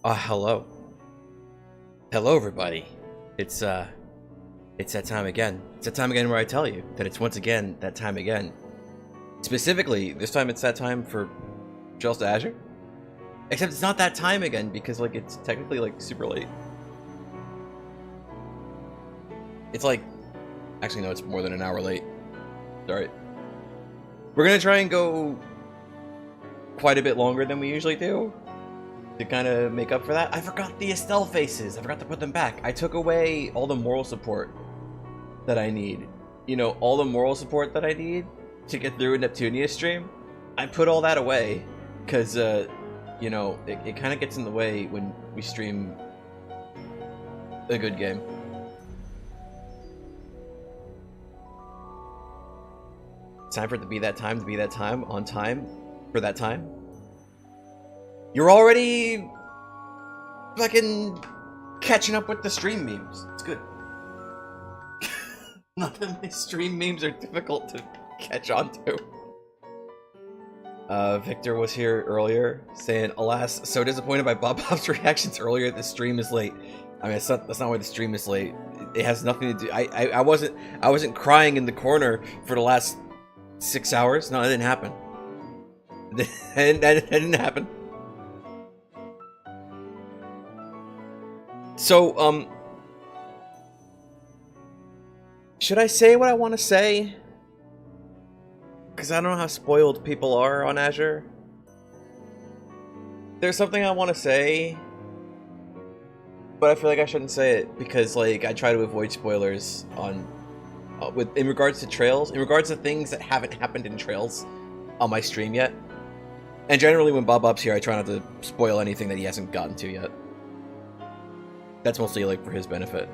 Hello. Hello, everybody. It's that time again. It's that time again where I tell you that it's once again that time again. Specifically, this time it's that time for Trails to Azure. Except it's not that time again because, like, it's technically, like, super late. It's like... Actually, no, it's more than an hour late. Sorry. We're gonna try and go quite a bit longer than we usually do to kind of make up for that. I forgot the Estelle faces. I forgot to put them back. I took away all the moral support that I need. You know, all the moral support that I need to get through a Neptunia stream. I put all that away because, you know, it kind of gets in the way when we stream a good game. It's time for it to be that time, on time, for that time. You're already fucking catching up with the stream memes. It's good. Not that my stream memes are difficult to catch on to. Victor was here earlier saying, alas, so disappointed by Bob Bob's reactions earlier. The stream is late. I mean, that's not why the stream is late. It has nothing to do. I wasn't crying in the corner for the last 6 hours. No, that didn't happen. That didn't happen. So, should I say what I want to say? Because I don't know how spoiled people are on Azure. There's something I want to say, but I feel like I shouldn't say it because, like, I try to avoid spoilers on, in regards to Trails, in regards to things that haven't happened in Trails on my stream yet. And generally, when Bob's here, I try not to spoil anything that he hasn't gotten to yet. That's mostly, like, for his benefit.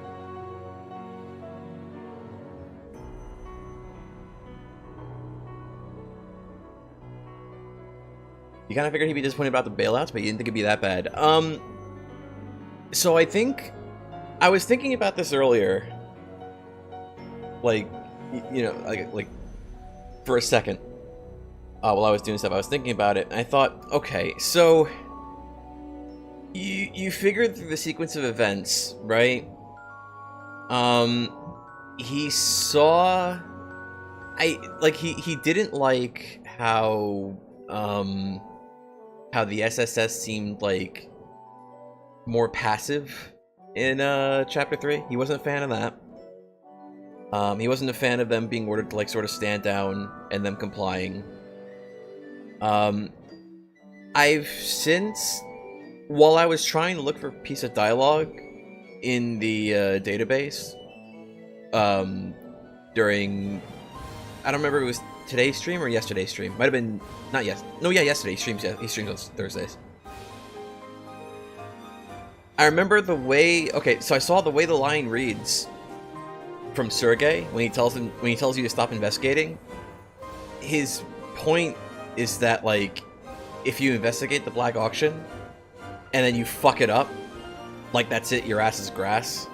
You kind of figured he'd be disappointed about the bailouts, but you didn't think it'd be that bad. So I think... I was thinking about this earlier. Like, you know, like for a second. While I was doing stuff, I was thinking about it, and I thought, okay, so... You figured through the sequence of events, right? He saw... He didn't like how the SSS seemed, like, more passive in, Chapter 3. He wasn't a fan of that. He wasn't a fan of them being ordered to, like, sort of stand down and them complying. I've since... While I was trying to look for a piece of dialogue in the database, during, I don't remember if it was today's stream or yesterday's stream. Might have been, not yes, no, yeah, yesterday's streams. Yeah, he streams on Thursdays. I remember the way. Okay, so I saw the way the line reads from Sergey when he tells you to stop investigating. His point is that, like, if you investigate the black auction and then you fuck it up, like, that's it, your ass is grass.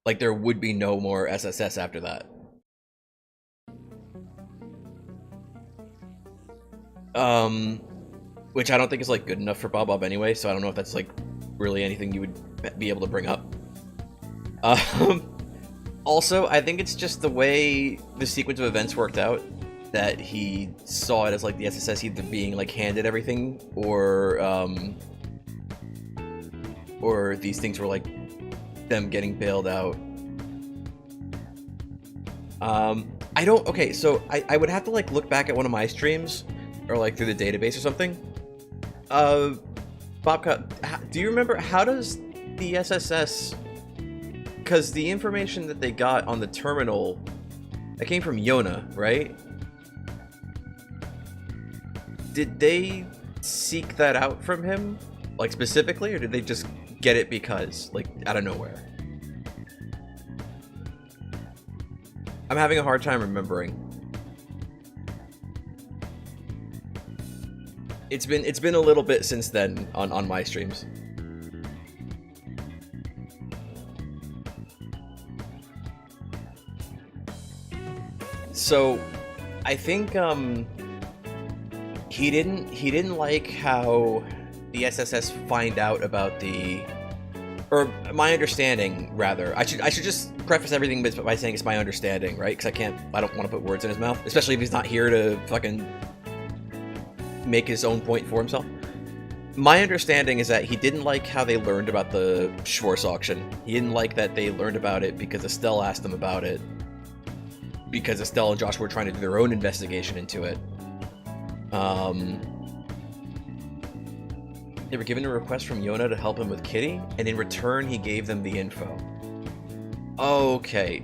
Like, there would be no more SSS after that. Which I don't think is, like, good enough for Bob anyway, so I don't know if that's, like, really anything you would be able to bring up. Also, I think it's just the way the sequence of events worked out, that he saw it as, like, the SSS either being, like, handed everything, or these things were, like, them getting bailed out. I don't... Okay, so I would have to, like, look back at one of my streams, or, like, through the database or something. Bobcat, do you remember, how does the SSS... Because the information that they got on the terminal, that came from Yona, right? Did they seek that out from him, like, specifically, or did they just get it because, like, out of nowhere? I'm having a hard time remembering. It's been a little bit since then on my streams. So, I think he didn't like how the SSS find out about the... Or my understanding, rather. I should just preface everything by saying it's my understanding, right? Because I don't want to put words in his mouth. Especially if he's not here to fucking make his own point for himself. My understanding is that he didn't like how they learned about the Schwartz auction. He didn't like that they learned about it because Estelle asked them about it. Because Estelle and Josh were trying to do their own investigation into it. They were given a request from Yona to help him with Kitty, and in return he gave them the info. Okay.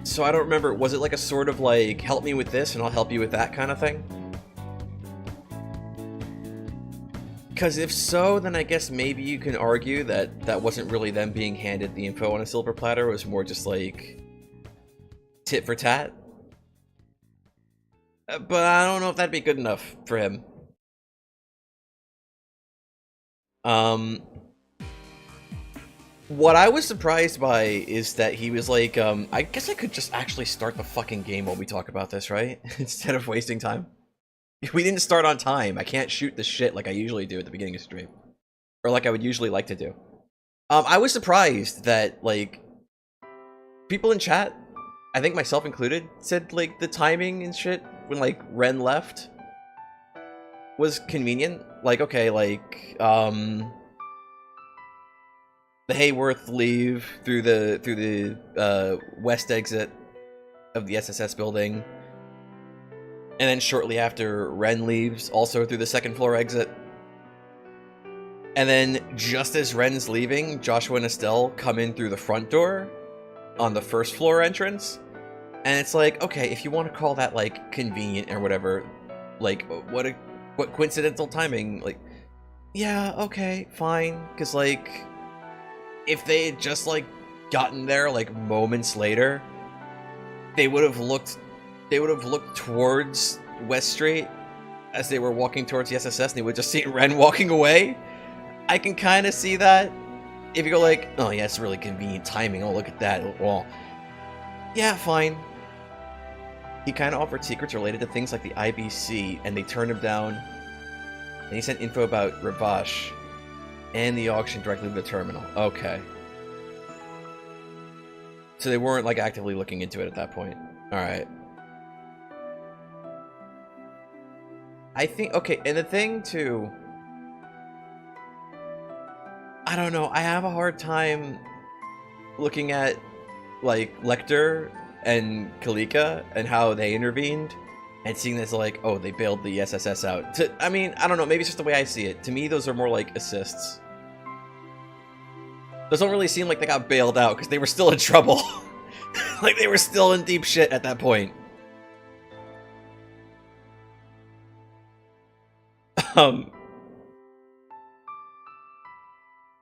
So I don't remember, was it like a sort of like, help me with this and I'll help you with that kind of thing? Because if so, then I guess maybe you can argue that that wasn't really them being handed the info on a silver platter, it was more just like tit for tat. But I don't know if that'd be good enough for him. What I was surprised by is that he was like, I guess I could just actually start the fucking game while we talk about this, right? Instead of wasting time. We didn't start on time. I can't shoot the shit like I usually do at the beginning of stream. Or like I would usually like to do. I was surprised that, like, people in chat, I think myself included, said, like, the timing and shit when, like, Ren left was convenient. Like, okay, like, the Hayworth leave through the west exit of the SSS building. And then shortly after, Ren leaves, also through the second floor exit. And then, just as Ren's leaving, Joshua and Estelle come in through the front door on the first floor entrance. And it's like, okay, if you want to call that, like, convenient or whatever, like, what coincidental timing, like, yeah, okay, fine. Because, like, if they had just, like, gotten there, like, moments later, they would have looked towards West Street as they were walking towards the SSS, and they would just see Ren walking away. I can kind of see that. If you go like, oh yeah, it's really convenient timing. Oh, look at that. Well, yeah, fine. He kind of offered secrets related to things like the IBC, and they turned him down. And he sent info about Ravash and the auction directly to the terminal. Okay. So they weren't, like, actively looking into it at that point. Alright. I think, okay, and the thing, too... I don't know, I have a hard time looking at, like, Lecter and Kalika and how they intervened and seeing this like, oh, they bailed the SSS out. I mean, I don't know, maybe it's just the way I see it. To me, those are more like assists. Those don't really seem like they got bailed out because they were still in trouble. Like, they were still in deep shit at that point.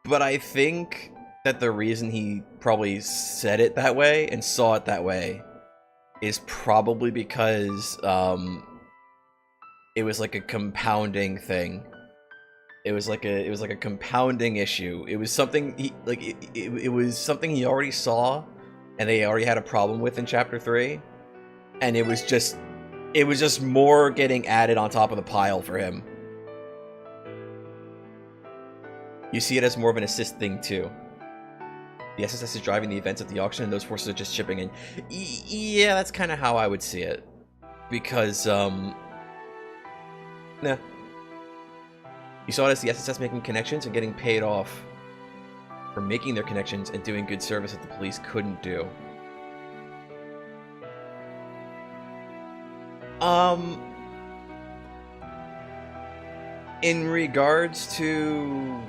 But I think that the reason he probably said it that way and saw it that way is probably because it was like a compounding thing. It was like a compounding issue. It was something he like it was something he already saw and they already had a problem with in chapter 3, and it was just more getting added on top of the pile for him. You see it as more of an assist thing, too. The SSS is driving the events at the auction, and those forces are just chipping in. Yeah, that's kind of how I would see it. Because, nah. You saw it as the SSS making connections and getting paid off for making their connections and doing good service that the police couldn't do. In regards to...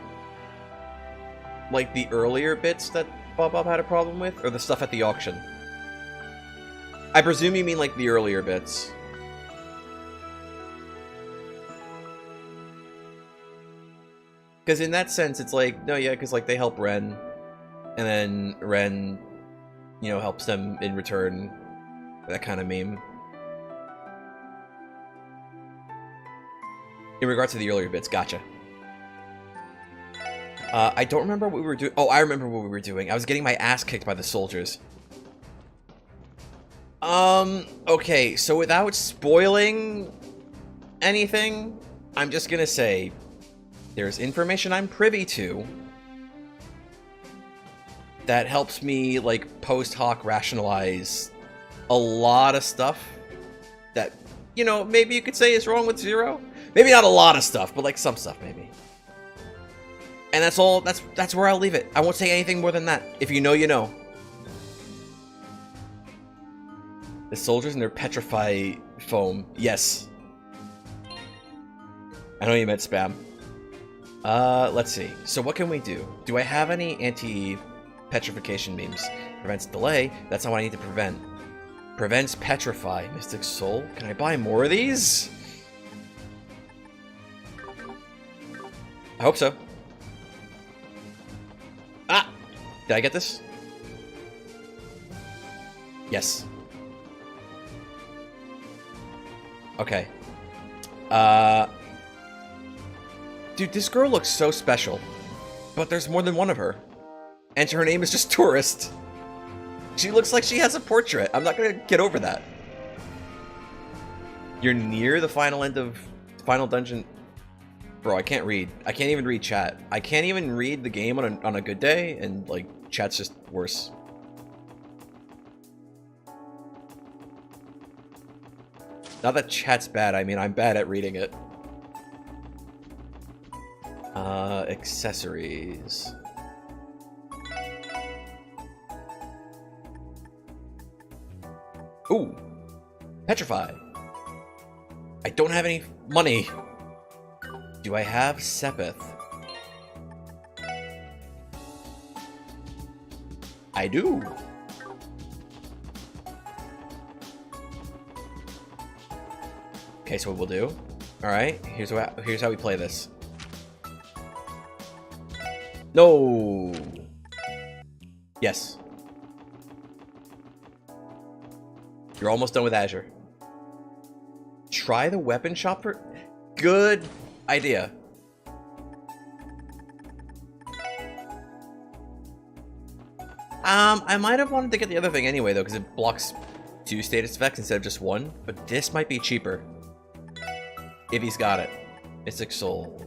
like the earlier bits that Bob had a problem with, or the stuff at the auction? I presume you mean like the earlier bits. Because in that sense, it's like, no, yeah, because like they help Ren, and then Ren, you know, helps them in return. That kind of meme. In regards to the earlier bits, gotcha. I don't remember what we were doing. Oh, I remember what we were doing. I was getting my ass kicked by the soldiers. Okay, so without spoiling anything, I'm just gonna say there's information I'm privy to that helps me, like, post hoc rationalize a lot of stuff that, you know, maybe you could say is wrong with Zero. Maybe not a lot of stuff, but, like, some stuff, maybe. And that's all, that's where I'll leave it. I won't say anything more than that. If you know, you know. The soldiers and their petrify foam. Yes. I know you meant spam. Let's see. So what can we do? Do I have any anti-petrification memes? Prevents delay. That's not what I need to prevent. Prevents petrify. Mystic Soul. Can I buy more of these? I hope so. Ah! Did I get this? Yes. Okay. Dude, this girl looks so special. But there's more than one of her. And her name is just Tourist. She looks like she has a portrait. I'm not gonna get over that. You're near the final end of final dungeon. Bro, I can't read. I can't even read chat. I can't even read the game on a good day, and, like, chat's just worse. Not that chat's bad, I mean I'm bad at reading it. Accessories. Ooh! Petrify! I don't have any money! Do I have Sepith? I do! Okay, so what we'll do... Alright, here's how we play this. No! Yes. You're almost done with Azure. Try the weapon shop for... Good idea. I might have wanted to get the other thing anyway, though, because it blocks 2 status effects instead of just 1. But this might be cheaper. If he's got it. Mystic Soul.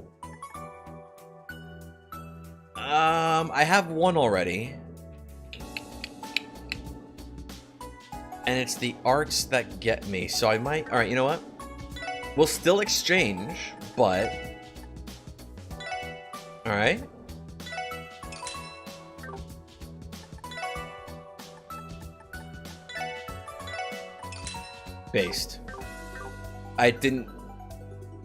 I have 1 already. And it's the arts that get me, so I might... Alright, you know what? We'll still exchange, but... Alright. Based. I didn't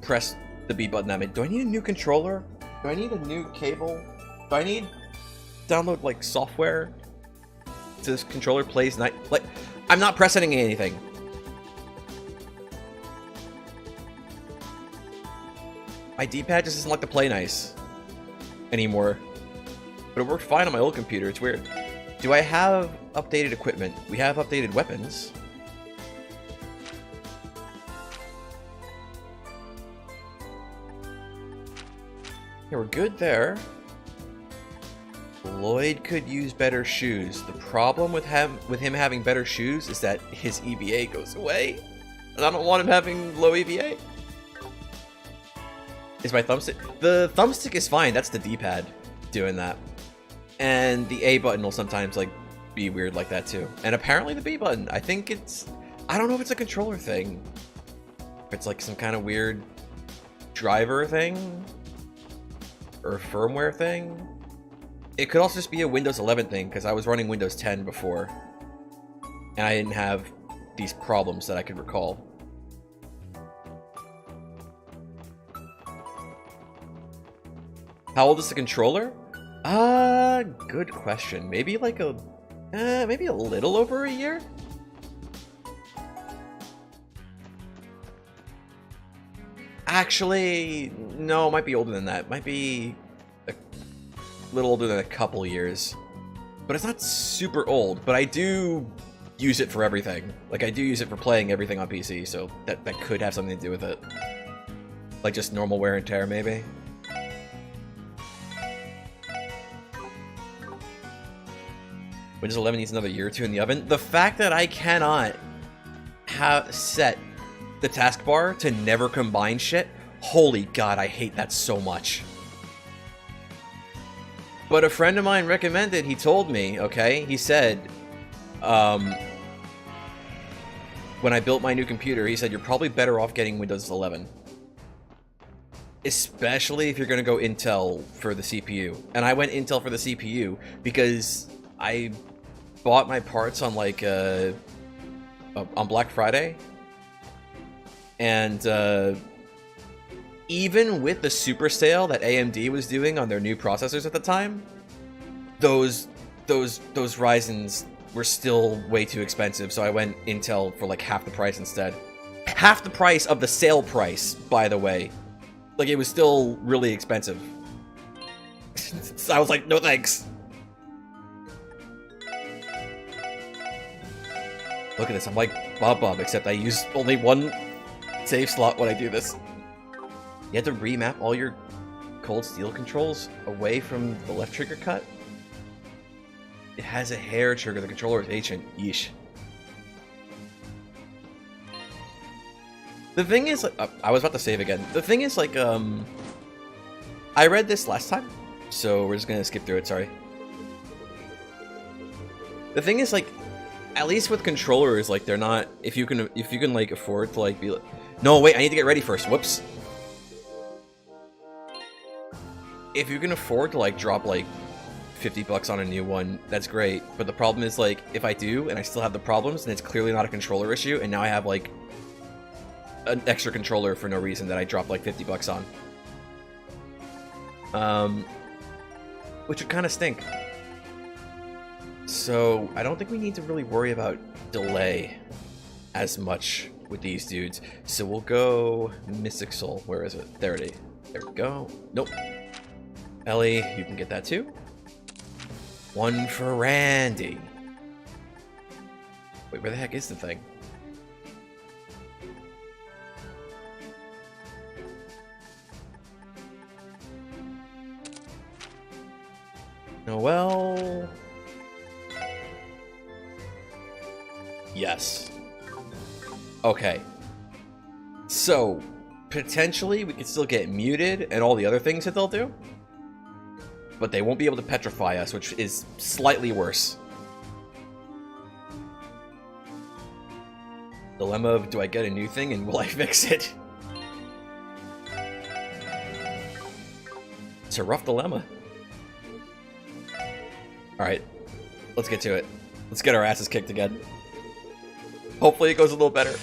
press the B button that made... Do I need a new controller? Do I need a new cable? Do I need... download, like, software? So this controller plays night... Like... I'm not pressing anything. My D-pad just doesn't like to play nice anymore. But it worked fine on my old computer. It's weird. Do I have updated equipment? We have updated weapons. Yeah, we're good there. Lloyd could use better shoes. The problem with him having better shoes is that his EVA goes away. And I don't want him having low EVA. Is my thumbstick... The thumbstick is fine. That's the D-pad doing that. And the A button will sometimes, like, be weird like that too. And apparently the B button. I think it's... I don't know if it's a controller thing. If it's like some kind of weird driver thing. Or firmware thing. It could also just be a Windows 11 thing, because I was running Windows 10 before. And I didn't have these problems that I could recall. How old is the controller? Good question. Maybe like maybe a little over a year? Actually, no, it might be older than that. It might be a little older than a couple years. But it's not super old, but I do use it for everything. Like, I do use it for playing everything on PC, so that could have something to do with it. Like, just normal wear and tear, maybe? Windows 11 needs another year or two in the oven. The fact that I cannot have set the taskbar to never combine shit. Holy god, I hate that so much. But a friend of mine recommended, he told me, okay, he said, when I built my new computer, he said, you're probably better off getting Windows 11. Especially if you're going to go Intel for the CPU. And I went Intel for the CPU because I bought my parts on like on Black Friday, and even with the super sale that AMD was doing on their new processors at the time, those Ryzens were still way too expensive, so I went Intel for like half the price instead. Half the price of the sale price, by the way. Like, it was still really expensive. So I was like, no thanks. Look at this, I'm like Bob, except I use only one save slot when I do this. You had to remap all your cold steel controls away from the left trigger cut? It has a hair trigger, the controller is ancient. Yeesh. The thing is, like, I was about to save again. The thing is, like, I read this last time, so we're just gonna skip through it, sorry. The thing is, like, at least with controllers, like, they're not, if you can like afford to like be like, no wait, I need to get ready first, whoops. If you can afford to like drop like 50 bucks on a new one, that's great, but the problem is, like, if I do and I still have the problems, then it's clearly not a controller issue, and now I have like an extra controller for no reason that I dropped like 50 bucks on. Which would kind of stink. So I don't think we need to really worry about delay as much with these dudes. So we'll go Mystic Soul. Where is it? There it is. There we go. Nope. Ellie, you can get that too. One for Randy. Wait, where the heck is the thing? Noel. Yes. Okay. So, potentially we could still get muted and all the other things that they'll do. But they won't be able to petrify us, which is slightly worse. Dilemma of, do I get a new thing and will I fix it? It's a rough dilemma. Alright, let's get to it. Let's get our asses kicked again. Hopefully it goes a little better.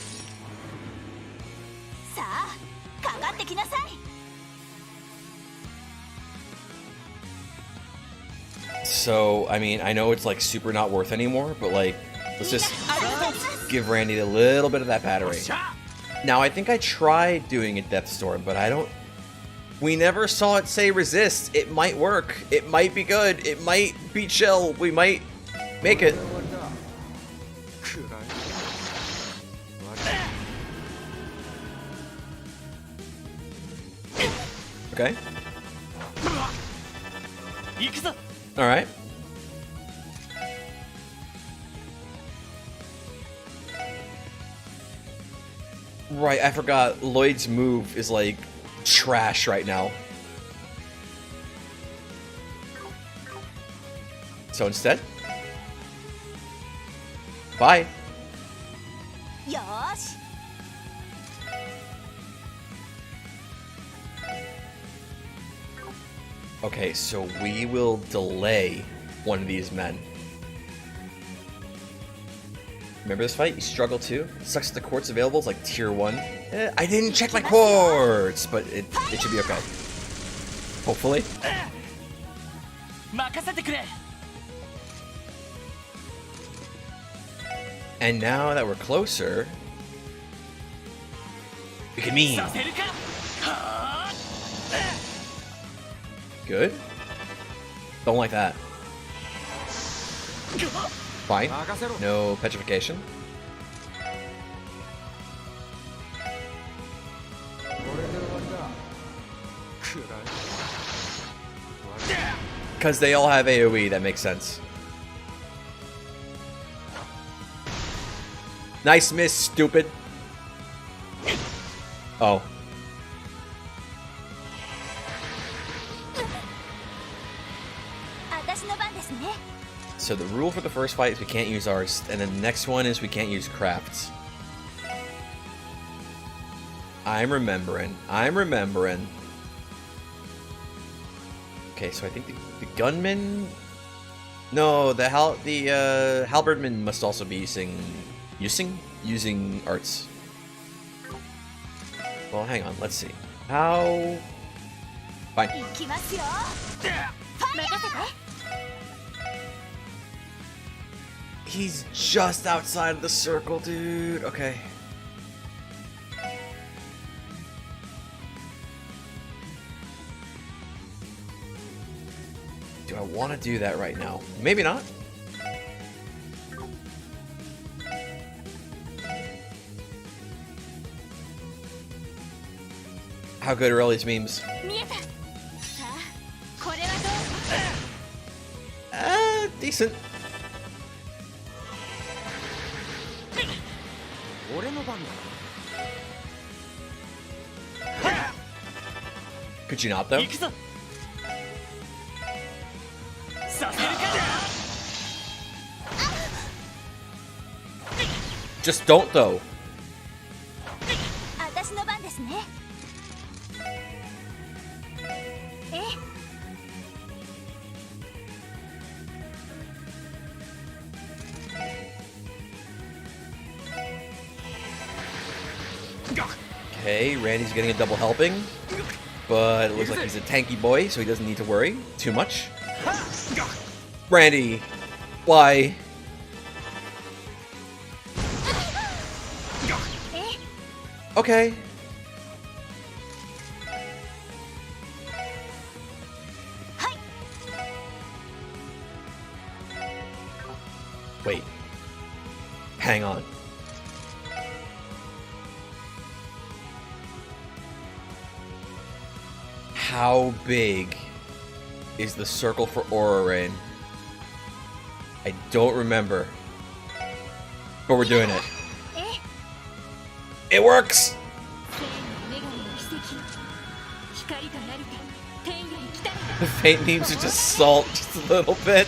So, I mean, I know it's like super not worth anymore, but like, let's just give Randy a little bit of that battery. Now, I think I tried doing a Death Storm, but I don't... We never saw it say resist. It might work. It might be good. It might be chill. We might make it. Okay. Alright. Right, I forgot Lloyd's move is like trash right now. So instead, bye. Yosh. Okay, so we will delay one of these men. Remember this fight? You struggle too? Sucks that the quartz available is like tier 1. I didn't check my quartz, but it should be okay. Hopefully. And now that we're closer, we can mean. Good. Don't like that. Fine. No petrification. Because they all have AoE, that makes sense. Nice miss, stupid. Oh. So the rule for the first fight is we can't use arts, and then the next one is we can't use crafts. I'm remembering. Okay, so I think the gunman... No, the halberdman must also be using arts. Well, hang on, let's see. How... Fine. He's just outside of the circle, dude. Okay. Do I want to do that right now? Maybe not. How good are all these memes? Decent. Could you not, though? Just don't, though. Okay, Randy's getting a double helping, but it looks like he's a tanky boy, so he doesn't need to worry too much. Randy, why? Okay. Wait. Hang on. How big is the circle for Aura Rain? I don't remember. But we're doing it. It works! The faint memes are just salt just a little bit.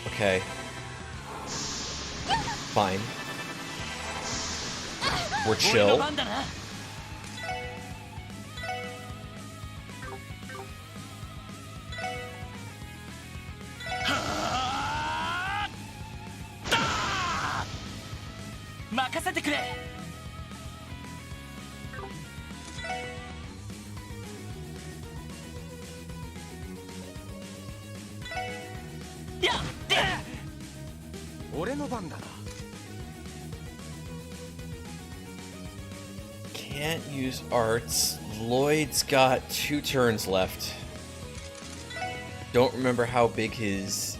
Okay. Fine. We're chill. Can't use arts. Lloyd's got 2 turns left. Don't remember how big his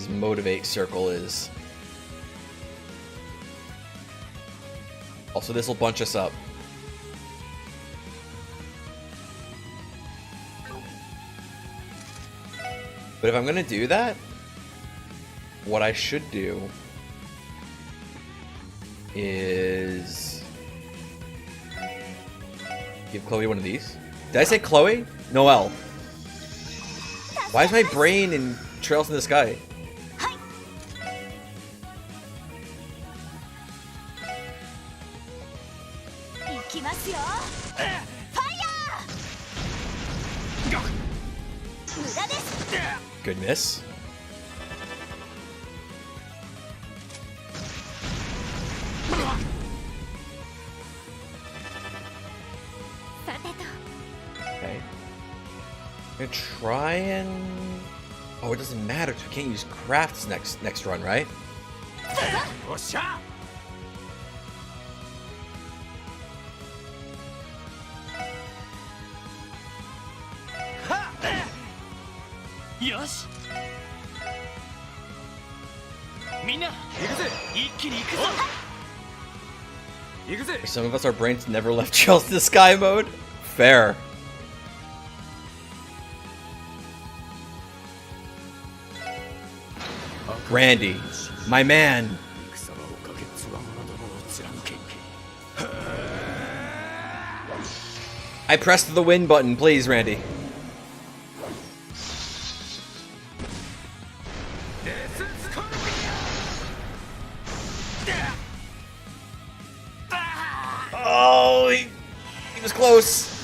motivate circle is. Also, this will bunch us up. But if I'm gonna do that, what I should do is give Chloe one of these. Did I say Chloe? Noelle. Why is my brain in Trails in the Sky? Good miss. Okay. I'm gonna try and... Oh, it doesn't matter because we can't use crafts next run, right? For some of us, our brains never left Trails to the Sky mode. Fair. Randy, my man. I pressed the win button, please, Randy. Oh, he was close.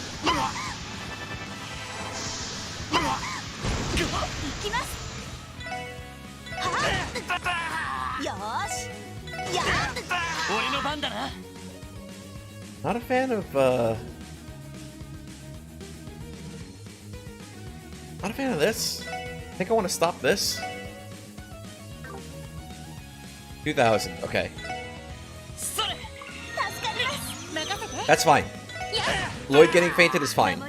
Not a fan of, not a fan of this. I think I want to stop this. 2000, okay. That's fine. Lloyd getting fainted is fine.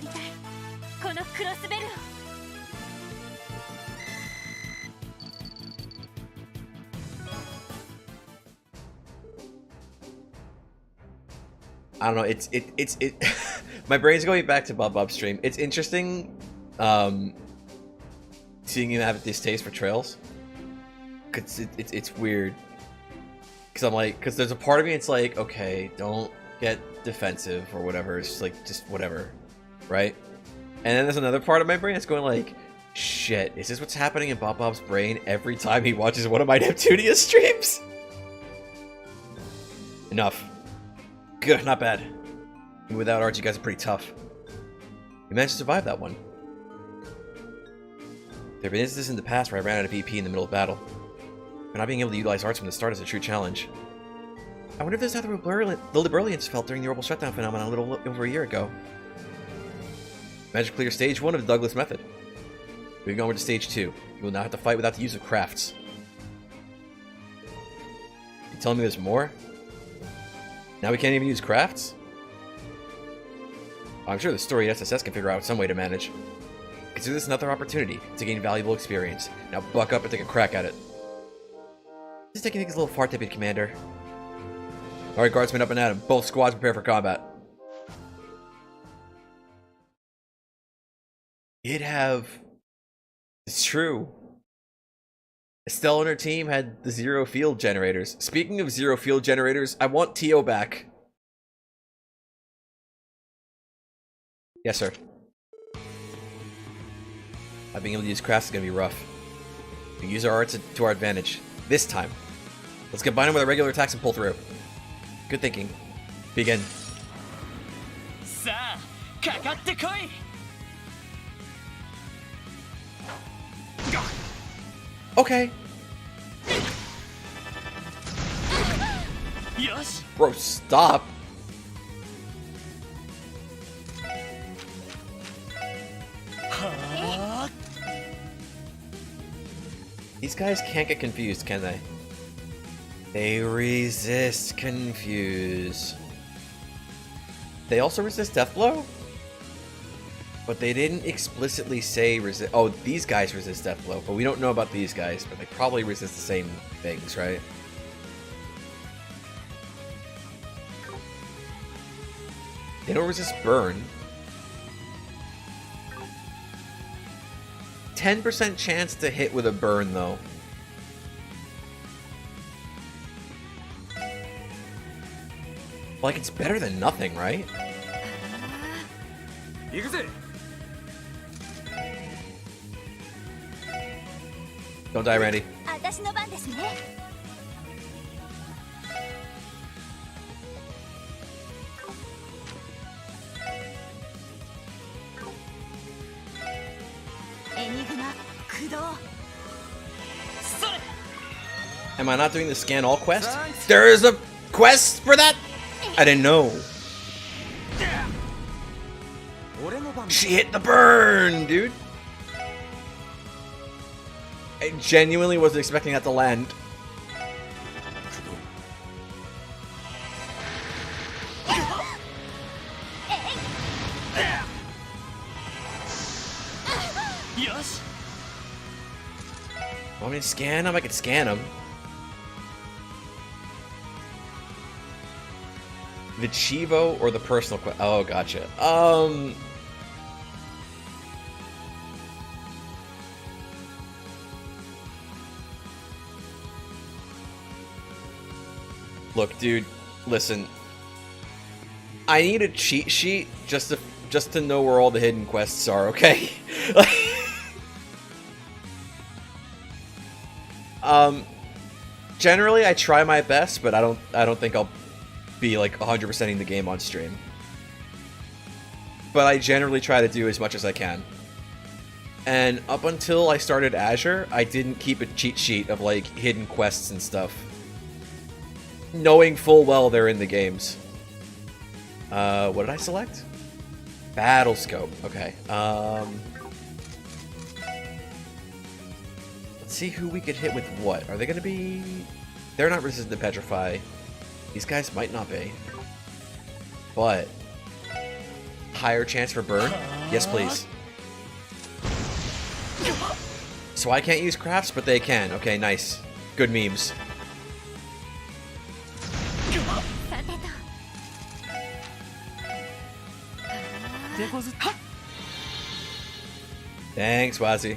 I don't know, it's my brain's going back to Bob upstream. It's interesting seeing him have a distaste for trails. Cause it's weird. Cause I'm like, cause there's a part of me it's like, okay, don't get defensive or whatever. It's just like, just whatever, right? And then there's another part of my brain that's going like, shit, is this what's happening in Bob's brain every time he watches one of my Neptunia streams? Enough. Good, not bad. Even without art, you guys are pretty tough. You managed to survive that one. There have been instances in the past where I ran out of EP in the middle of battle. But not being able to utilize arts from the start is a true challenge. I wonder if this is how the Liberalians felt during the orbital shutdown phenomenon a little over a year ago. Managed to clear stage 1 of the Douglas method. Moving onward to stage 2. You will now have to fight without the use of crafts. You telling me there's more? Now we can't even use crafts? I'm sure the story SSS can figure out some way to manage. Consider this another opportunity to gain valuable experience. Now buck up and take a crack at it. Just taking his little fart tipping, Commander. Alright, guardsmen up and at him. Both squads prepare for combat. It's true. Estelle and her team had the zero field generators. Speaking of zero field generators, I want Tio back. Yes, sir. Not being able to use crafts is going to be rough. We can use our arts to our advantage. This time. Let's combine them with our regular attacks and pull through. Good thinking. Begin. Okay. Bro, stop. These guys can't get confused, can they? They resist confuse. They also resist death blow? But they didn't explicitly say resist. Oh, these guys resist death blow, but we don't know about these guys, but they probably resist the same things, right? They don't resist burn. 10% chance to hit with a burn, though. Like, it's better than nothing, right? Don't die, Randy. Am I not doing the scan all quest? There's a quest for that? I didn't know. She hit the burn, dude. I genuinely wasn't expecting that to land. Want me to scan him? I could scan him. The Chivo or the personal quest? Oh, gotcha. Look, dude, listen. I need a cheat sheet just to know where all the hidden quests are, okay? Generally I try my best, but I don't think I'll be like 100%ing the game on stream. But I generally try to do as much as I can. And up until I started Azure, I didn't keep a cheat sheet of like hidden quests and stuff, knowing full well they're in the games. What did I select? Battle scope. Okay. Let's see who we could hit with what. Are they going to be... They're not resistant to petrify. These guys might not be. But... higher chance for burn? Yes, please. So I can't use crafts, but they can. Okay, nice. Good memes. Thanks, Wazi.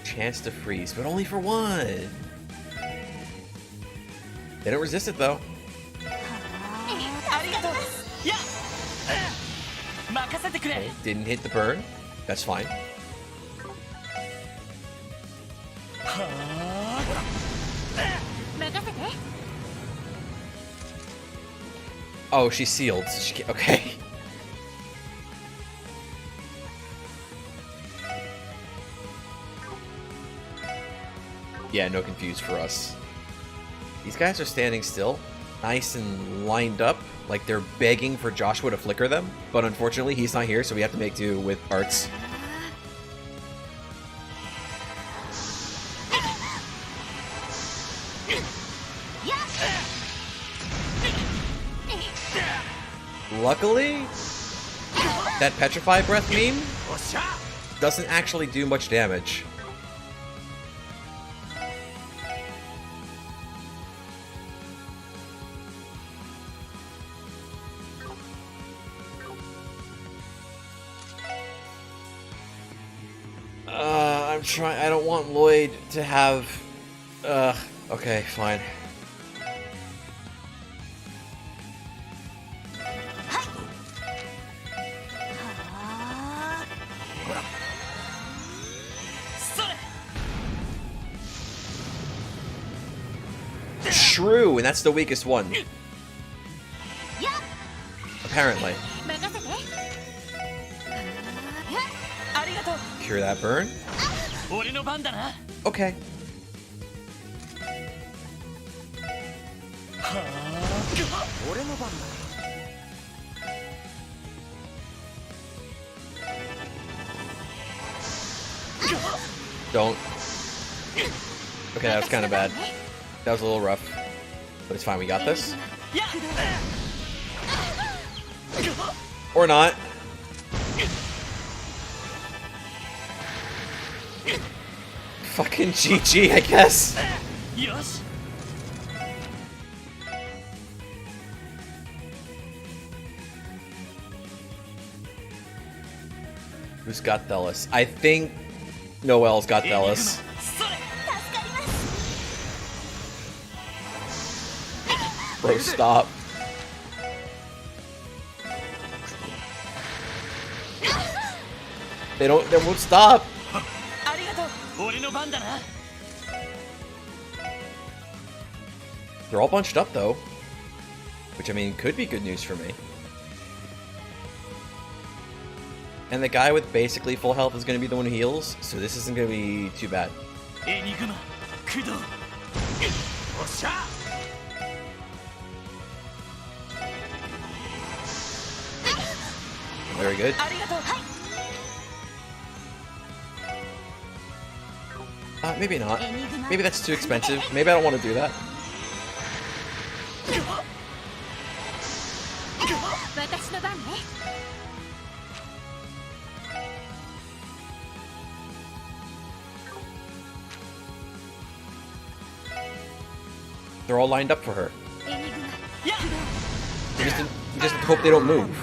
Chance to freeze, but only for one. They don't resist it though. Okay, didn't hit the burn. That's fine. Oh, she's sealed. So she can't, okay. Yeah, no confuse for us. These guys are standing still, nice and lined up, like they're begging for Joshua to flicker them. But unfortunately, he's not here, so we have to make do with arts. Luckily, that Petrify Breath meme doesn't actually do much damage. I'm trying. I don't want Lloyd to have. Okay, fine. True, and that's the weakest one. Apparently. Cure that burn. Okay. Don't. Okay, that was kind of bad. That was a little rough. But it's fine, we got this. Or not. Fucking GG, I guess. Who's got Thelis? I think Noel's got Thelis. Bro, stop. They won't stop. They're all bunched up though, which I mean could be good news for me. And the guy with basically full health is going to be the one who heals, so this isn't going to be too bad. Very good. Maybe not. Maybe that's too expensive. Maybe I don't want to do that. They're all lined up for her. You just have to hope they don't move.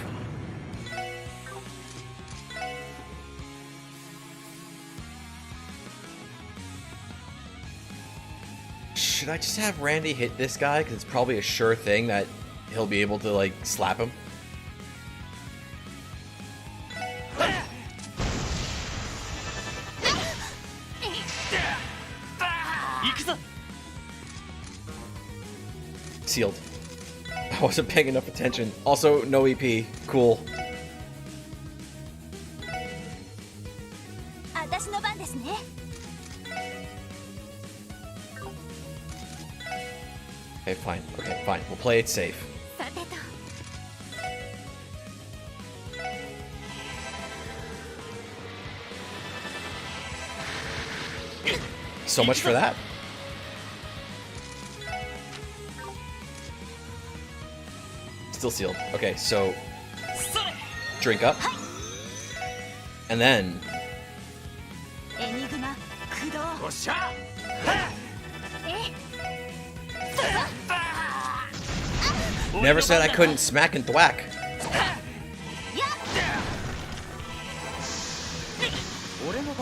Should I just have Randy hit this guy? Because it's probably a sure thing that he'll be able to, like, slap him. Sealed. I wasn't paying enough attention. Also, no EP. Cool. Okay, fine. Okay, fine. We'll play it safe. So much for that. Still sealed. Okay, so drink up. And then never said I couldn't smack and thwack.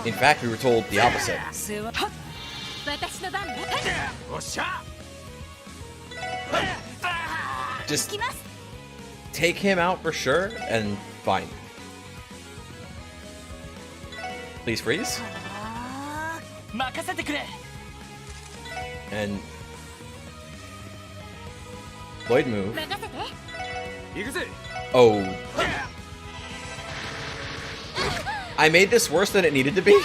In fact, we were told the opposite. Just take him out for sure, and fine. Please freeze. And Lloyd move. Oh. I made this worse than it needed to be.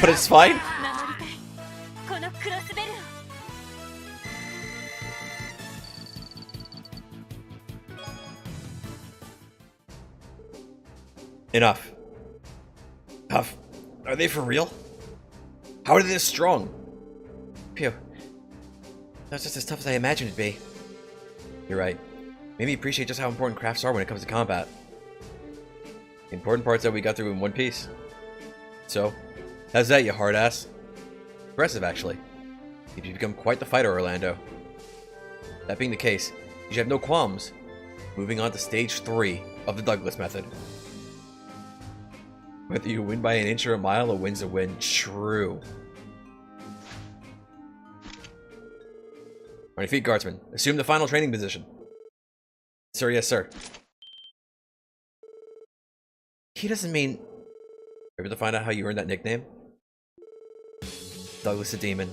But it's fine. Enough. Tough. Are they for real? How are they this strong? Phew. That's just as tough as I imagined it'd be. You're right. Made me appreciate just how important crafts are when it comes to combat. The important parts that we got through in one piece. So, how's that, you hard ass? Impressive, actually. You've become quite the fighter, Orlando. That being the case, you should have no qualms. Moving on to stage 3 of the Douglas method. Whether you win by an inch or a mile, a win's a win. True. On your feet, guardsman. Assume the final training position. Sir, yes, sir. He doesn't mean... Ever to find out how you earned that nickname? Douglas the Demon.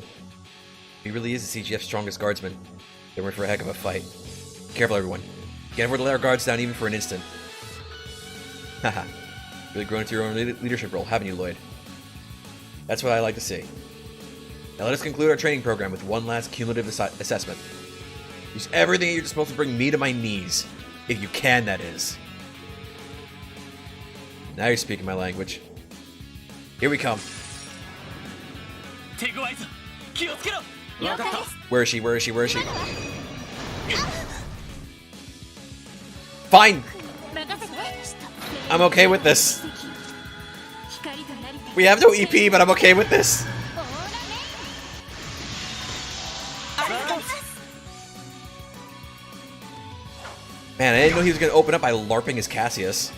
He really is the CGF's strongest guardsman. They were in for a heck of a fight. Careful, everyone. You can't afford to let our guards down even for an instant. Haha. Really grown into your own leadership role, haven't you, Lloyd? That's what I like to see. Now let us conclude our training program with one last cumulative assessment. Use everything at your disposal to bring me to my knees. If you can, that is. Now you're speaking my language. Here we come. Where is she? Where is she? Where is she? Fine! I'm okay with this. We have no EP, but I'm okay with this. Man, I didn't know he was going to open up by LARPing his Cassius.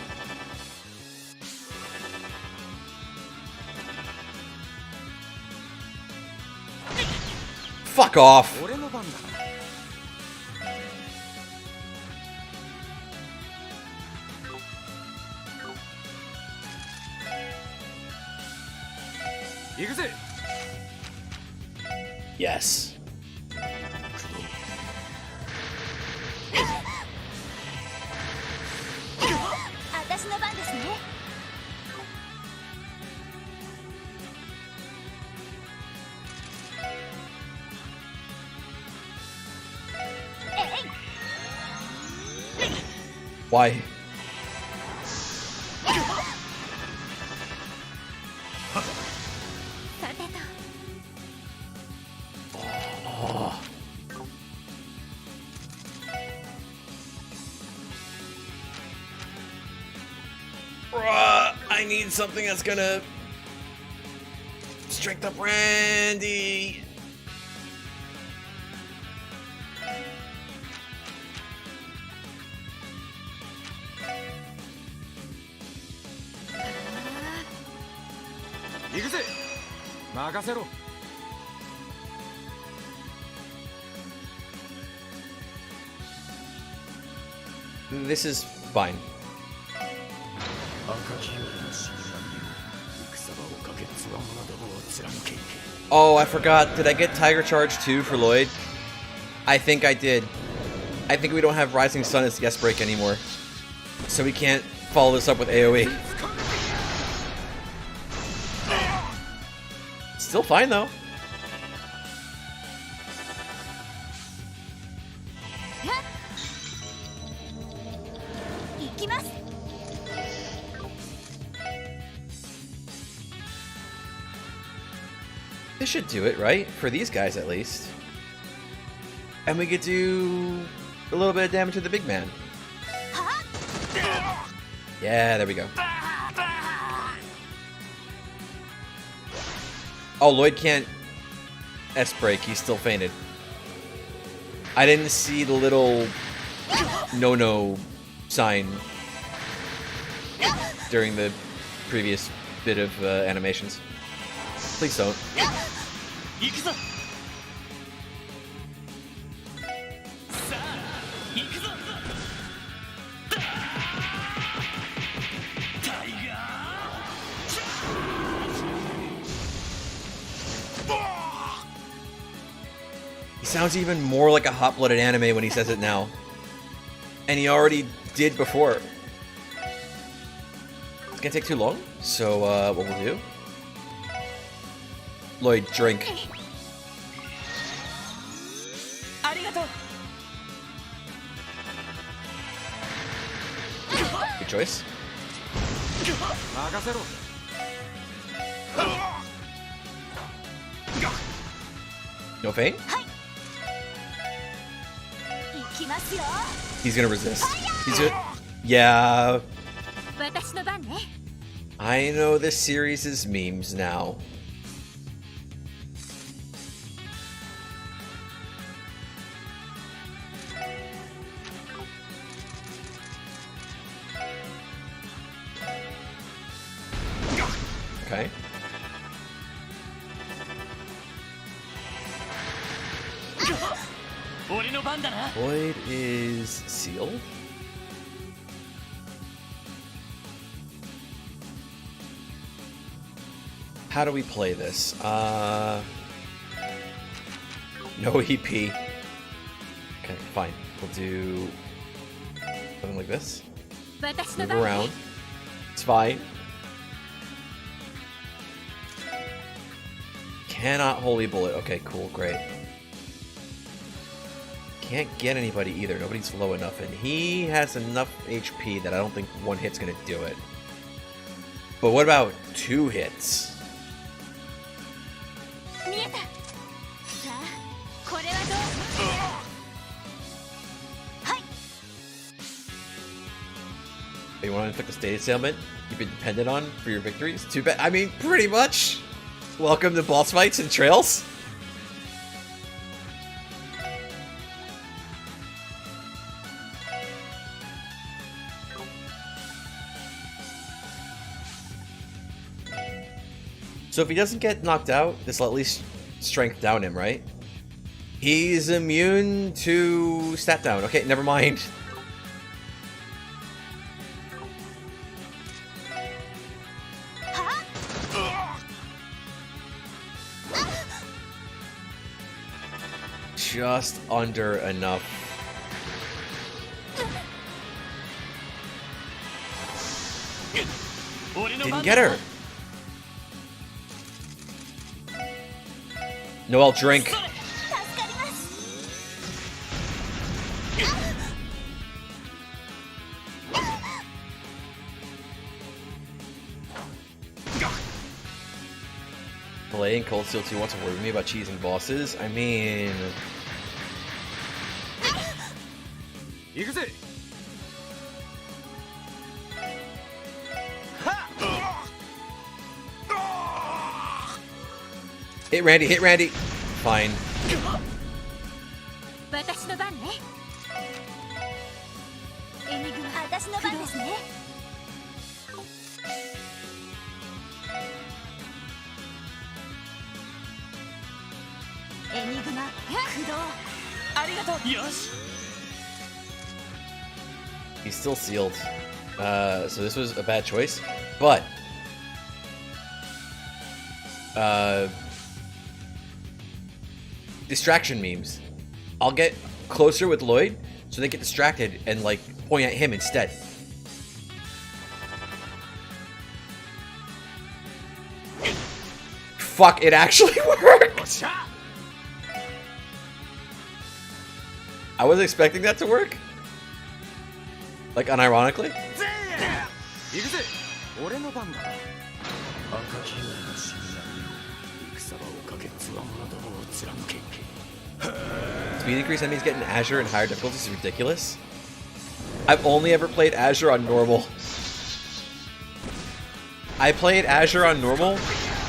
Fuck off. Yes. Why? Oh. Bruh, I need something that's gonna strength up Randy. This is fine. Oh, I forgot. Did I get Tiger Charge 2 for Lloyd? I think I did. I think we don't have Rising Sun as Yes Break anymore. So we can't follow this up with AoE. Still fine though. This should do it, right? For these guys at least. And we could do a little bit of damage to the big man. Yeah, there we go. Oh, Lloyd can't S-break. He's still fainted. I didn't see the little no-no sign during the previous bit of animations. Please don't. He sounds even more like a hot-blooded anime when he says it now. And he already did before. It's gonna take too long, so what we'll do... Lloyd, drink. Good choice. No feint? He's gonna resist. He's gonna... Yeah. I know this series is memes now. Okay. Lloyd is sealed. How do we play this? No EP. Okay, fine. We'll do something like this. Move around. It's fine. Cannot Holy Bullet. Okay, cool, great. Can't get anybody either. Nobody's low enough, and he has enough HP that I don't think one hit's gonna do it. But what about 2 hits? You want to inflict a state ailment you've been dependent on for your victories? Too bad. I mean, pretty much. Welcome to boss fights and trails. So if he doesn't get knocked out, this will at least strength down him, right? He's immune to stat down. Okay, never mind. Just under enough. Didn't get her. Noel, drink. Play and Cold Steel 2 wants to worry with me about cheesing bosses. I mean... Hit Randy, hit Randy! Fine. He's still sealed. So this was a bad choice, but distraction memes. I'll get closer with Lloyd so they get distracted and like point at him instead. Fuck, it actually worked! I was expecting that to work. Like, unironically. Speed increase enemies get in Azure and higher difficulties is ridiculous. I've only ever played Azure on normal. I played Azure on normal,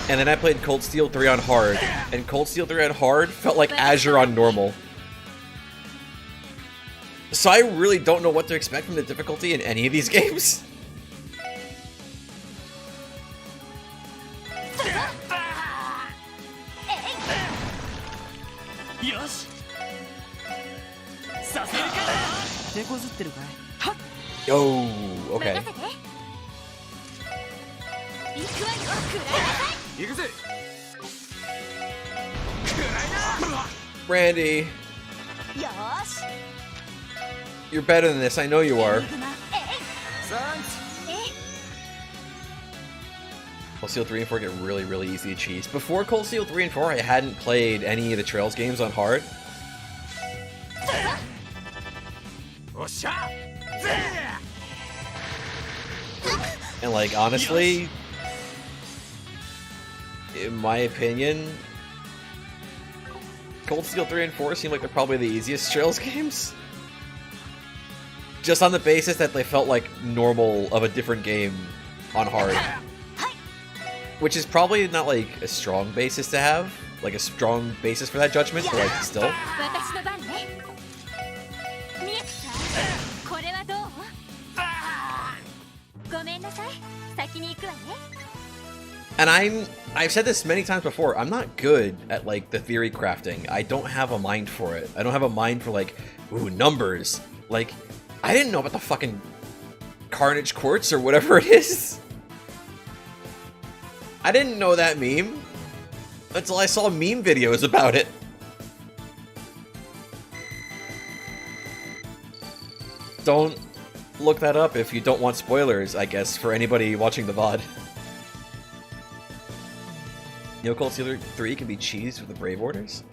and then I played Cold Steel 3 on hard, and Cold Steel 3 on hard felt like Azure on normal. So I really don't know what to expect from the difficulty in any of these games. Oh, okay. Brandy, you're better than this. I know you are. Cold Steel 3 and 4 get really, really easy to cheese. Before Cold Steel 3 and 4, I hadn't played any of the Trails games on hard. And like, honestly, in my opinion, Cold Steel 3 and 4 seem like they're probably the easiest Trails games. Just on the basis that they felt like normal of a different game on hard. Which is probably not like a strong basis to have. Like a strong basis for that judgment, but like still. And I've said this many times before, I'm not good at like the theory crafting. I don't have a mind for it. I don't have a mind for like, ooh, numbers. Like, I didn't know about the fucking Carnage Quartz or whatever it is. I didn't know that meme until I saw meme videos about it. Don't look that up if you don't want spoilers, I guess, for anybody watching the VOD. You know, Cold Steel 3 can be cheesed with the Brave Orders?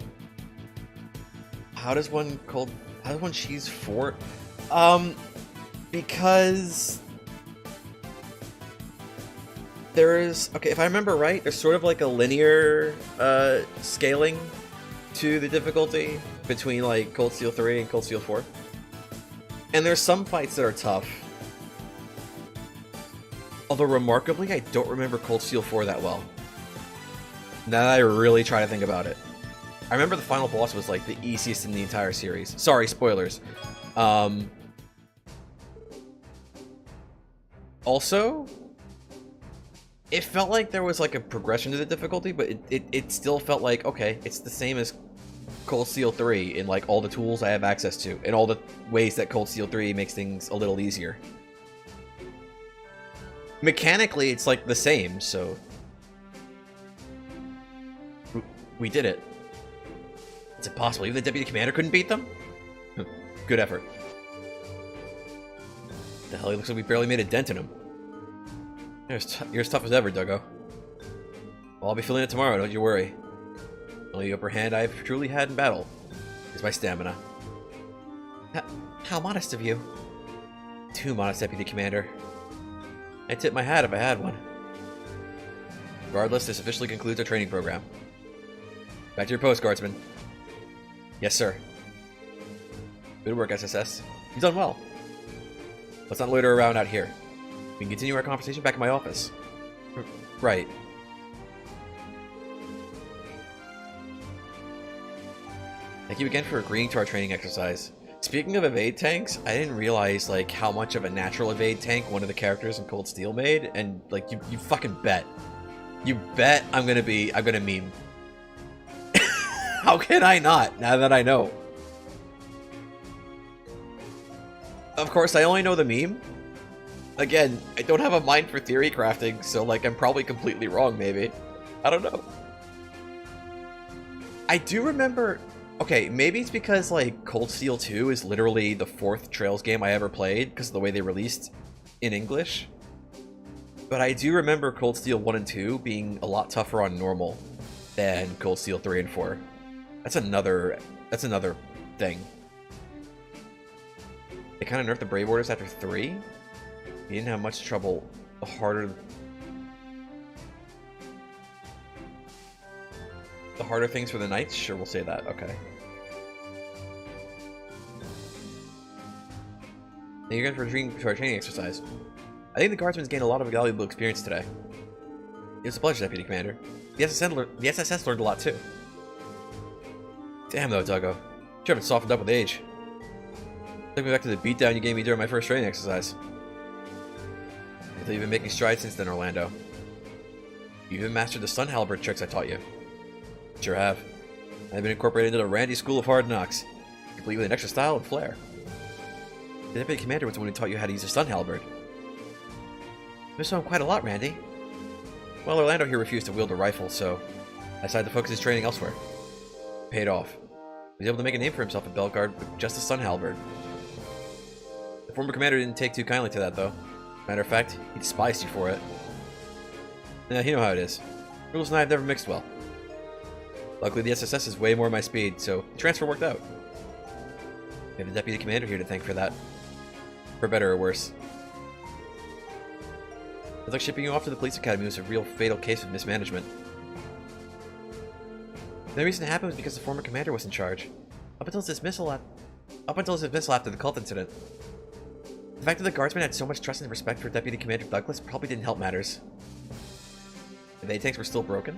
How does one cheese 4? Because there's, okay, if I remember right, there's sort of like a linear scaling to the difficulty between like Cold Steel 3 and Cold Steel 4. And there's some fights that are tough. Although remarkably, I don't remember Cold Steel 4 that well. Now that I really try to think about it. I remember the final boss was like the easiest in the entire series. Sorry, spoilers. Also, it felt like there was like a progression to the difficulty, but it still felt like, okay, it's the same as Cold Steel 3 in like all the tools I have access to, and all the ways that Cold Steel 3 makes things a little easier. Mechanically, it's like the same, so we did it. It's impossible. Even the deputy commander couldn't beat them? Good effort. The hell, he looks like we barely made a dent in him. You're as tough as ever, Duggo. Well, I'll be feeling it tomorrow, don't you worry. The only upper hand I've truly had in battle is my stamina. How modest of you. Too modest, Deputy Commander. I'd tip my hat if I had one. Regardless, this officially concludes our training program. Back to your post, Guardsman. Yes, sir. Good work, SSS. You've done well. Let's not loiter around out here. We can continue our conversation back in my office. Right. Thank you again for agreeing to our training exercise. Speaking of evade tanks, I didn't realize like how much of a natural evade tank one of the characters in Cold Steel made, and like you fucking bet. You bet I'm gonna meme. How can I not, now that I know? Of course, I only know the meme. Again, I don't have a mind for theory crafting, so, like, I'm probably completely wrong, maybe. I don't know. I do remember... Okay, maybe it's because, like, Cold Steel 2 is literally the 4th Trails game I ever played, because of the way they released in English. But I do remember Cold Steel 1 and 2 being a lot tougher on normal than Cold Steel 3 and 4. That's another thing. They kind of nerfed the Brave Orders after 3. You didn't have much trouble. The harder things for the Knights? Sure, we'll say that. Okay. Now you're going for our training exercise. I think the Guardsmen's gained a lot of valuable experience today. It was a pleasure, Deputy Commander. The SSS learned a lot too. Damn though, Duggo. You haven't softened up with age. Took me back to the beatdown you gave me during my first training exercise. I think you've been making strides since then, Orlando. You even mastered the stun halberd tricks I taught you. Sure have. I've been incorporated into the Randy School of Hard Knocks, complete with an extra style and flair. The Deputy Commander was the one who taught you how to use a stun halberd. I miss him quite a lot, Randy. Well, Orlando here refused to wield a rifle, so I decided to focus his training elsewhere. Paid off. He was able to make a name for himself at Bellegarde with just a stun halberd. The former commander didn't take too kindly to that, though. Matter of fact, he despised you for it. Yeah, you know how it is. Rules and I have never mixed well. Luckily, the SSS is way more my speed, so the transfer worked out. We have the Deputy Commander here to thank for that. For better or worse. It's like shipping you off to the police academy was a real fatal case of mismanagement. The reason it happened was because the former commander was in charge. Up until his dismissal after the cult incident. The fact that the guardsmen had so much trust and respect for Deputy Commander Douglas probably didn't help matters. The A-tanks were still broken.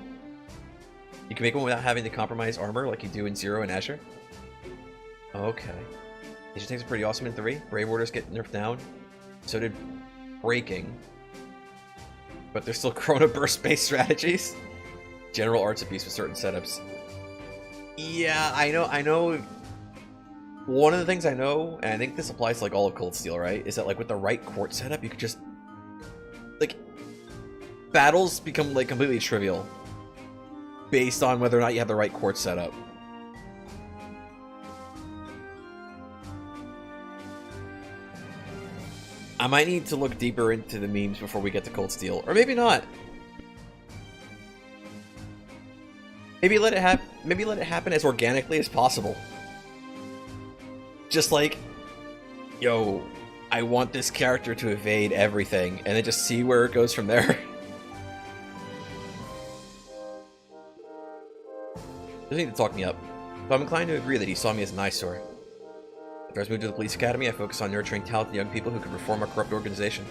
You can make one without having to compromise armor like you do in Zero and Azure. Okay. Azure tanks are pretty awesome in 3. Brave Orders get nerfed down. So did Breaking. But they're still Chrono Burst-based strategies. General Art's a beast with certain setups. Yeah, I know. One of the things I know, and I think this applies to like all of Cold Steel, right? Is that like with the right court setup, you could just like battles become like completely trivial based on whether or not you have the right court setup. I might need to look deeper into the memes before we get to Cold Steel, or maybe not. Maybe let it happen as organically as possible. Just like, yo, I want this character to evade everything, and then just see where it goes from there. Doesn't need to talk me up, but I'm inclined to agree that he saw me as an eyesore. After I was moved to the police academy, I focused on nurturing talented young people who could reform our corrupt organization.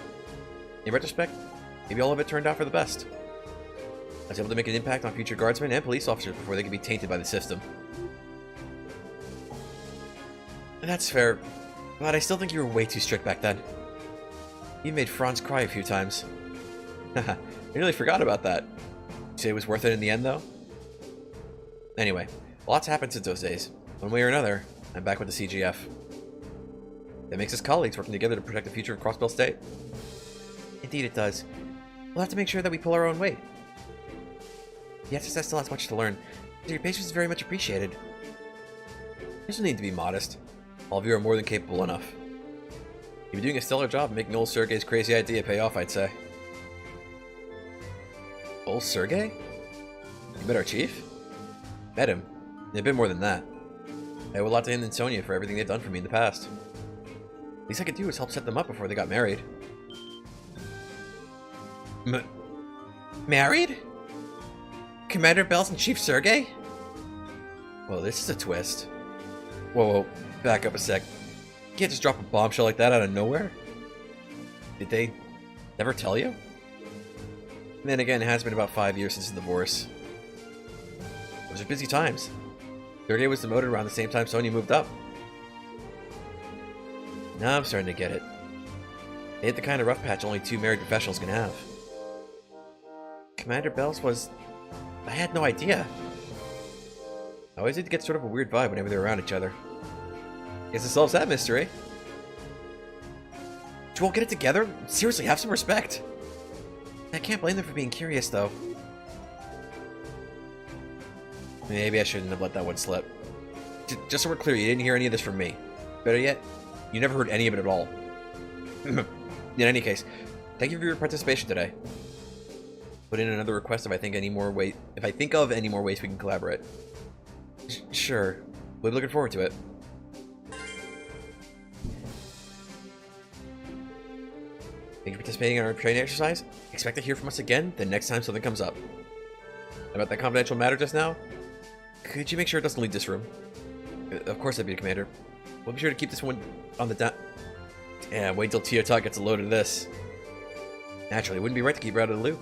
In retrospect, maybe all of it turned out for the best. I was able to make an impact on future guardsmen and police officers before they could be tainted by the system. And that's fair, but I still think you were way too strict back then. You made Franz cry a few times. Haha, I nearly forgot about that. You say it was worth it in the end, though? Anyway, a lot's happened since those days. One way or another, I'm back with the CGF. That makes us colleagues working together to protect the future of Crossbell State. Indeed it does. We'll have to make sure that we pull our own weight. The SSS still has much to learn, so your patience is very much appreciated. There's no need to be modest. All of you are more than capable enough. You've been doing a stellar job making old Sergei's crazy idea pay off, I'd say. Old Sergei? You met our chief? Met him. And a bit more than that. I owe a lot to him and Sonia for everything they've done for me in the past. The least I could do is help set them up before they got married. Married? Commander Bells and Chief Sergei? Well, this is a twist. Whoa, back up a sec. You can't just drop a bombshell like that out of nowhere? Did they never tell you? And then again, it has been about 5 years since the divorce. Those are busy times. Sergei was demoted around the same time Sonya moved up. Now I'm starting to get it. They hit the kind of rough patch only 2 married professionals can have. Commander Bells was... I had no idea. I always get sort of a weird vibe whenever they're around each other. Guess it solves that mystery. You won't get it together? Seriously, have some respect. I can't blame them for being curious, though. Maybe I shouldn't have let that one slip. Just so we're clear, you didn't hear any of this from me. Better yet, you never heard any of it at all. In any case, thank you for your participation today. Put in another request if I think of any more ways we can collaborate. Sure. We'll be looking forward to it. Thank you for participating in our training exercise. Expect to hear from us again the next time something comes up. About that confidential matter just now? Could you make sure it doesn't leave this room? Of course, Deputy Commander. We'll be sure to keep this one on the down. Yeah, wait till Tiotok gets a load of this. Naturally, it wouldn't be right to keep her out of the loop.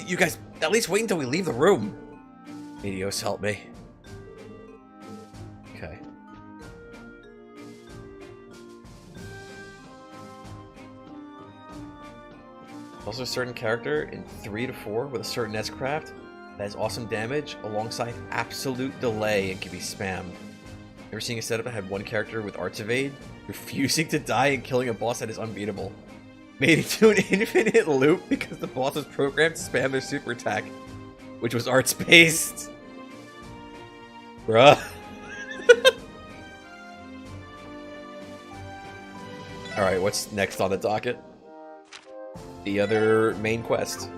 You guys, at least wait until we leave the room. Meteos, help me. Okay. Also, a certain character in 3 to 4 with a certain S-craft that has awesome damage alongside absolute delay and can be spammed. Ever seeing a setup that had one character with Arts Evade, refusing to die and killing a boss that is unbeatable? Made it to an infinite loop because the boss was programmed to spam their super attack, which was arts based. Bruh. Alright, what's next on the docket? The other main quest.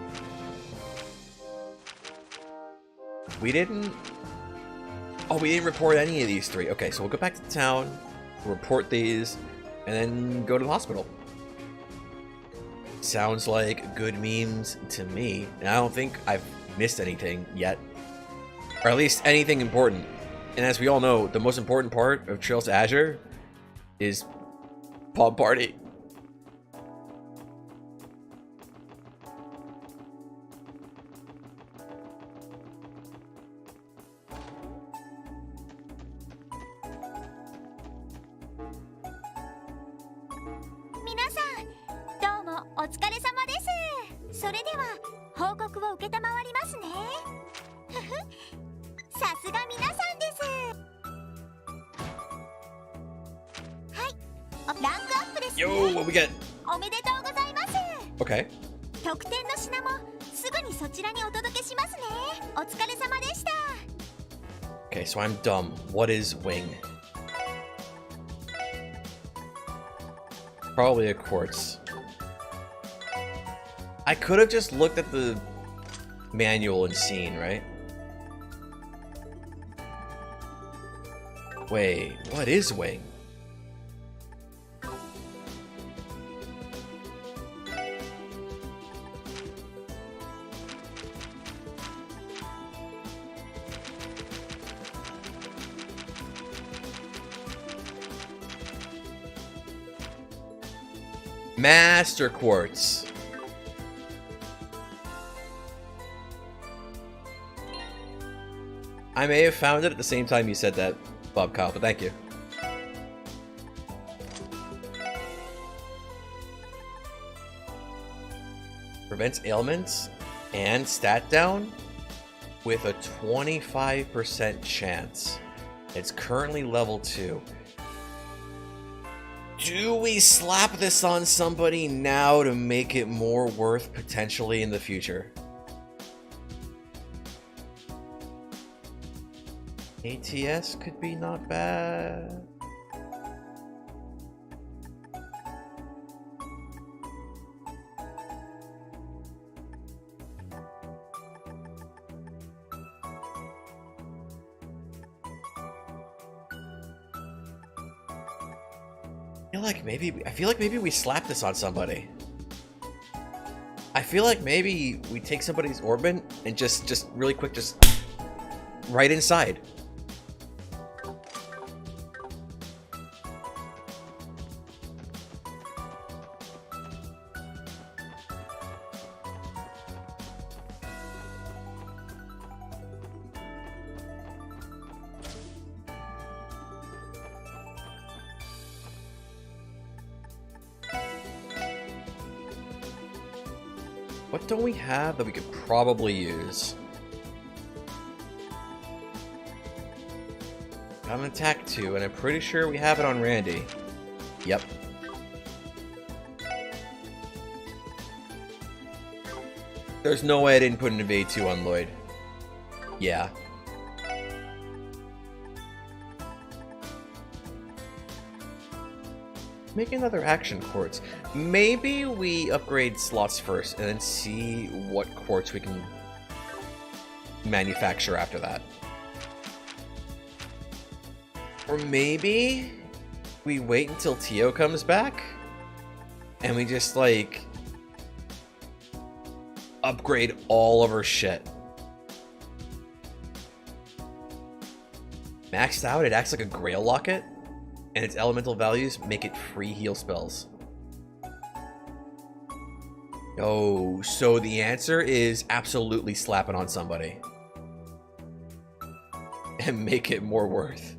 We didn't report any of these 3. Okay, so we'll go back to town, report these, and then go to the hospital. Sounds like good memes to me, and I don't think I've missed anything yet. Or at least anything important. And as we all know, the most important part of Trails to Azure is Pub Party. Yo, what we get? Okay. Okay, so I'm dumb. What is wing? Probably a quartz. I could have just looked at the manual and seen, right? Wait, what is wing? Master Quartz. I may have found it at the same time you said that, Bob Kyle, but thank you. Prevents ailments and stat down with a 25% chance. It's currently level 2. Do we slap this on somebody now to make it more worth potentially in the future? ATS could be not bad. I feel like maybe we slap this on somebody. I feel like maybe we take somebody's orbit and just really quick, just right inside. What don't we have that we could probably use? I'm an attack 2, and I'm pretty sure we have it on Randy. Yep. There's no way I didn't put an evade 2 on Lloyd. Yeah. Make another action quartz. Maybe we upgrade slots first and then see what quartz we can manufacture after that. Or maybe we wait until Tio comes back and we just like upgrade all of her shit. Maxed out, it acts like a Grail Locket, and its elemental values make it free heal spells. Oh, so the answer is absolutely slap it on somebody. And make it more worth.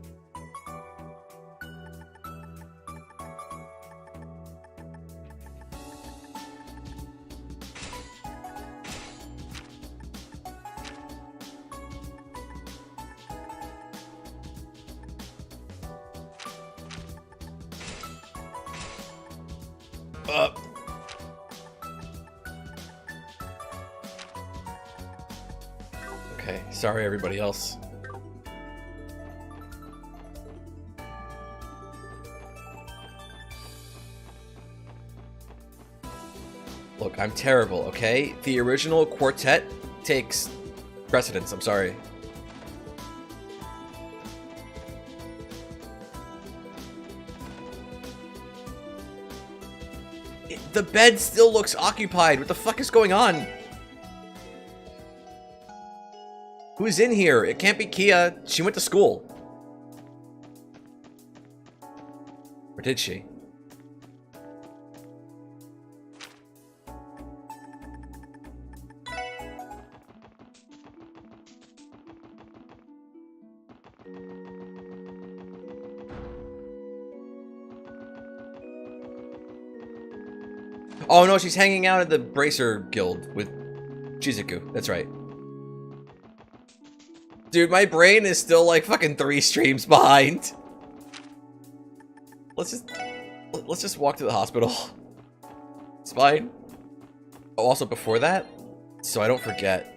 Okay, sorry everybody else. Look, I'm terrible, okay? The original quartet takes precedence, I'm sorry. The bed still looks occupied. What the fuck is going on? Who's in here? It can't be Kia. She went to school. Or did she? Oh no, she's hanging out at the Bracer Guild with Shizuku. That's right. Dude, my brain is still like fucking 3 streams behind. Let's just walk to the hospital. It's fine. Oh, also before that, so I don't forget.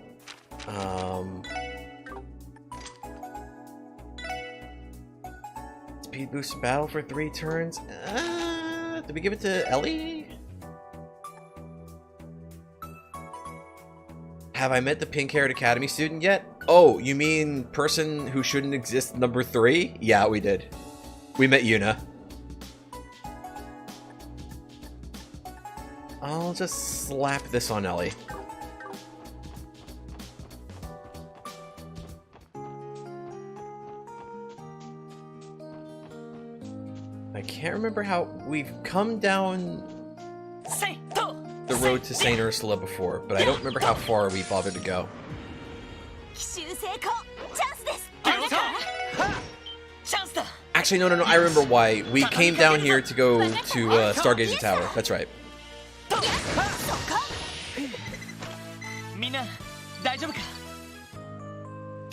Speed boost battle for 3 turns. Did we give it to Ellie? Have I met the pink-haired Academy student yet? Oh, you mean person who shouldn't exist number 3? Yeah, we did. We met Yuna. I'll just slap this on Ellie. I can't remember how we've come down the road to St. Ursula before, but I don't remember how far we bothered to go. Actually, no, I remember why. We came down here to go to Stargazer Tower. That's right.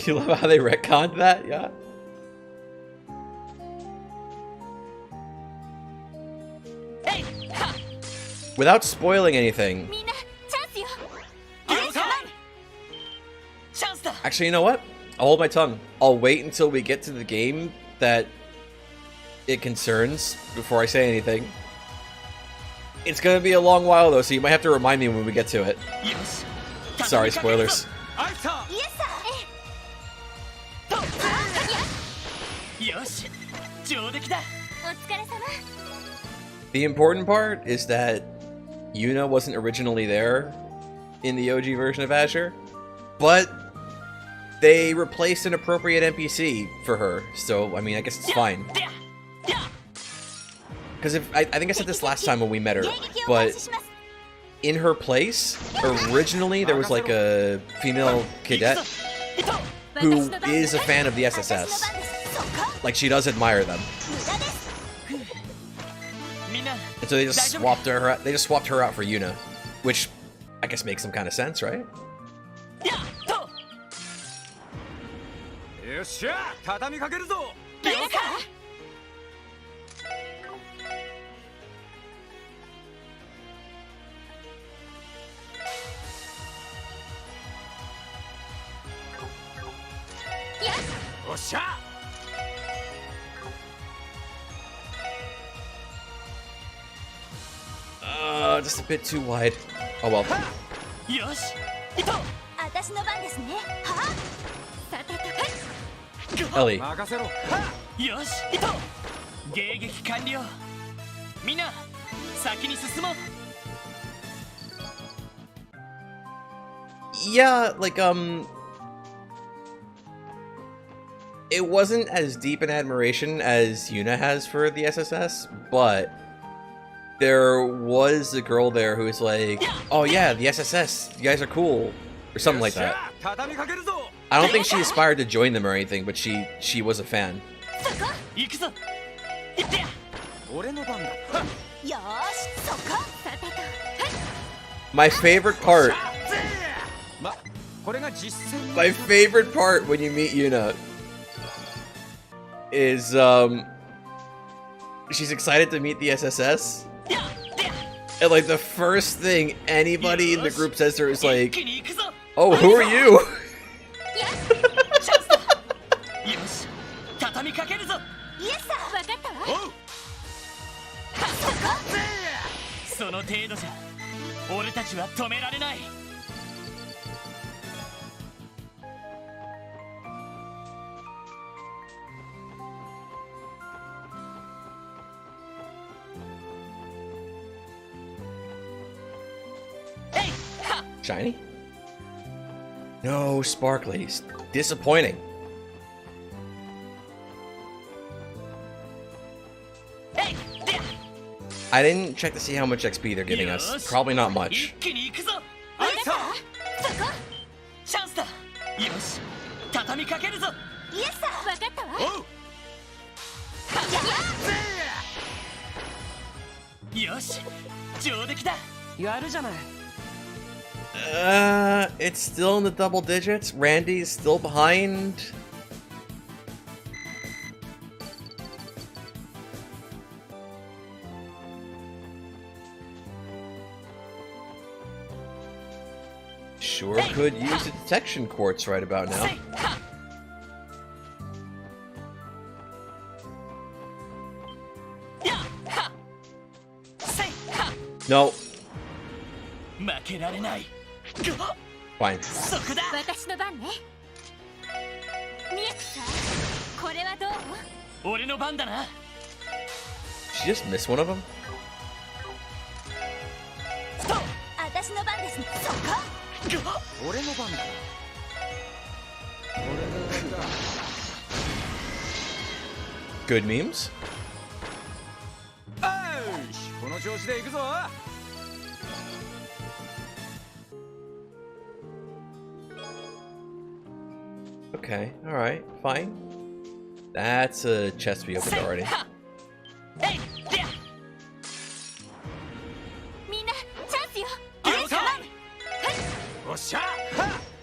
You love how they retconned that? Yeah. Without spoiling anything. Actually, you know what? I'll hold my tongue. I'll wait until we get to the game that it concerns before I say anything. It's gonna be a long while though, so you might have to remind me when we get to it. Sorry, spoilers. The important part is that Yuna wasn't originally there in the OG version of Azure, but they replaced an appropriate NPC for her, so I mean, I guess it's fine. Because I think I said this last time when we met her, but in her place, originally there was like a female cadet who is a fan of the SSS. Like, she does admire them. And so they just swapped her out, for Yuna, which I guess makes some kind of sense, right? Just a bit too wide. Oh well. Ellie. Yeah, like, it wasn't as deep an admiration as Yuna has for the SSS, but there was a girl there who was like, oh yeah, the SSS, you guys are cool, or something like that. I don't think she aspired to join them or anything, but she was a fan. My favorite part when you meet Yuna is she's excited to meet the SSS, and like the first thing anybody in the group says to her is like, oh, who are you? Shiny? No sparklies. Disappointing. I didn't check to see how much XP they're giving us. Probably not much. It's still in the double digits. Randy's still behind. Sure could use a detection quartz right about now. No. Fine. She just missed one of them? Good memes? Okay, alright, fine. That's a chest we opened already.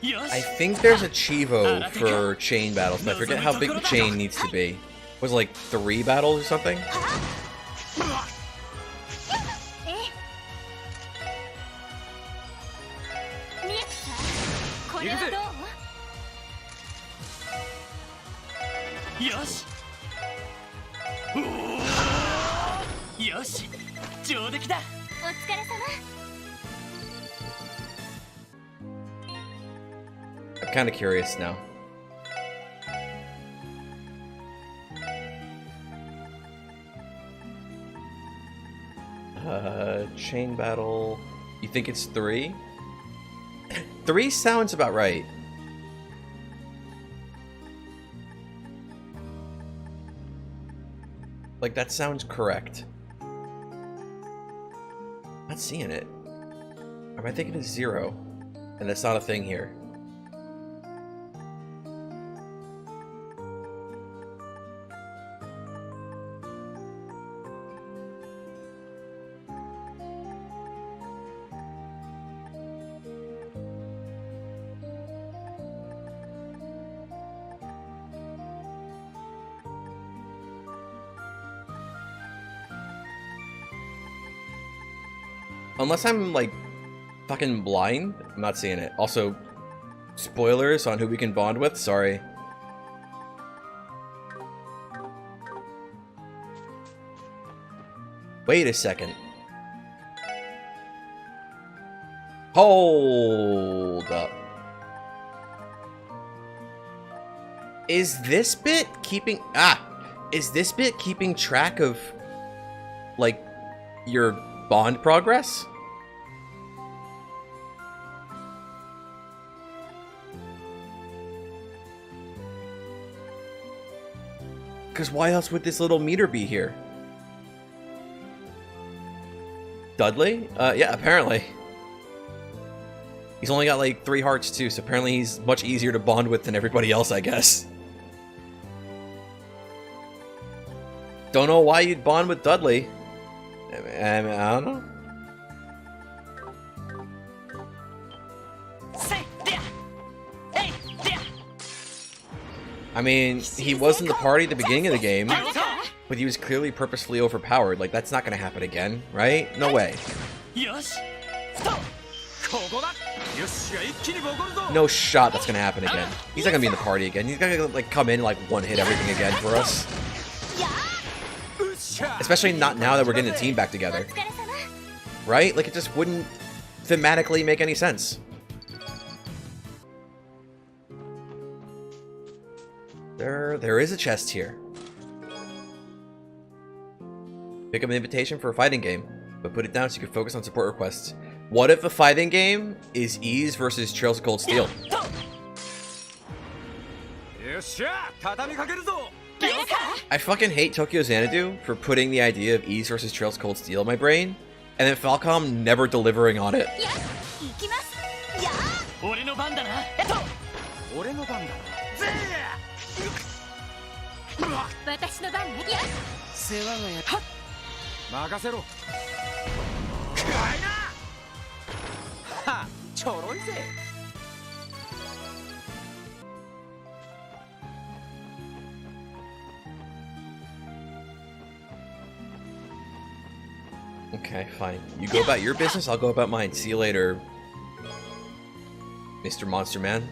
I think there's a Chivo for chain battles, but I forget how big the chain needs to be. Was it like 3 battles or something? I'm kind of curious now. Chain battle. You think it's 3? 3 sounds about right. Like, that sounds correct. Not seeing it. Or am I thinking it's 0? And that's not a thing here. Unless I'm, like, fucking blind, I'm not seeing it. Also, spoilers on who we can bond with, sorry. Wait a second. Hold up. Is this bit keeping... Is this bit keeping track of, like, your bond progress? Because why else would this little meter be here? Dudley? Yeah, apparently. He's only got like 3 hearts too, so apparently he's much easier to bond with than everybody else, I guess. Don't know why you'd bond with Dudley. I don't know. I mean, he was in the party at the beginning of the game, but he was clearly purposefully overpowered. Like, that's not gonna happen again, right? No way. No shot that's gonna happen again. He's not gonna be in the party again. He's gonna, like, come in, like, one-hit everything again for us. Especially not now that we're getting the team back together. Right? Like, it just wouldn't thematically make any sense. There is a chest here. Pick up an invitation for a fighting game, but put it down so you can focus on support requests. What if the fighting game is Ease versus Trails of Cold Steel? I fucking hate Tokyo Xanadu for putting the idea of Ease versus Trails of Cold Steel in my brain, and then Falcom never delivering on it. Okay, fine. You go about your business, I'll go about mine. See you later, Mr. Monster Man.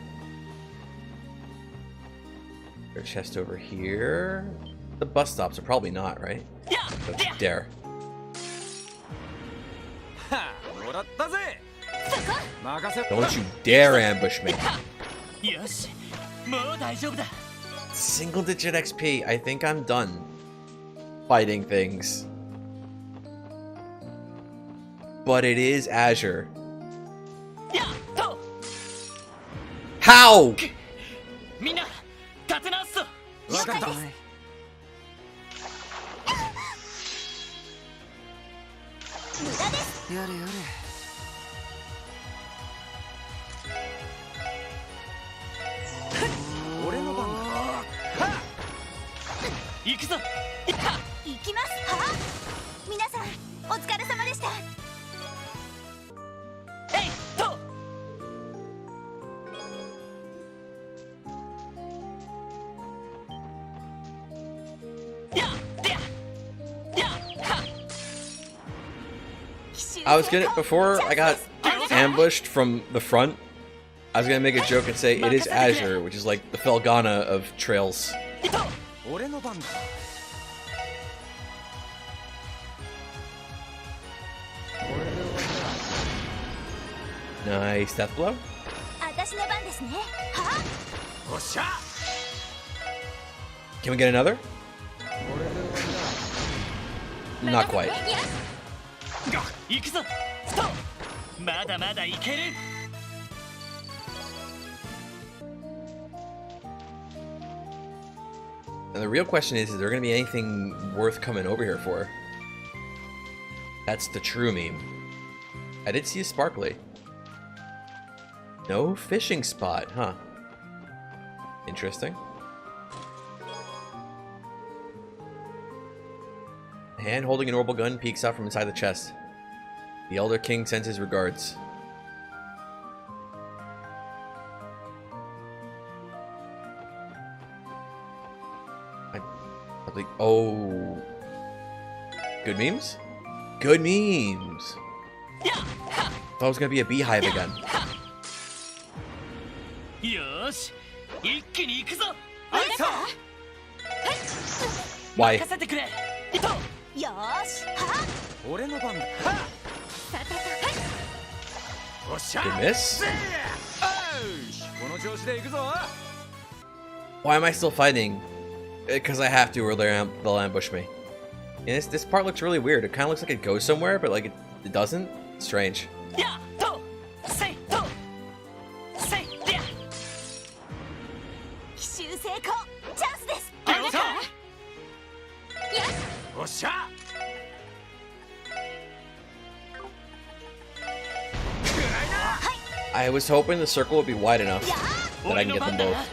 There's a chest over here. The bus stops are probably not, right? Don't dare. Don't you dare ambush me. Single digit XP. I think I'm done fighting things. But it is Azure. How? I was gonna, before I got ambushed from the front, I was gonna make a joke and say it is Azure, which is like the Felgana of trails. Nice death blow. Can we get another? Not quite. And the real question is there going to be anything worth coming over here for? That's the true meme. I did see a sparkly. No fishing spot, huh? Interesting. A hand holding an orbital gun peeks out from inside the chest. The Elder King sends his regards. Oh. Good memes? Good memes! Thought it was gonna be a beehive again. Why? Good miss? Why am I still fighting? Because I have to, or they'll ambush me. And this part looks really weird. It kind of looks like it goes somewhere, but like it doesn't. It's strange. I was hoping the circle would be wide enough that I can get them both.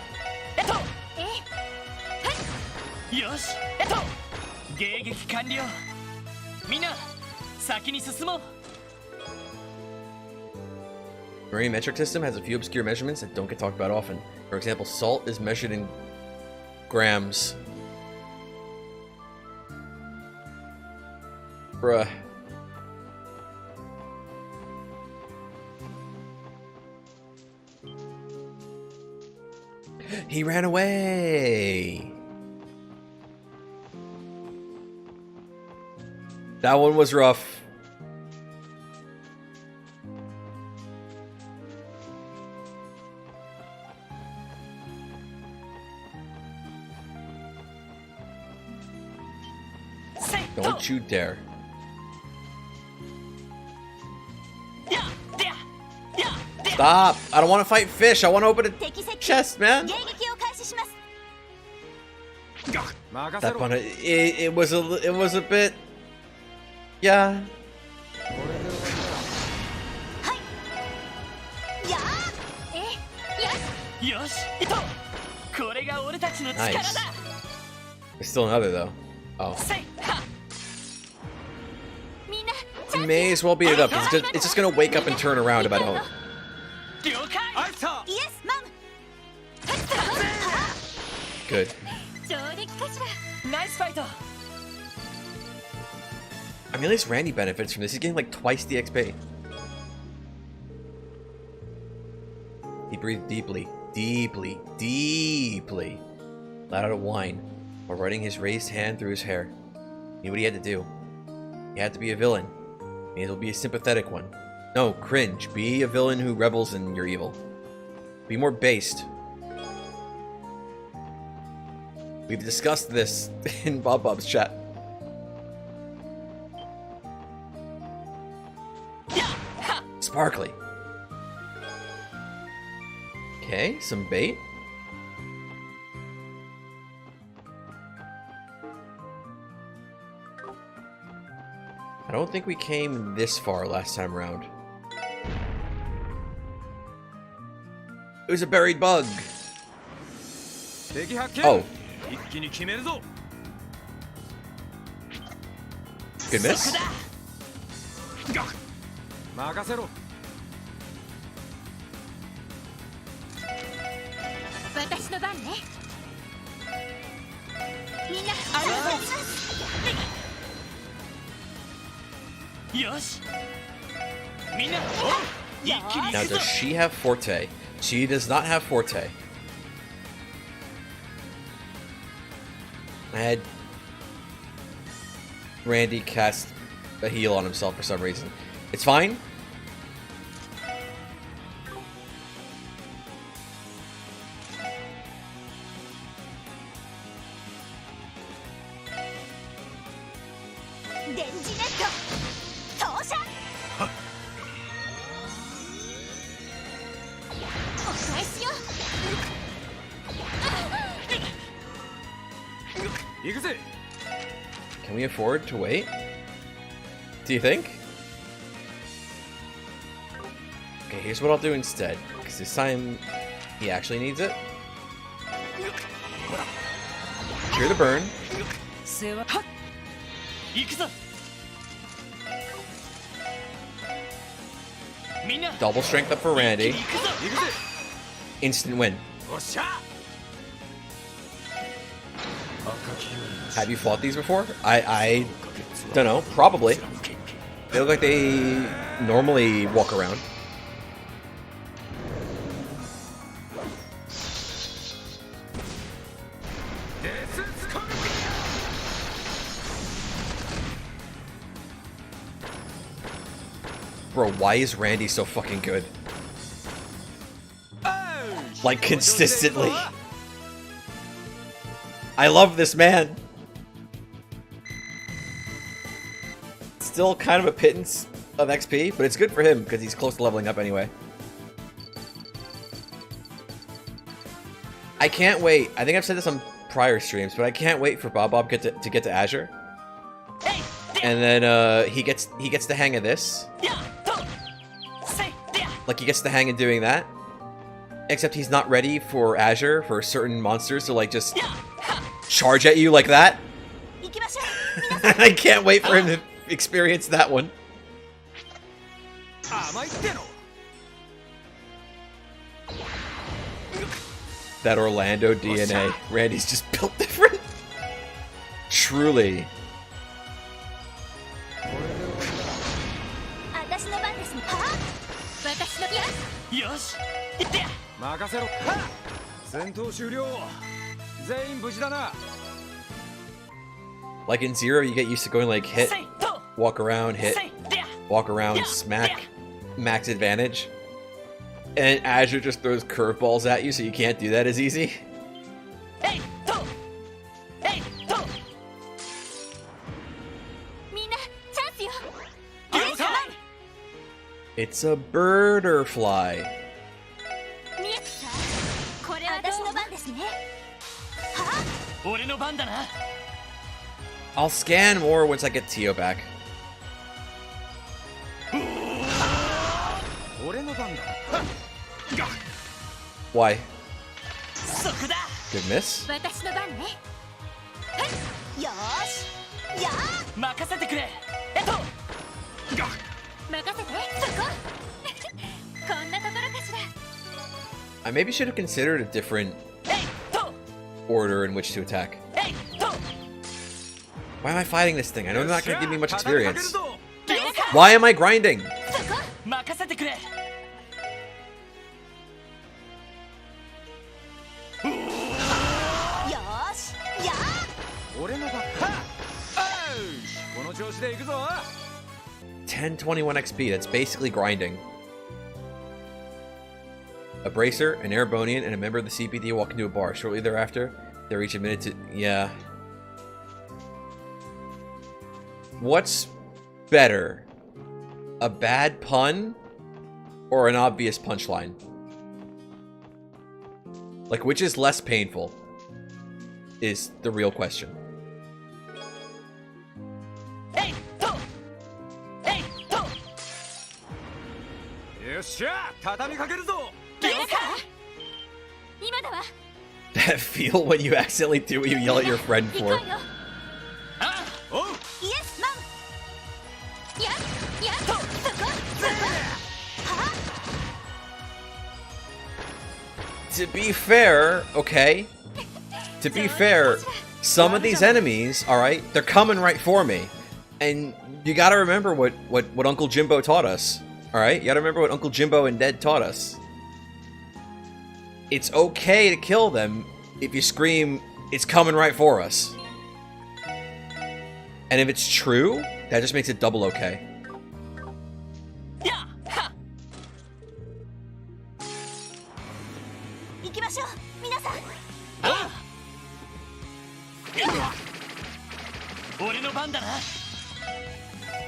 Marine metric system has a few obscure measurements that don't get talked about often. For example, salt is measured in grams. Bruh. He ran away! That one was rough. Don't you dare. Stop! I don't want to fight fish. I want to open a chest, man. That one, it was a bit, yeah. Nice. There's still another though. Oh. May as well beat it up. It's just gonna wake up and turn around if I don't. Good. I mean, at least Randy benefits from this. He's getting like twice the XP. He breathed deeply, deeply, deeply. Let out a whine while running his raised hand through his hair. He knew what he had to do. He had to be a villain. May as well be a sympathetic one. No, cringe. Be a villain who revels in your evil. Be more based. We've discussed this in Bob's chat. Sparkly. Okay, some bait. I don't think we came this far last time around. It was a buried bug. Oh. Good miss. Now, does she have Forte? She does not have Forte. I had Randy cast a heal on himself for some reason. It's fine. Can we afford to wait? Do you think? Okay, here's what I'll do instead. Because this time, he actually needs it. Cure the burn. Double strength up for Randy. Instant win. Have you fought these before? I don't know. Probably. They look like they normally walk around. Bro, why is Randy so fucking good? Like, consistently. I love this man. Still kind of a pittance of XP, but it's good for him because he's close to leveling up anyway. I can't wait. I think I've said this on prior streams, but I can't wait for Bob to get to Azure. And then he gets the hang of this. Like, he gets the hang of doing that. Except he's not ready for Azure for certain monsters to, like, just charge at you like that. I can't wait for him to experience that one. That Orlando DNA. Randy's just built different. Truly. Like in Zero, you get used to going like hit, walk around, hit, walk around, smack, max advantage. And Azure just throws curveballs at you, so you can't do that as easy. It's a birderfly. I'll scan more once I get Tio back. Why? Good miss? I maybe should have considered a different order in which to attack. Why am I fighting this thing? I know they're not going to give me much experience. Why am I grinding? $10.21 XP, that's basically grinding. A bracer, an Erebonian, and a member of the CPD walk into a bar. Shortly thereafter, they reach a minute to... Yeah. What's better? A bad pun or an obvious punchline? Like, which is less painful? Is the real question. That feel when you accidentally do what you yell at your friend for. To be fair, okay? To be fair, some of these enemies, alright, they're coming right for me. And you gotta remember what Uncle Jimbo taught us. Alright? You gotta remember what Uncle Jimbo and Ned taught us. It's okay to kill them if you scream, "It's coming right for us." And if it's true, that just makes it double okay.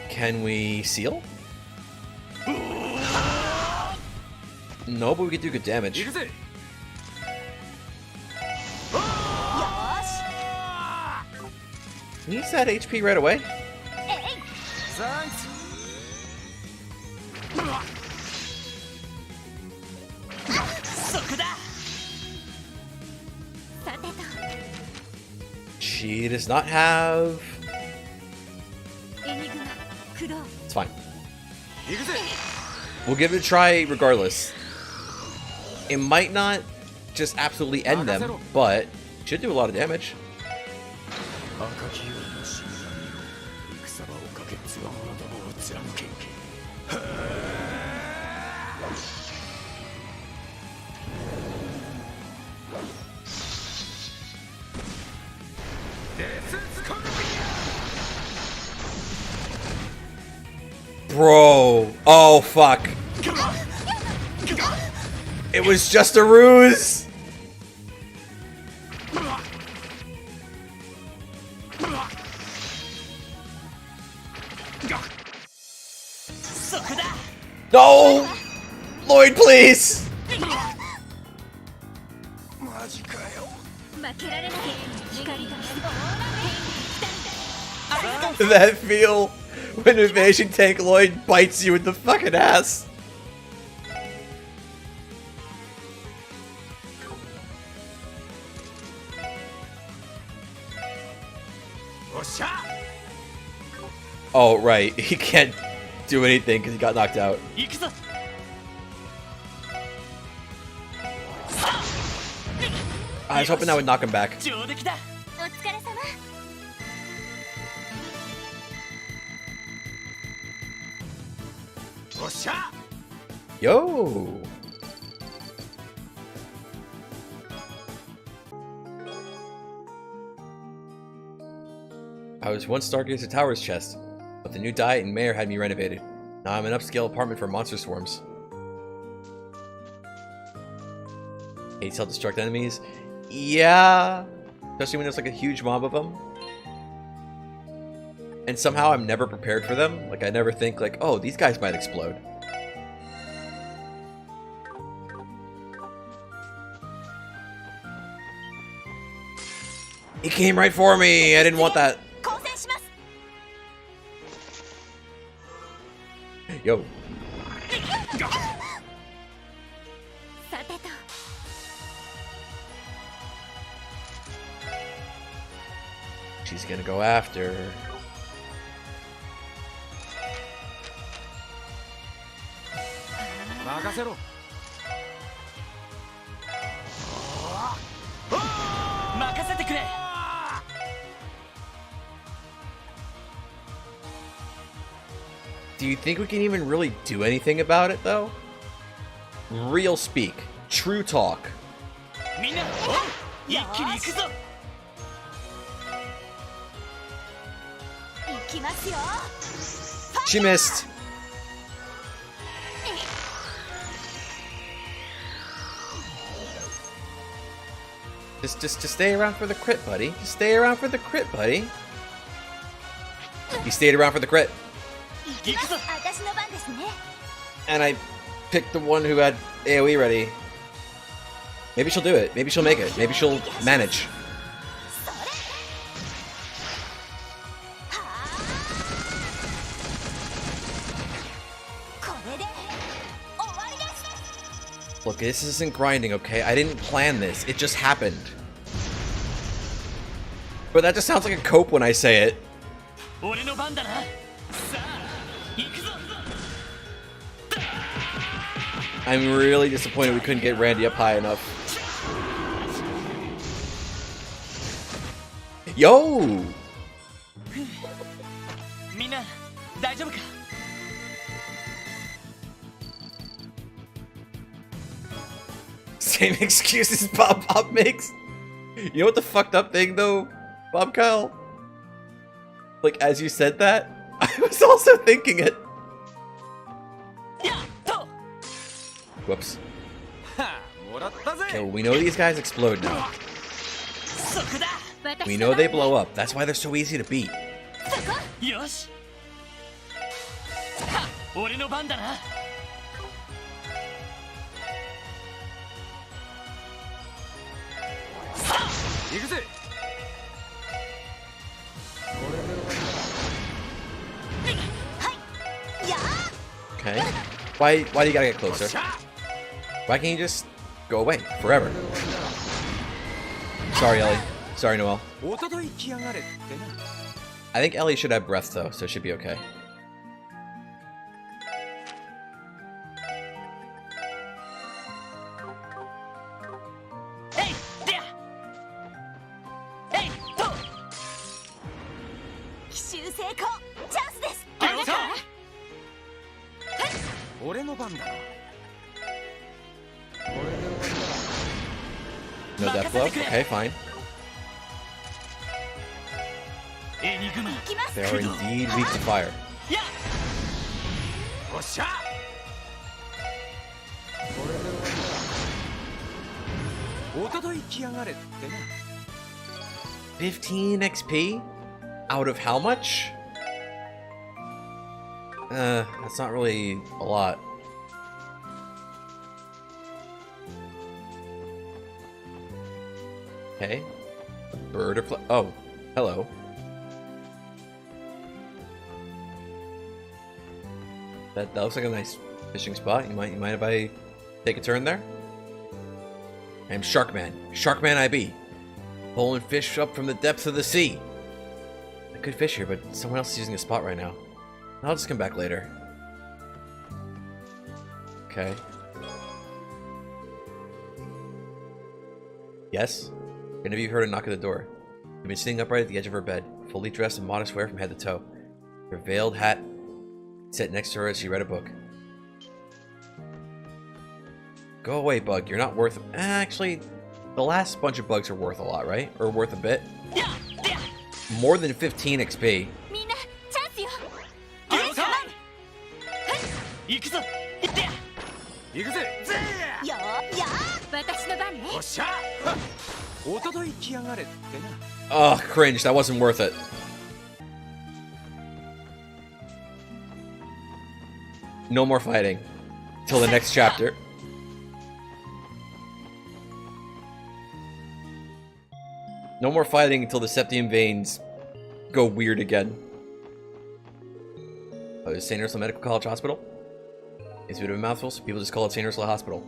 Can we seal? No, but we could do good damage. Needs that HP right away. She does not have... It's fine. We'll give it a try regardless. It might not just absolutely end them, but should do a lot of damage. Bro. Oh, fuck. It was just a ruse. No! Lloyd, please! That feel when Invasion Tank Lloyd bites you in the fucking ass. Oh, right. He can't do anything because he got knocked out. I was hoping that would knock him back. Yo! I was once Stargazer Tower's chest, but the new diet and mayor had me renovated. Now I'm an upscale apartment for monster swarms. Hate self-destruct enemies? Yeah! Especially when there's like a huge mob of them. And somehow I'm never prepared for them. Like I never think like, oh, these guys might explode. He came right for me! I didn't want that. Yo. She's gonna go after. Do you think we can even really do anything about it, though? Real speak. True talk. She missed. Just stay around for the crit, buddy. Just stay around for the crit, buddy. You stayed around for the crit. And I picked the one who had AoE ready. Maybe she'll do it. Maybe she'll make it. Maybe she'll manage. Look, this isn't grinding, okay? I didn't plan this. It just happened. But that just sounds like a cope when I say it. I'm really disappointed we couldn't get Randy up high enough. Yo! Same excuses Bob makes. You know what the fucked up thing though, Bob Kyle? Like as you said that, I was also thinking it. Whoops. Okay, well, we know these guys explode now. We know they blow up. That's why they're so easy to beat. Okay. Why do you gotta get closer? Why can't you just go away forever? Sorry, Ellie. Sorry, Noelle. I think Ellie should have breath though, so it should be okay. No death blow? Okay, fine. They are indeed weak to fire. 15 XP? Out of how much? That's not really a lot. Okay. Bird or oh, hello. That looks like a nice fishing spot. You mind if I take a turn there? I'm Sharkman. Sharkman I be. Pulling fish up from the depths of the sea. I could fish here, but someone else is using the spot right now. I'll just come back later. Okay. Yes? Any of you heard a knock at the door? You've been sitting upright at the edge of her bed, fully dressed in modest wear from head to toe. Her veiled hat sat next to her as she read a book. Go away, bug. You're not worth... Actually, the last bunch of bugs are worth a lot, right? Or worth a bit? More than 15 XP. Oh, cringe. That wasn't worth it. No more fighting. Till the next chapter. No more fighting until the septium veins go weird again. Oh, is St. Ursula Medical College Hospital? It's a bit of a mouthful, so people just call it St. Ursula Hospital.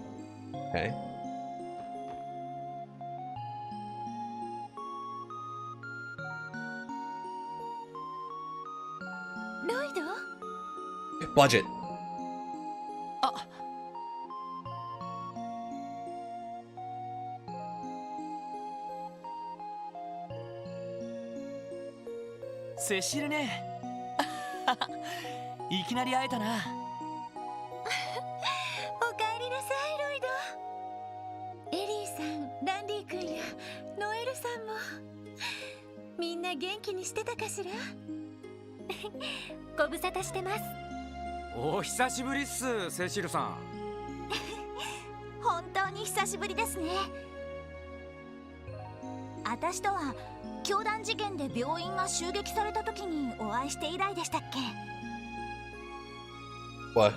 Okay. Budget. Cecil ね。いきなり会えたな。おかえりなさい、ロイド。エリーさん、ランディ君やノエルさんもみんな元気にしてたかしら？ご無沙汰してます。お久しぶりっす、セシルさん。本当に久しぶりですね。私とは教団事件で病院が襲撃された時にお会いして以来でしたっけ？ What?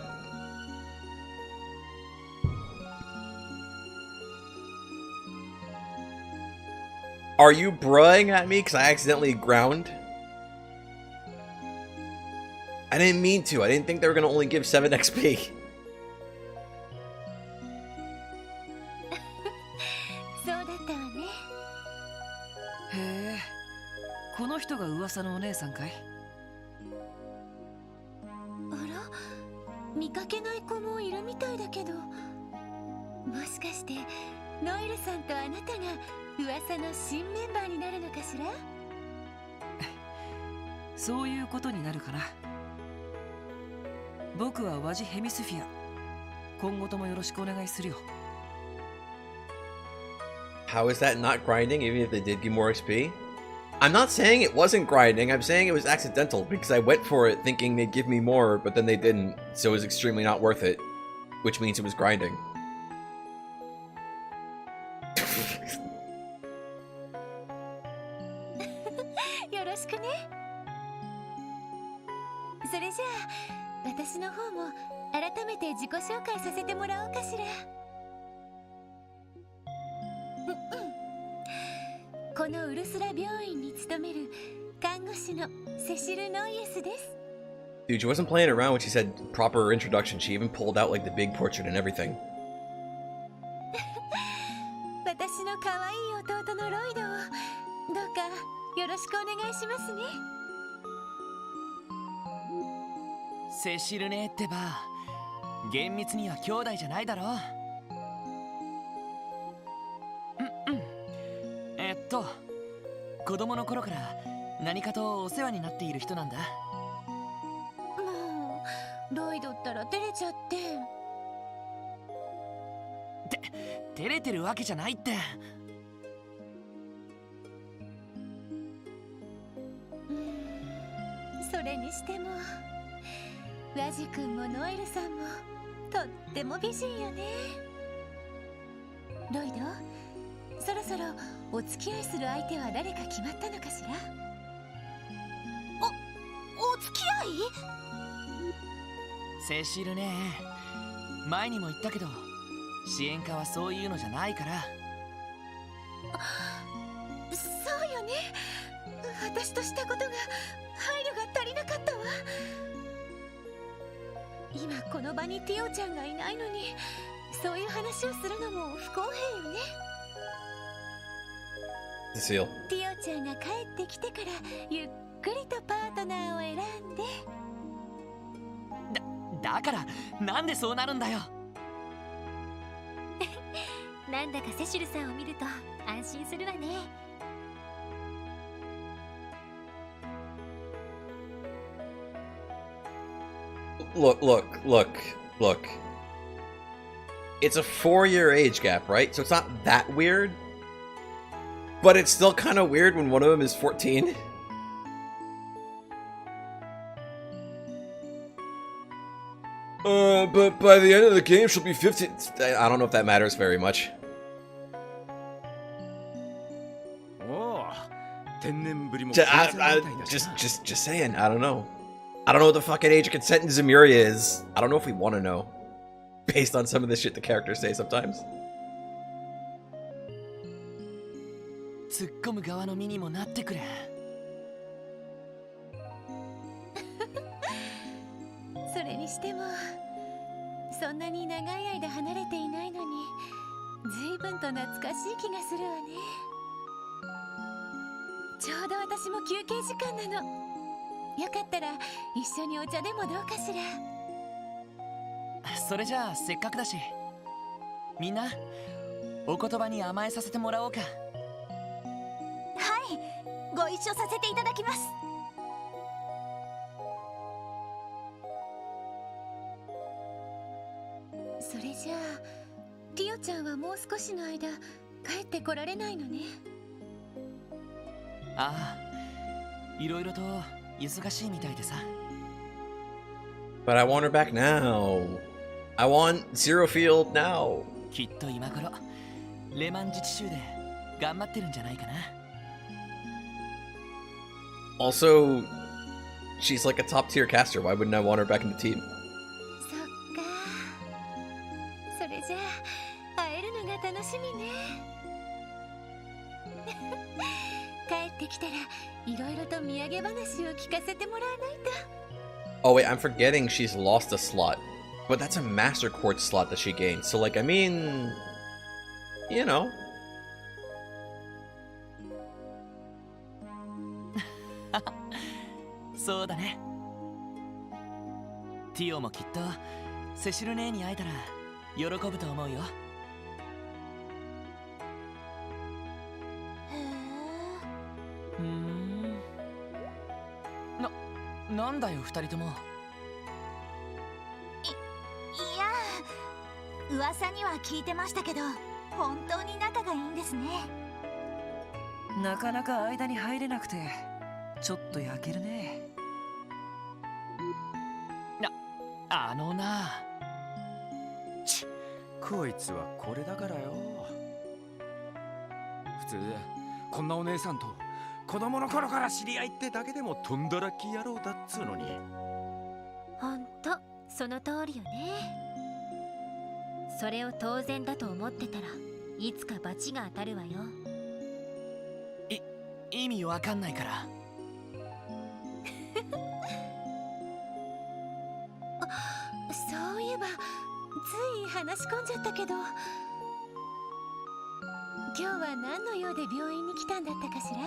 Are you bruhing at me because I accidentally ground? I didn't mean to. I didn't think they were going to only give 7 XP. そうだったわね。へえ、この人が噂のお姉さんかい？あら、見かけない子もいるみたいだけど、もしかしてノエルさんとあなたが噂の新メンバーになるのかしら？そういうことになるかな。僕はワジヘミスフィア。今後ともよろしくお願いするよ。How is that not grinding even if they did give more XP? I'm not saying it wasn't grinding, I'm saying it was accidental because I went for it thinking they'd give me more, but then they didn't, so it was extremely not worth it, which means it was grinding. よろしくね。それじゃあ私の方も改めて自己紹介させてもらおうかしら。このウルスラ病院に勤める看護師のセシル・ノイエスです。 Dude, she wasn't playing around when she said proper introduction. She even pulled out like the big portrait and everything. 私の可愛い弟のロイドをどうかよろしくお願いしますね。セシルねってば、厳密には兄弟じゃないだろ。子供の頃から何かとお世話になっている人なんだ。もうロイドったら照れちゃって。照れてるわけじゃないって。それにしてもラジ君もノエルさんもとっても美人よね。ロイド、そろそろお付き合いする相手は誰か決まったのかしら。お付き合い？セシルね、前にも言ったけど支援家はそういうのじゃないから。そうよね。私としたことが配慮が足りなかったわ。今この場にティオちゃんがいないのにそういう話をするのも不公平よね。ですよ。ティオちゃんが帰ってきてからゆっくりとパートナーを選んで。だからなんでそうなるんだよ。なんだかセシルさんを見ると安心するわね。Look. It's a 4-year age gap, right? So it's not that weird. But it's still kind of weird when one of them is 14. But by the end of the game, she'll be 15. I don't know if that matters very much. Just saying. I don't know. I don't know what the fucking age of consent in Zemuria is. I don't know if we want to know, based on some of the shit the characters say sometimes. 突っ込む側の身にもなってくれ。それにしてもそんなに長い間離れていないのに随分と懐かしい気がするわね。ちょうど私も休憩時間なの。よかったら一緒にお茶でもどうかしら。それじゃあせっかくだしみんなお言葉に甘えさせてもらおうか。はい、ご一緒させていただきます。それじゃあティオちゃんはもう少しの間帰ってこられないのね。ああ、いろいろと忙しいみたいでさ。But I want her back now. I want Zero Field now. きっと今頃レマン自治州で頑張ってるんじゃないかな。Also, she's like a top tier caster. Why wouldn't I want her back in the team? そっか。それじゃあ会えるのが楽しみね。帰ってきたらいろいろと土産話を聞かせてもらわないと。Oh wait, I'm forgetting she's lost a slot. But that's a Master Quartz slot that she gained. So like, I mean, you know. そうだね。ティオもきっとセシル姉に会えたら喜ぶと思うよ。なんだよ二人とも。いや、噂には聞いてましたけど本当に仲がいいんですね。なかなか間に入れなくてちょっと焼けるね。あのな。こいつはこれだからよ。普通こんなお姉さんと子供の頃から知り合いってだけでもとんだらき野郎だっつうのに。ほんとその通りよね。それを当然だと思ってたらいつか罰が当たるわよ。意味わかんないから。そういえばつい話し込んじゃったけど、今日は何の用で病院に来たんだったかしら。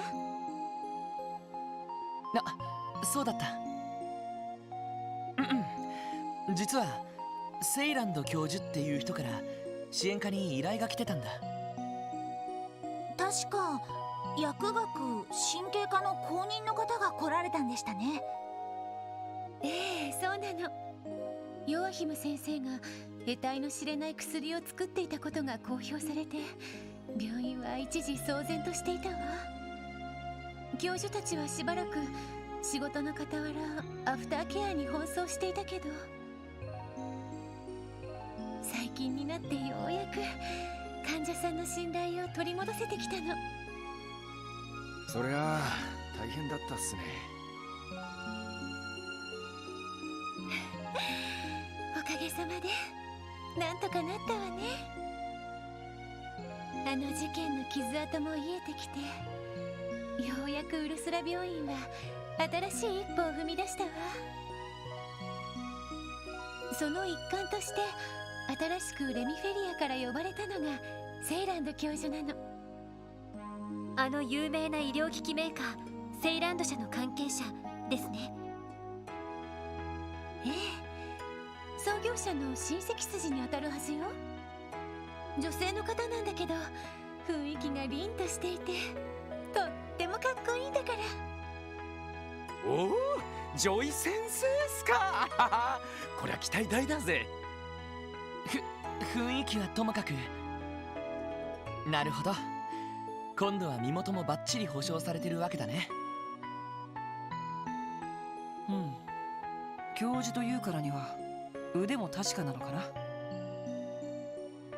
そうだった。実はセイランド教授っていう人から支援課に依頼が来てたんだ。確か薬学神経科の公認の方が来られたんでしたね。ええ、そうなの。ヨアヒム先生が得体の知れない薬を作っていたことが公表されて、病院は一時騒然としていたわ。教授たちはしばらく仕事の傍らアフターケアに奔走していたけど、最近になってようやく患者さんの信頼を取り戻せてきたの。そりゃあ大変だったっすね。おかげさまでなんとかなったわね。あの事件の傷跡も癒えてきて、ようやくウルスラ病院は新しい一歩を踏み出したわ。その一環として新しくレミフェリアから呼ばれたのがセイランド教授なの。あの有名な医療機器メーカーセイランド社の関係者ですね。ええ、創業者の親戚筋にあたるはずよ。女性の方なんだけど雰囲気が凛としていてとってもかっこいいんだから。おお、ジョイ先生っすか。こりゃ期待大だぜ。雰囲気はともかく。なるほど、今度は身元もバッチリ保証されてるわけだね。うん、教授というからには腕も確かなのかな。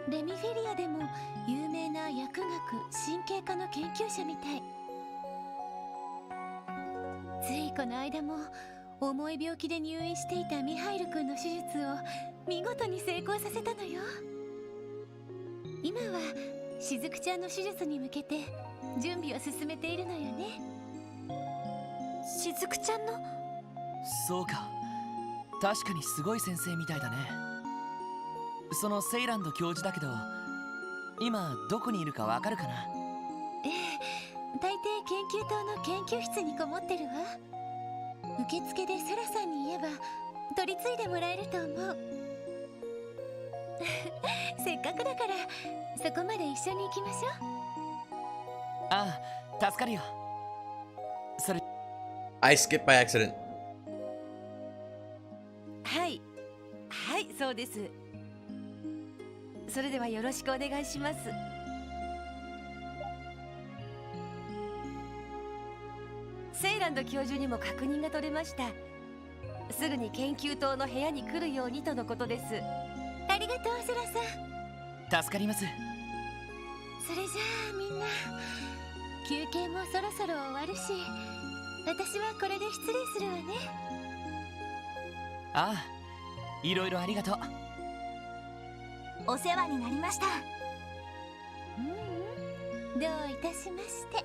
レミフェリアでも有名な薬学神経科の研究者みたい。ついこの間も重い病気で入院していたミハイル君の手術を見事に成功させたのよ。今はしずくちゃんの手術に向けて準備を進めているのよね。しずくちゃんの？そうか、確かにすごい先生みたいだね。そのセイランド教授だけど今どこにいるかわかるかな？ええ、大抵研究棟の研究室にこもってるわ。受付でサラさんに言えば取り継いでもらえると思う。せっかくだからそこまで一緒に行きましょう。ああ、助かるよ。それ I skipped by accident. はい、はい、そうです。それではよろしくお願いします。セイランド教授にも確認が取れました。すぐに研究棟の部屋に来るようにとのことです。ありがとうセラさん。助かります。それじゃあみんな休憩もそろそろ終わるし、私はこれで失礼するわね。ああ、いろいろありがとう。お世話になりました。どういたしまして。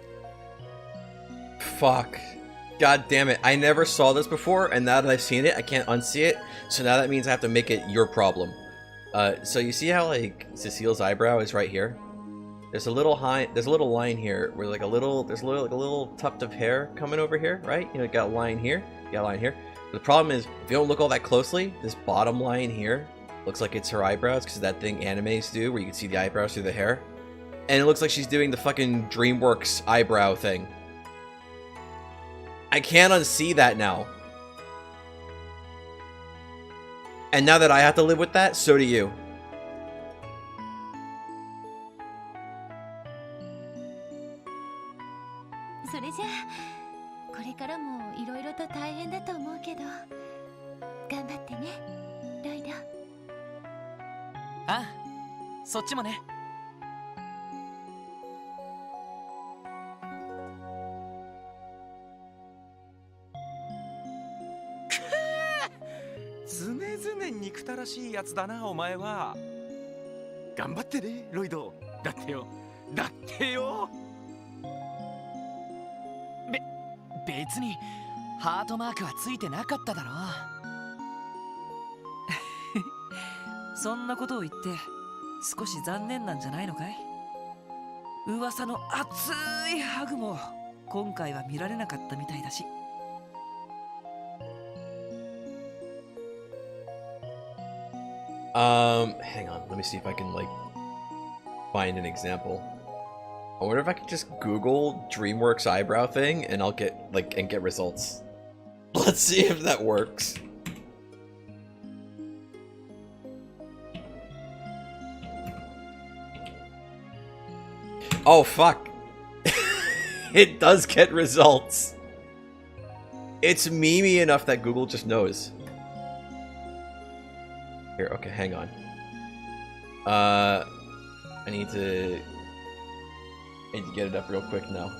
Fuck. God damn it. I never saw this before, and now that I've seen it, I can't unsee it. So now that means I have to make it your problem. So you see how, like, Cecile's eyebrow is right here? There's a little line here where, like, there's a little tuft of hair coming over here, right? You know, you got a line here, you got a line here. But the problem is, if you don't look all that closely, this bottom line here looks like it's her eyebrows, because that thing animes do, where you can see the eyebrows through the hair. And it looks like she's doing the fucking DreamWorks eyebrow thing. I can't unsee that now. And now that I have to live with that, so do you. それじゃあこれからもいろいろと大変だと思うけど頑張ってね、ロイド。ああ、そっちもね。常々憎たらしいやつだな、お前は。頑張ってね、ロイド。だってよ。別にハートマークはついてなかっただろ。そんなことを言って少し残念なんじゃないのかい？噂の熱いハグも今回は見られなかったみたいだし。Hang on, let me see if I can, like, find an example. I wonder if I could just Google DreamWorks eyebrow thing and I'll get, like, and get results. Let's see if that works. Oh, fuck. It does get results. It's memey enough that Google just knows. Here, okay, hang on. I need to get it up real quick now.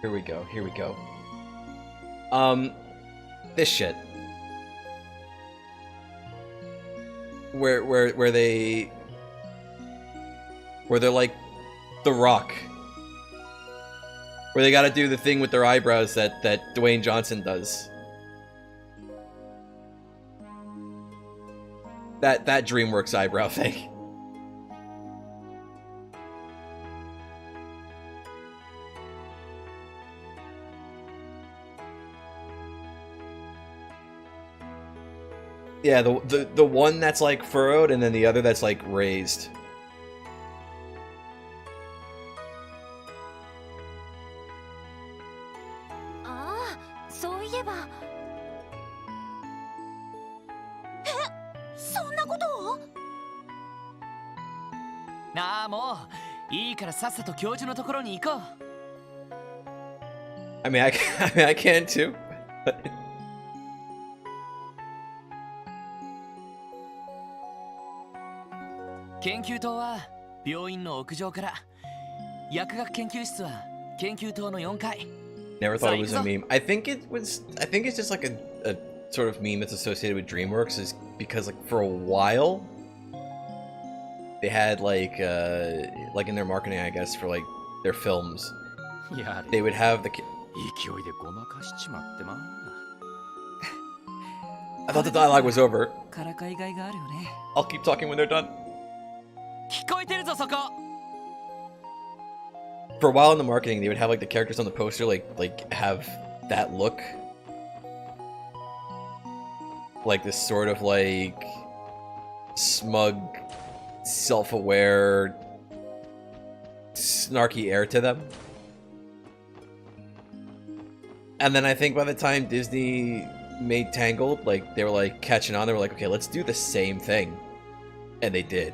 Here we go, here we go. This shit. Where they're like The Rock. Where they gotta do the thing with their eyebrows that Dwayne Johnson does. That DreamWorks eyebrow thing. Yeah, the one that's like furrowed and then the other that's like raised. Ah, そういえば。そんなことを？なあもういいからさっさと教授のところに行こう。I mean, I can too. 研究棟は病院の屋上から、薬学研究室は研究棟の4階。 Never thought it was a meme. I think it's just like a sort of meme that's associated with DreamWorks, is because like for a while they had like in their marketing, I guess, for like their films, やれ they would have the. 勢いでごまかしちまってま I thought the dialogue was over. からかいがいがあるよね。 I'll keep talking when they're done. 聞こえてるぞそこ。 For a while in the marketing, they would have like the characters on the poster like have that look, like this sort of like smug, self-aware, snarky air to them. And then I think by the time Disney made Tangled, like they were like catching on. They were like, okay, let's do the same thing, and they did.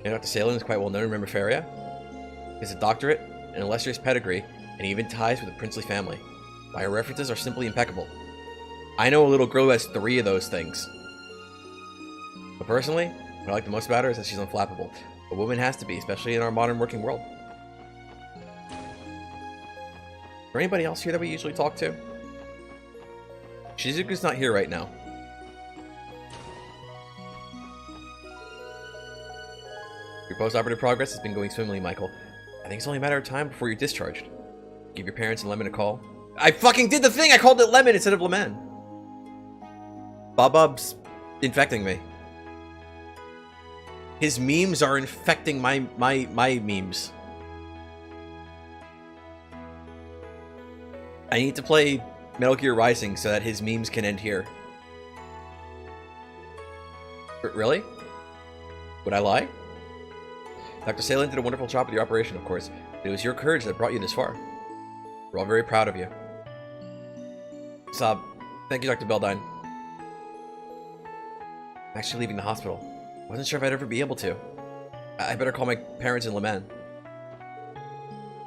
And Dr. Salin is quite well known. Remember Faria? He has a doctorate, an illustrious pedigree, and even ties with a princely family. My references are simply impeccable. I know a little girl who has 3 of those things. But personally, what I like the most about her is that she's unflappable. A woman has to be, especially in our modern working world. Is there anybody else here that we usually talk to? Shizuku's not here right now. Your post-operative progress has been going swimmingly, Michael. I think it's only a matter of time before you're discharged. Give your parents and Lemon a call. I fucking did the thing! I called it Lemon instead of Leman. Bob's infecting me. His memes are infecting my memes. I need to play Metal Gear Rising so that his memes can end here. Really? Would I lie? Dr. Salin did a wonderful job with your operation, of course, but it was your courage that brought you this far. We're all very proud of you. Sob, thank you, Dr. Beldine. I'm actually leaving the hospital. Wasn't sure if I'd ever be able to. I better call my parents in Leman.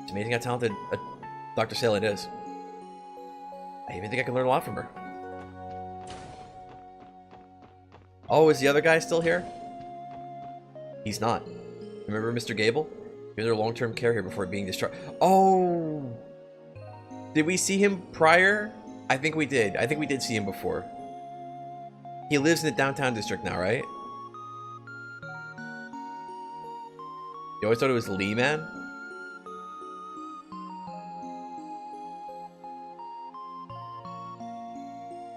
It's amazing how talented Dr. Salin is. I even think I can learn a lot from her. Oh, is the other guy still here? He's not. Remember Mr. Gable? He was under long-term care here before being discharged. Oh! Did we see him prior? I think we did. I think we did see him before. He lives in the downtown district now, right? You always thought it was Lee Man?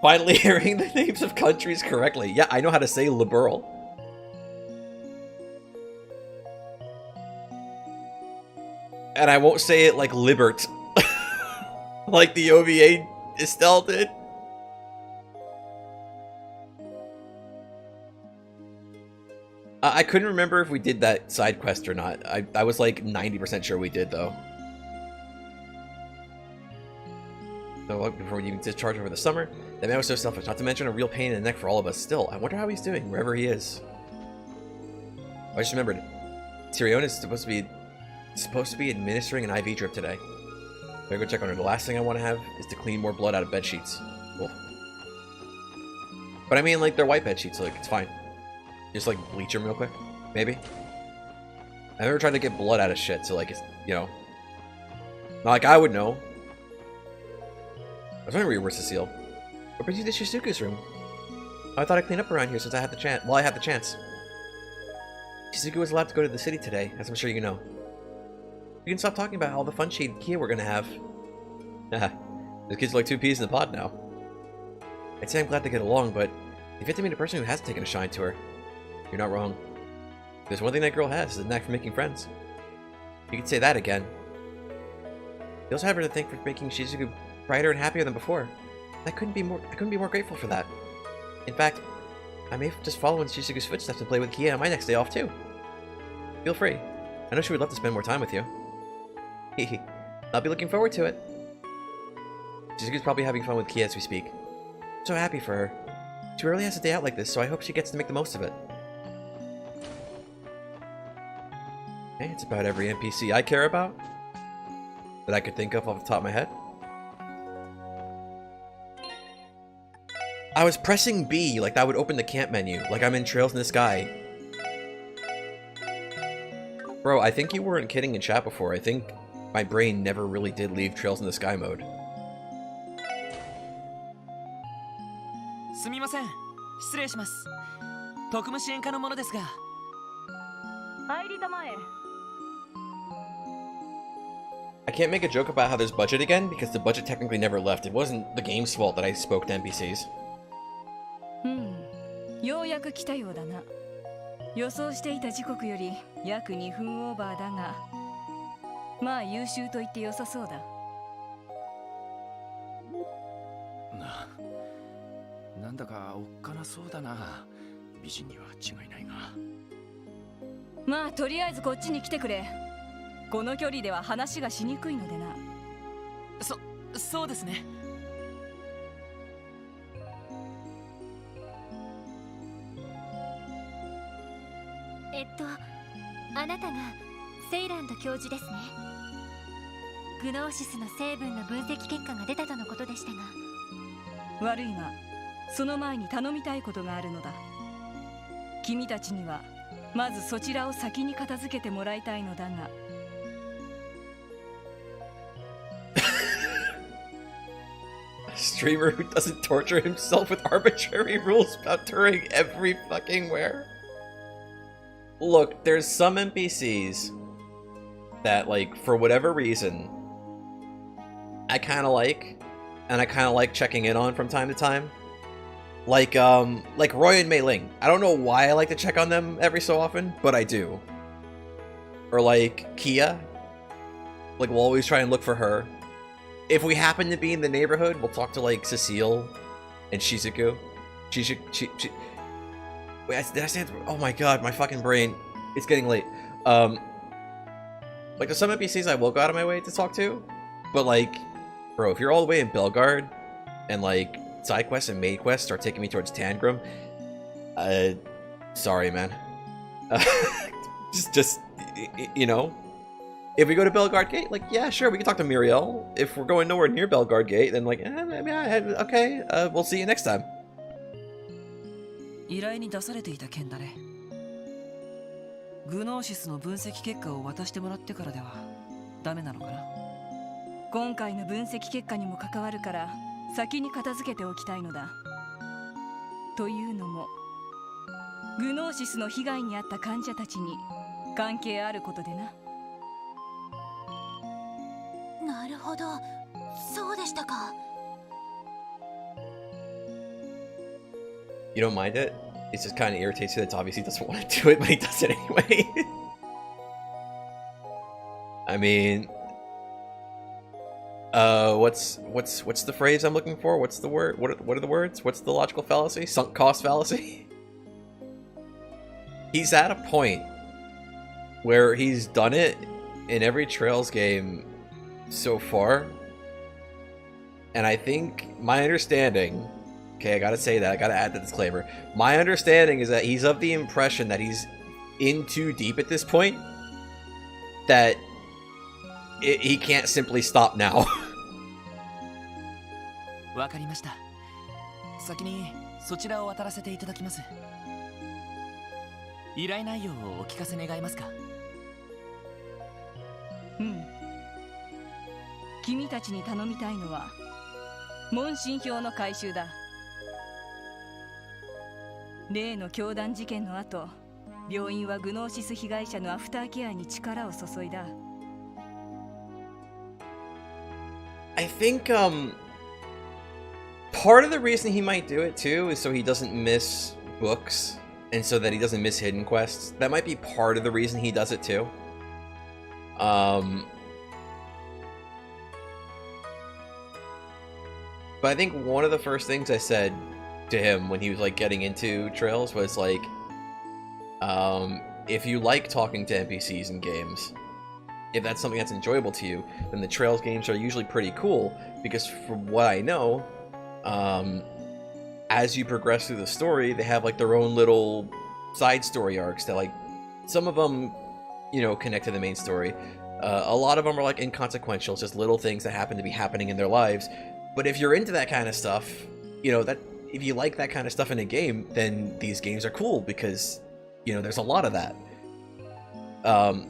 Finally hearing the names of countries correctly. Yeah, I know how to say liberal. And I won't say it like Libert. Like the OVA Estelle did. I couldn't remember if we did that side quest or not. I was like 90% sure we did, though. So before you even discharge over the summer, That man was so selfish, not to mention a real pain in the neck for all of us. Still, I wonder how he's doing, wherever he is. I just remembered, Tyrion is supposed to be administering an IV drip today. Better go check on her. The last thing I want to have is to clean more blood out of bed sheets. Cool. But I mean, like, they're white bed sheets, so, like, it's fine. Just, like, bleach them real quick, maybe. I've never tried to get blood out of shit, so, like, it's, you know. Not like I would know. I was wondering where you were, Cecile. What brings you to Shizuku's room? Oh, I thought I'd clean up around here since I had the chance. Well, I had the chance. Shizuku was allowed to go to the city today, as I'm sure you know. You can stop talking about all the fun she and Kia we're gonna have. Haha, those kids are like 2 peas in the pod now. I'd say I'm glad to get along, but you've yet to meet a person who has taken a shine to her. You're not wrong. There's one thing that girl has, is a knack for making friends. You could say that again. You also have her to thank for making Shizuku brighter and happier than before. I couldn't be more grateful for that. In fact, I may just follow in Shizuku's footsteps and play with Kia on my next day off too. Feel free. I know she would love to spend more time with you. Hehe. I'll be looking forward to it. Shizuku's probably having fun with Kia as we speak. I'm so happy for her. She rarely has a day out like this, so I hope she gets to make the most of it. Hey, it's about every NPC I care about that I could think of off the top of my head. I was pressing B like that would open the camp menu, like I'm in Trails in the Sky. Bro, I think you weren't kidding in chat before. I think my brain never really did leave Trails in the Sky mode. すみません。失礼します。特務支援課の者ですが。入りたまえ。 I can't make a joke about how there's budget again, because the budget technically never left. It wasn't the game's fault that I spoke to NPCs. ようやく来たようだな。予想していた時刻より約2分オーバーだが、まあ優秀と言って良さそうだ。なんだかおっかなそうだな。美人には違いないが。まあとりあえずこっちに来てくれ。この距離では話がしにくいのでな。そうですね。あなたがセイランド教授ですね。グノーシスの成分の分析結果が出たとのことでしたが。悪いが、その前に頼みたいことがあるのだ。君たちにはまずそちらを先に片付けてもらいたいのだが。A streamer who doesn't torture himself with arbitrary rules about touring every fucking where. Look, there's some NPCs that, like, for whatever reason, I kind of like, and I kind of like checking in on from time to time. Like Roy and Mei Ling. I don't know why I like to check on them every so often, but I do. Or like Kia. Like, we'll always try and look for her. If we happen to be in the neighborhood, we'll talk to, like, Cecile and Shizuku. Wait, did I say it? Oh my god, my fucking brain. It's getting late. Like, there's some NPCs I will go out of my way to talk to, but, like, bro, if you're all the way in Belgard, and, like, side quests and main quests start taking me towards Tangram, sorry, man. Just, you know? If we go to Belgard Gate, like, yeah, sure, we can talk to Muriel. If we're going nowhere near Belgard Gate, then, like, okay, we'll see you next time. 依頼に出されていた件だね。グノーシスの分析結果を渡してもらってからではダメなのかな。今回の分析結果にも関わるから先に片付けておきたいのだ。というのもグノーシスの被害に遭った患者たちに関係あることでな。なるほど、そうでしたか。You don't mind it? It just kind of irritates you that obviously doesn't want to do it, but he does it anyway. I mean, what's the phrase I'm looking for? What's the word? What are the words? What's the logical fallacy? Sunk cost fallacy? He's at a point where he's done it in every Trails game so far, and I think my understanding Okay, I gotta say that. I gotta add the disclaimer. My understanding is that he's of the impression that he's in too deep at this point. That he can't simply stop now. わかりました。先にそちらを渡らせていただきます。依頼内容をお聞かせ願えますか。うん。君たちに頼みたいのは問診票の回収だ。例の教団事件の後、病院はグノーシス被害者のアフターケアに力を注いだ。I think part of the reason he might do it too is so he doesn't miss books and so that he doesn't miss hidden quests. That might be part of the reason he does it too. But I think one of the first things I said to him when he was like getting into Trails was like, if you like talking to NPCs in games, if that's something that's enjoyable to you, then the Trails games are usually pretty cool, because from what I know, as you progress through the story, they have like their own little side story arcs that, like, some of them, you know, connect to the main story. A lot of them are like inconsequential, just little things that happen to be happening in their lives. But if you're into that kind of stuff, you know, that if you like that kind of stuff in a game, then these games are cool because, you know, there's a lot of that.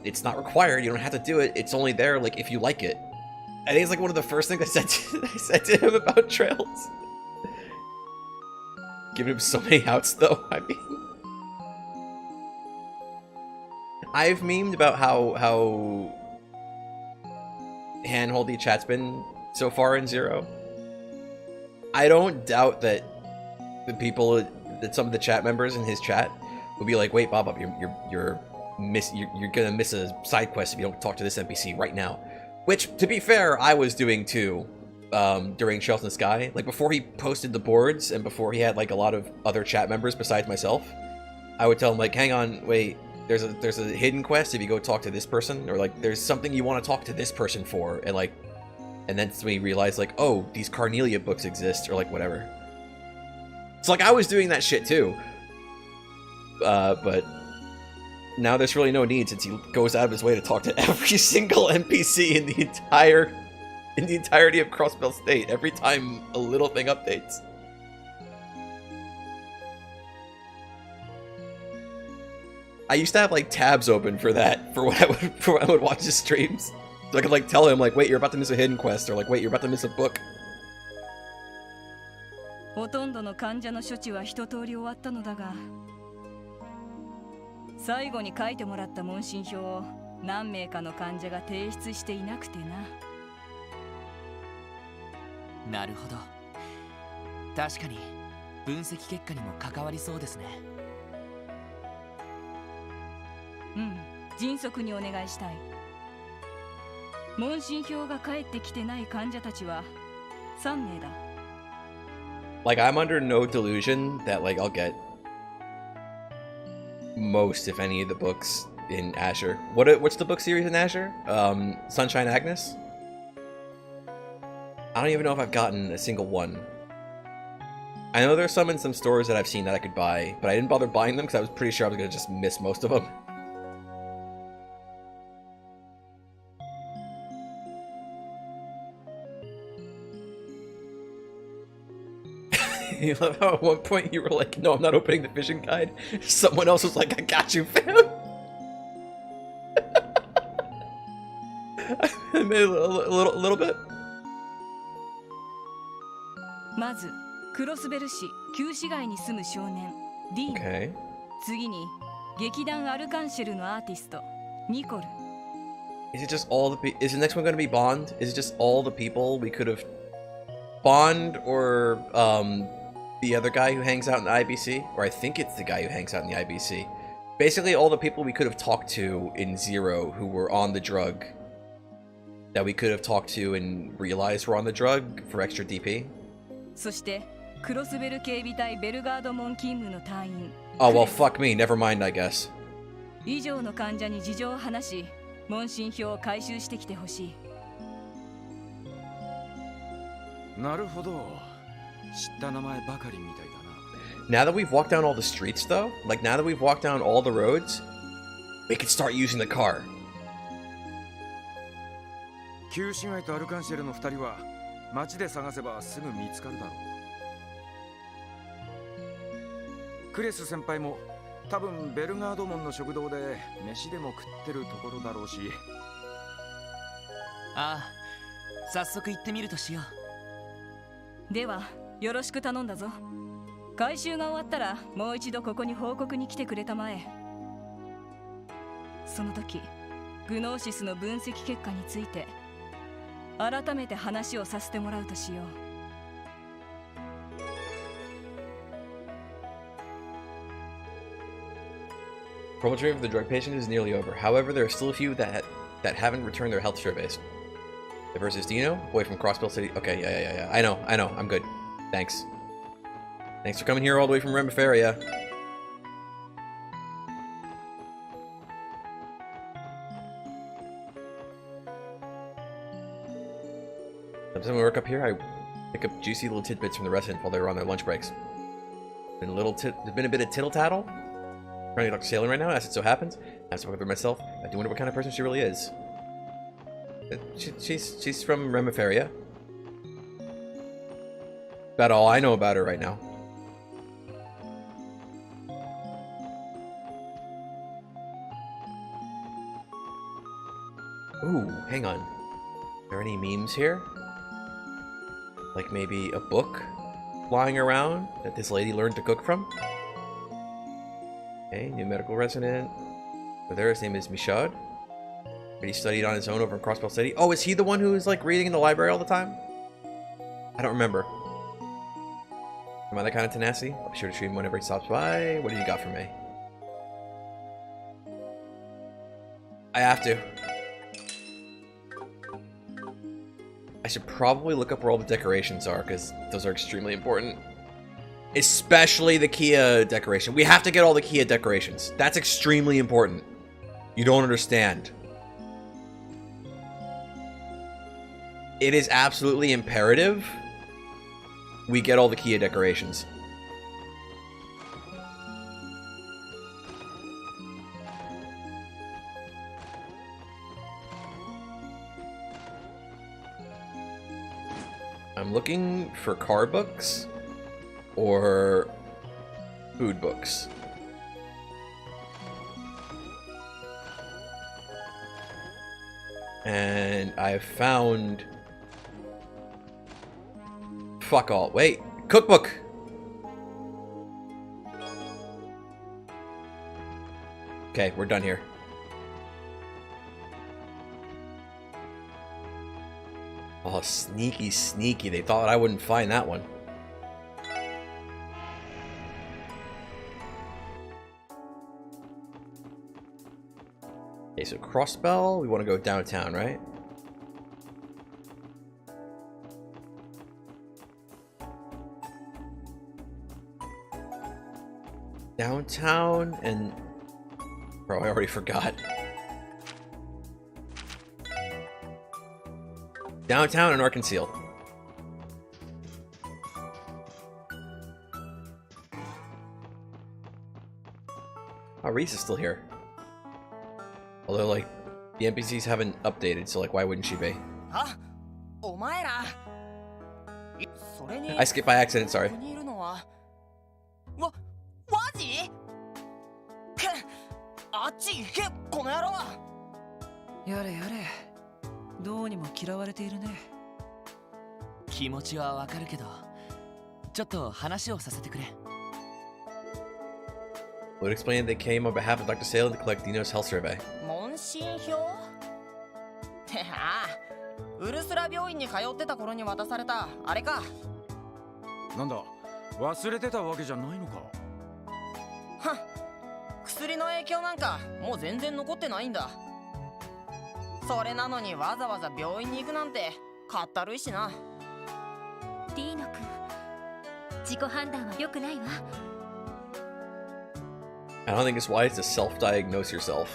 It's not required, you don't have to do it, it's only there like if you like it. I think it's like one of the first things I said to him about Trails. Giving him so many outs though, I mean. I've memed about how handholdy chat's been so far in Zero. I don't doubt that the people, that some of the chat members in his chat will be like, "Wait, Bob, you're gonna miss a side quest if you don't talk to this NPC right now." Which, to be fair, I was doing too during Shells in the Sky. Like, before he posted the boards and before he had like a lot of other chat members besides myself, I would tell him like, "Hang on, wait, there's a hidden quest if you go talk to this person," or like, "There's something you want to talk to this person for," and like, and then we realized like, "Oh, these Carnelia books exist," or like whatever. So like, I was doing that shit too, but now there's really no need, since he goes out of his way to talk to every single NPC in the entirety of Crossbell State every time a little thing updates. I used to have like tabs open for that, for when I would watch his streams, so I could like tell him like, "Wait, you're about to miss a hidden quest," or like, "Wait, you're about to miss a book." ほとんどの患者の処置は一通り終わったのだが、最後に書いてもらった問診票を何名かの患者が提出していなくてな。なるほど。確かに分析結果にも関わりそうですね。うん、迅速にお願いしたい。問診票が返ってきてない患者たちは3名だ。Like, I'm under no delusion that like I'll get most, if any, of the books in Azure. What's the book series in Azure? Sunshine Agnes? I don't even know if I've gotten a single one. I know there's some in some stores that I've seen that I could buy, but I didn't bother buying them because I was pretty sure I was going to just miss most of them. You love how at one point you were like, "No, I'm not opening the vision guide." Someone else was like, "I got you, fam." I made a little bit. まずクロスベル市旧市街に住む少年ディーン、Okay. 次に劇団アルカンシェルのアーティストニコル。 Is it just all the is the next one going to be Bond? Is it just all the people we could have Bond, or the other guy who hangs out in the IBC? Or I think it's the guy who hangs out in the IBC. Basically all the people we could have talked to in Zero who were on the drug, that we could have talked to and realized were on the drug for extra DP. そしてクロスベル警備隊ベルガード門勤務の隊員。 Oh well, fuck me, never mind, I guess. 以上の患者に事情を話し、問診票を回収してきてほしい。なるほど。知った名前ばかりみたいだな。 Now that we've walked down all the streets, though, like now that we've walked down all the roads, we can start using the car. 旧市街とアルカンシェルの2人は街で探せばすぐ見つかるだろう。クレス先輩も多分ベルガード門の食堂で飯でも食ってるところだろうし。ああ、早速行ってみるとしよう。ではよろしく頼んだぞ。回収が終わったらもう一度ここに報告に来てくれたまえ。その時グノーシスの分析結果について改めて話をさせてもらうとしよう。Troubleshooting of the drug patient is nearly over. However, there are still a few that haven't returned their health surveys. The first is Dino, boy from Crossbell City. Okay, yeah. I know. I'm good. Thanks. Thanks for coming here all the way from Remifaria. Sometimes when we work up here, I pick up juicy little tidbits from the residents while they were on their lunch breaks. There's been a bit of tittle-tattle. Trying to talk to Salem right now, as it so happens. I have spoken with her myself. I do wonder what kind of person she really is. She's from Remifaria. About all I know about her right now. Ooh, hang on. Are there any memes here? Like maybe a book lying around that this lady learned to cook from? Okay, new medical resident. So there, his name is Michaud. But he studied on his own over in Crossbell City. Oh, is he the one who is like reading in the library all the time? I don't remember. Am I that kind of tenacity? I'll be sure to treat him whenever he stops by. What do you got for me? I have to. I should probably look up where all the decorations are, because those are extremely important. Especially the Kia decoration. We have to get all the Kia decorations. That's extremely important. You don't understand. It is absolutely imperative we get all the Kia decorations. I'm looking for car books or food books. And I've found... Fuck all. Wait. Cookbook! Okay, we're done here. Oh, sneaky, sneaky. They thought I wouldn't find that one. Okay, so Crossbell, we want to go downtown, right? Downtown and... Bro, I already forgot. Downtown and Arkansas. Oh, Reese is still here. Although, like, the NPCs haven't updated, so, like, why wouldn't she be? I skipped by accident, sorry. やれやれ、どうにも嫌われているね。気持ちはわかるけど、ちょっと話をさせてくれ。Would explain they came on behalf of Dr. Salem to collect Dino's health survey. 問診票ってああ、ウルスラ病院に通ってた頃に渡されたあれか。なんだ、忘れてたわけじゃないのか。はっ、薬の影響なんかもう全然残ってないんだ。それなのにわざわざ病院に行くなんてかったるいしな。ディーノ君、自己判断は良くないわ。I don't think it's wise to self-diagnose yourself.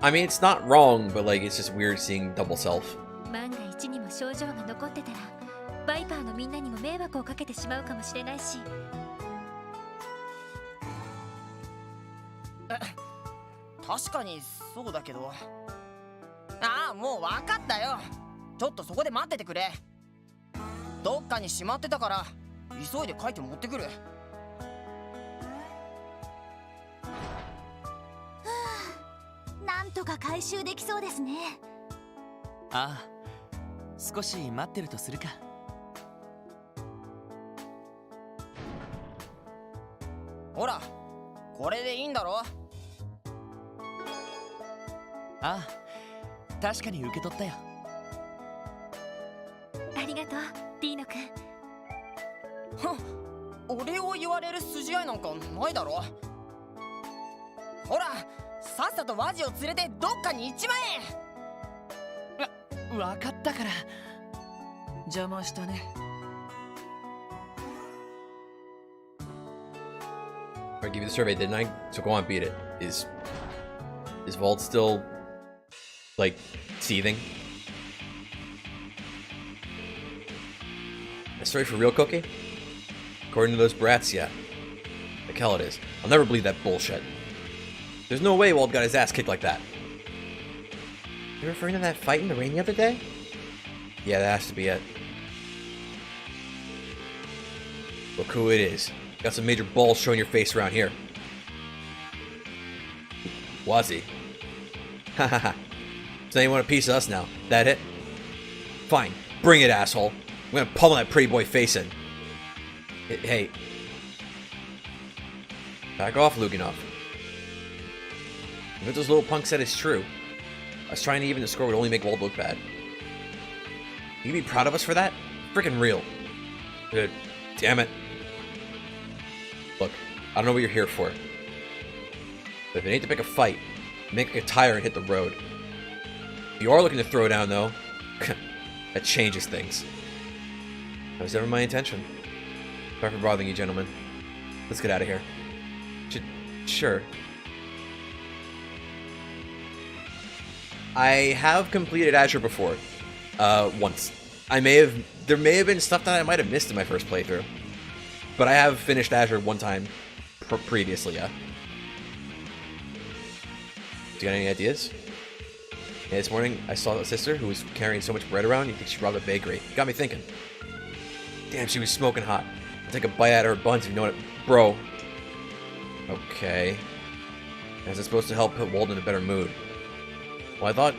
I mean, it's not wrong, but like, it's just weird seeing double self. 万が一にも症状が残ってたらバイパーのみんなにも迷惑をかけてしまうかもしれないし。確かにそうだけど。ああ、もう分かったよ。ちょっとそこで待っててくれ。どっかにしまってたから急いで書いて持ってくる。なんとか回収できそうですね。ああ、少し待ってるとするか。ほら、これでいいんだろ。ああ、確かに受け取ったよ。ありがとう、ディーノ君。俺を言われる筋合いなんかないだろ。ほら、さっさとワジを連れてどっかに行っちまえ。わかったから。邪魔したね。I gave you the survey, didn't I? So go on, beat it. Is Vault still like seething? A story for real, Cookie? According to those brats, yeah. Like hell it is. I'll never believe that bullshit. There's no way Walt got his ass kicked like that. You referring to that fight in the rain the other day? Yeah, that has to be it. Look who it is. Got some major balls showing your face around here. Wazzy. Hahaha. So you want a piece of us now? That it? Fine. Bring it, asshole. I'm gonna pummel that pretty boy face in. Hey. Back off, Luganov. What those little punks said is true. Us trying to even the score would only make Walt look bad. You be proud of us for that? Frickin' real. Damn it. Look, I don't know what you're here for. But if it ain't to pick a fight, make a tire and hit the road. If you are looking to throw down, though, that changes things. That was never my intention. Sorry for bothering you, gentlemen. Let's get out of here. Sure. I have completed Azure before. Once. There may have been stuff that I might have missed in my first playthrough. But I have finished Azure one time previously, yeah. Do you got any ideas? Yeah, this morning I saw a sister who was carrying so much bread around, you think she robbed a bakery. Got me thinking. Damn, she was smoking hot. I'll take a bite out of her buns if you know what Bro. Okay. How's it supposed to help put Walden in a better mood? Well, I thought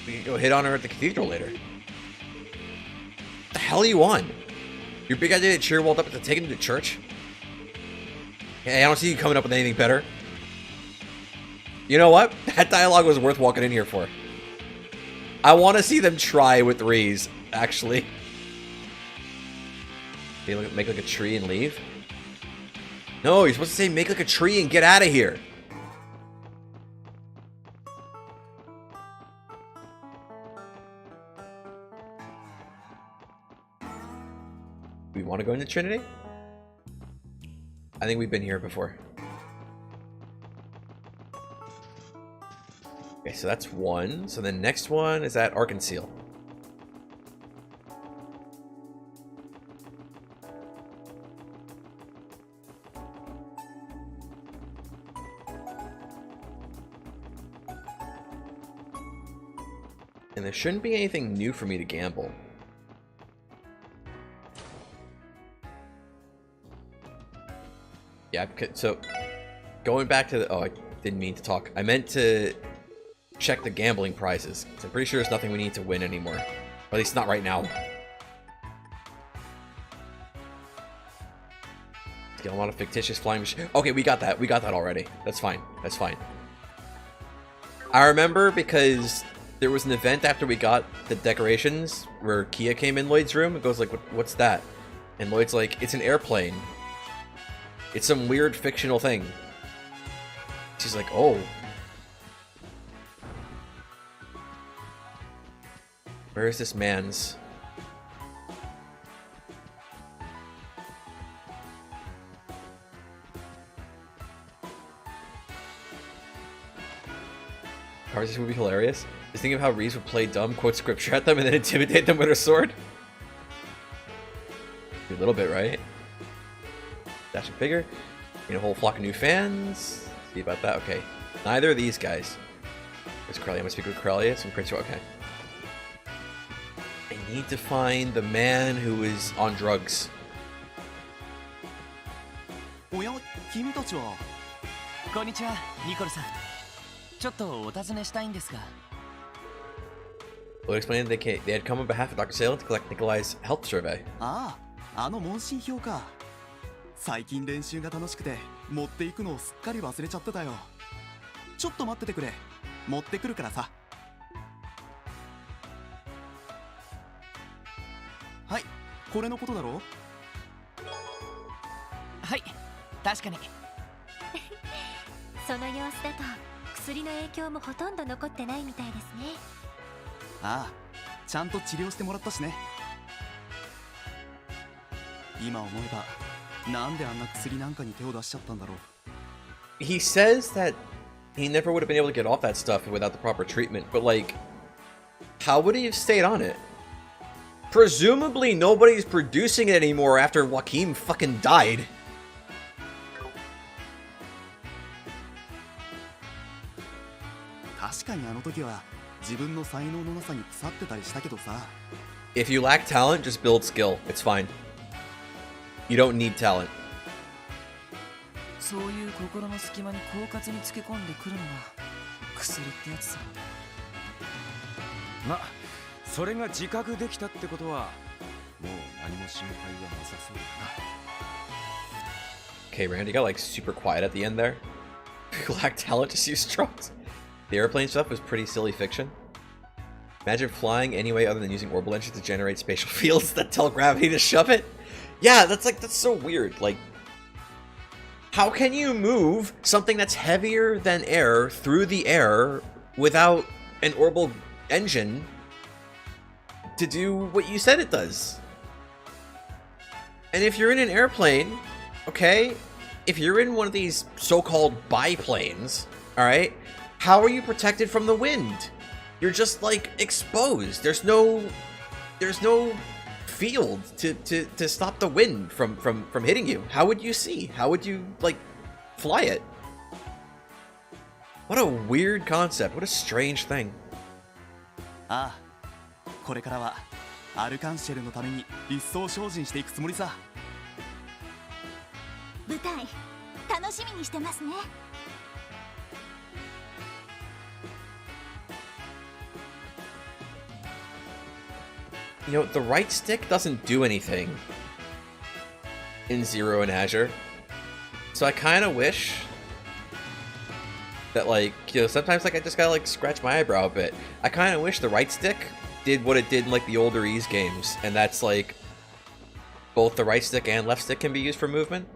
we could go hit on her at the cathedral later. What the hell are you on? Your big idea to cheer Walt up to take him to church? Hey, I don't see you coming up with anything better. You know what? That dialogue was worth walking in here for. I want to see them try with Reese, actually. They make like a tree and leave? No, you're supposed to say make like a tree and get out of here. We want to go into Trinity? I think we've been here before. Okay, so that's one. So the next one is at Arkansas. And there shouldn't be anything new for me to gamble. Yeah, so going back to the... Oh, I didn't mean to talk. I meant to check the gambling prizes. I'm pretty sure there's nothing we need to win anymore. Or at least not right now. Get a lot of fictitious flying machines. Okay, we got that. We got that already. That's fine. That's fine. I remember because there was an event after we got the decorations where Kia came in Lloyd's room. It goes like, what's that? And Lloyd's like, it's an airplane. It's some weird fictional thing. She's like, oh. Where is this man's? Conversation would be hilarious. Just think of how Reese would play dumb, quote scripture at them, and then intimidate them with her sword. A little bit, right? Dashing bigger. Need a whole flock of new fans. See about that. Okay. Neither of these guys. Where's Corellia? I'm gonna speak with Corellia. Some Prince. Okay. I need to find the man who is on drugs. おや、君たちは。こんにちは、ニコルさん。ちょっとお尋ねしたいんですが。Well, explained they had come on behalf of Dr. Salem to collect Nikolai's health survey. ああ、あの問診票か。最近練習が楽しくて持っていくのをすっかり忘れちゃってたよ。ちょっと待っててくれ。持ってくるからさ。はい、これのことだろ。はい、確かに。その様子だと薬の影響もほとんど残ってないみたいですね。ああ、ちゃんと治療してもらったしね。今思えばなんであんな薬なんかに手を出しちゃったんだろう。 He says that he never would have been able to get off that stuff without the proper treatment, but like, how would he have stayed on it? Presumably nobody's producing it anymore after Joaquin fucking died. 確かにあの時は自分の才能のなさに腐ってたりしたけどさ。 If you lack talent, just build skill. It's fine. You don't need talent. そういう心の隙間に狡猾につけ込んでくるのが薬ってやつさ。ま、それが自覚できたってことはもう何も心配はなさそうだな。 Okay, Randy got like super quiet at the end there. If you lack talent, just use drugs. The airplane stuff was pretty silly fiction. Imagine flying any way other than using orbital engines to generate spatial fields that tell gravity to shove it. Yeah, that's so weird. Like, how can you move something that's heavier than air through the air without an orbital engine to do what you said it does? And if you're in an airplane, okay, if you're in one of these so-called biplanes, all right, how are you protected from the wind? You're just like exposed. There's no field to stop the wind from hitting you. How would you see? How would you like fly it? What a weird concept. What a strange thing. ああ、これからはアルカンシェルのために一層精進していくつもりさ。舞台楽しみにしてますね。You know, the right stick doesn't do anything in Zero and Azure. So I kind of wish that, like, you know, sometimes, like, I just gotta, like, scratch my eyebrow a bit. I kind of wish the right stick did what it did in, like, the older Ys games. And that's, like, both the right stick and left stick can be used for movement.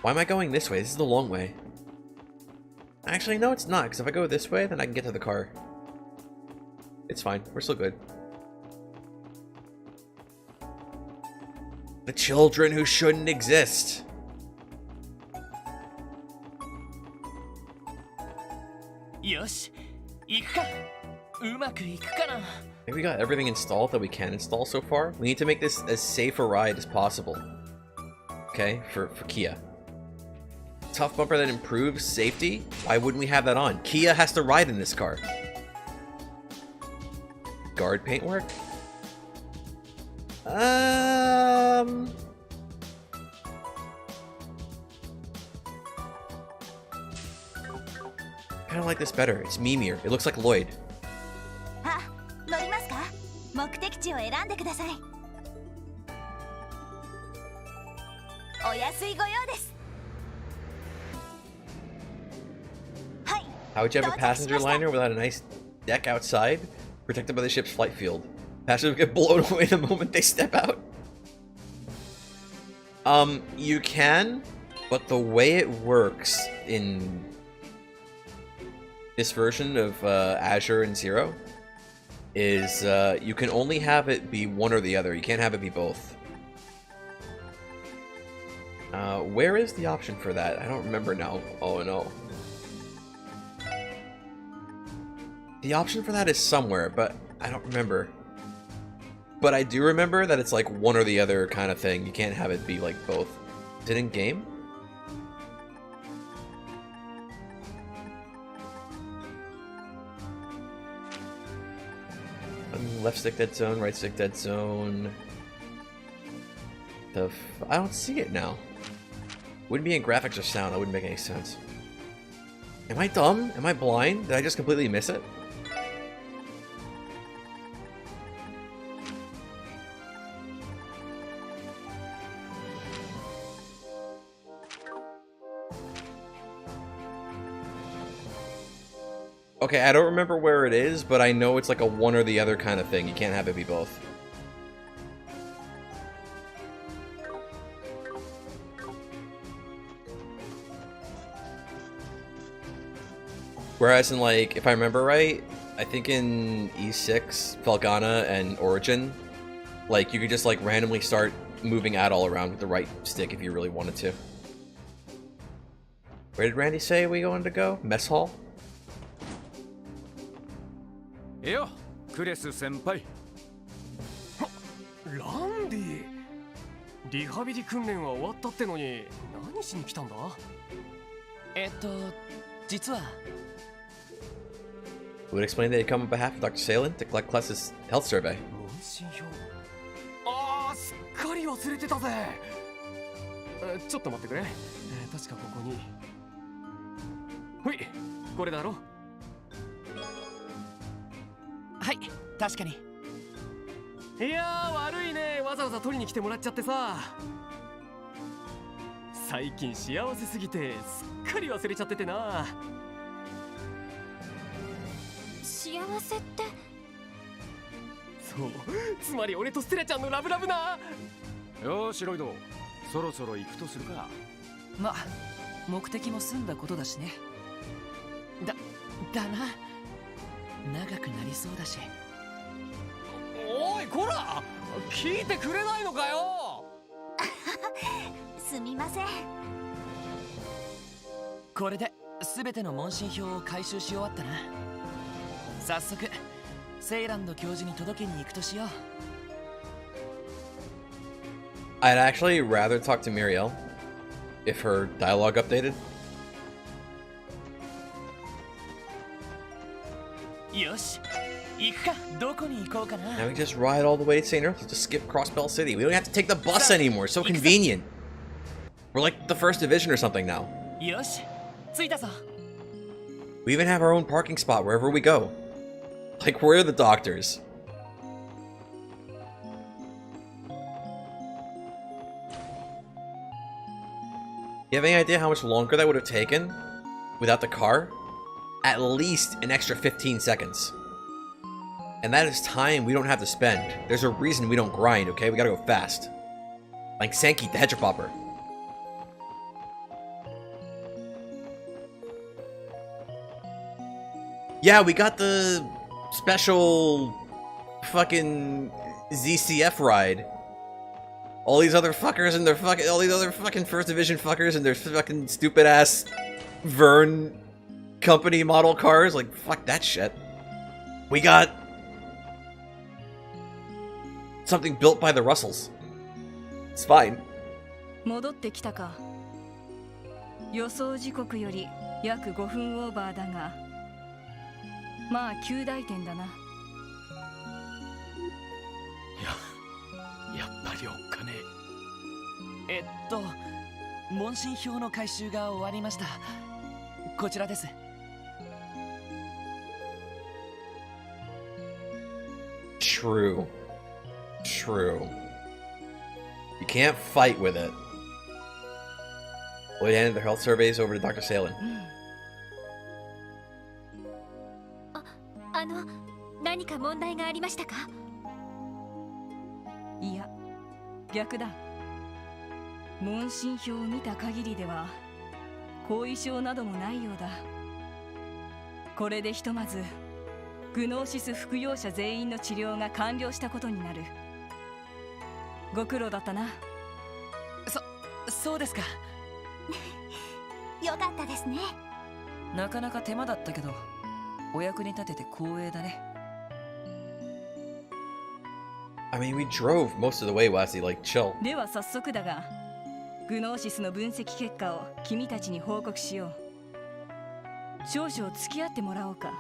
Why am I going this way? This is the long way. Actually, no, it's not, because if I go this way, then I can get to the car. It's fine. We're still good. The children who shouldn't exist. Yosh, 行くか。うまくいくかな。 I think we got everything installed that we can install so far. We need to make this as safe a ride as possible. Okay, for Kia. Tough bumper that improves safety? Why wouldn't we have that on? Kia has to ride in this car. Guard paintwork? Kind of like this better. It's memeier. It looks like Lloyd. あ、乗りますか？目的地を選んでください。お安いご用です。はい。 How would you have a passenger liner without a nice deck outside, protected by the ship's flight field? Passengers get blown away the moment they step out. You can, but the way it works in this version of Azure and Zero is you can only have it be one or the other. You can't have it be both. Where is the option for that? I don't remember now. Oh no. The option for that is somewhere, but I don't remember. But I do remember that it's like one or the other kind of thing. You can't have it be like both. Is it in game? Left stick dead zone, right stick dead zone. I don't see it now. Wouldn't be in graphics or sound. That wouldn't make any sense. Am I dumb? Am I blind? Did I just completely miss it? Okay, I don't remember where it is, but I know it's like a one or the other kind of thing. You can't have it be both. Whereas in like, if I remember right, I think in E6, Felgana, and Origin, like you could just like randomly start moving at all around with the right stick if you really wanted to. Where did Randy say we wanted to go? Mess hall? えよ、クレス先輩。ランディ。リハビリ訓練は終わったってのに、何しに来たんだ？実は。Would explain that you come on behalf of Dr. Salen to collect Kless's health survey. 問診票。ああ、すっかり忘れてたぜ。ちょっと待ってくれ。確かここに。ほい、これだろ。はい、確かに。いやー、悪いね、わざわざ取りに来てもらっちゃってさ。最近幸せすぎてすっかり忘れちゃっててな。幸せって？そう、つまり俺とステラちゃんのラブラブな。よーしロイド、そろそろ行くとするか。ま、目的も済んだことだしね。だな。長くなりそうだし。おいこら、聞いてくれないのかよ。すみません。これで全ての問診票を回収し終わったな。早速セイランド教授に届けに行くとしよう。I'd actually rather talk to Muriel if her dialogue updated. よし、行くか。どこに行こうかな。 Now we just ride all the way to St. Earth. Just skip Crossbell City. We don't have to take the bus anymore. It's so convenient. We're like the first division or something now. よし、着いたぞ。 We even have our own parking spot wherever we go. Like we're the doctors. You have any idea how much longer that would have taken without the car? At least an extra 15 seconds. And that is time we don't have to spend. There's a reason we don't grind, okay? We gotta go fast. Like Sankey, the Hedgehog Popper. Yeah, we got the special fucking ZCF ride. All these other fuckers and their fucking, all these other fucking first division fuckers and their fucking stupid ass Vern company model cars. Like, fuck that shit. We got something built by the Russells. It's fine. 戻ってきたか。予想時刻より約5分オーバーだが、まあ9大点だな。やっぱりおっかねえ。問診票の回収が終わりました。こちらです。True. True. You can't fight with it. Lloyd handed the health surveys over to Dr. Salen. 何か問題がありましたか？いや、逆だ。問診票を見た限りでは後遺症などもないようだ。これでひとまずグノーシス服用者全員の治療が完了したことになる。ご苦労だったな。そうですか。よかったですね。なかなか手間だったけど、お役に立てて光栄だね。I mean, we drove most of the way, Wazzy. Like, chill. では早速だが、グノーシスの分析結果を君たちに報告しよう。少々付き合ってもらおうか。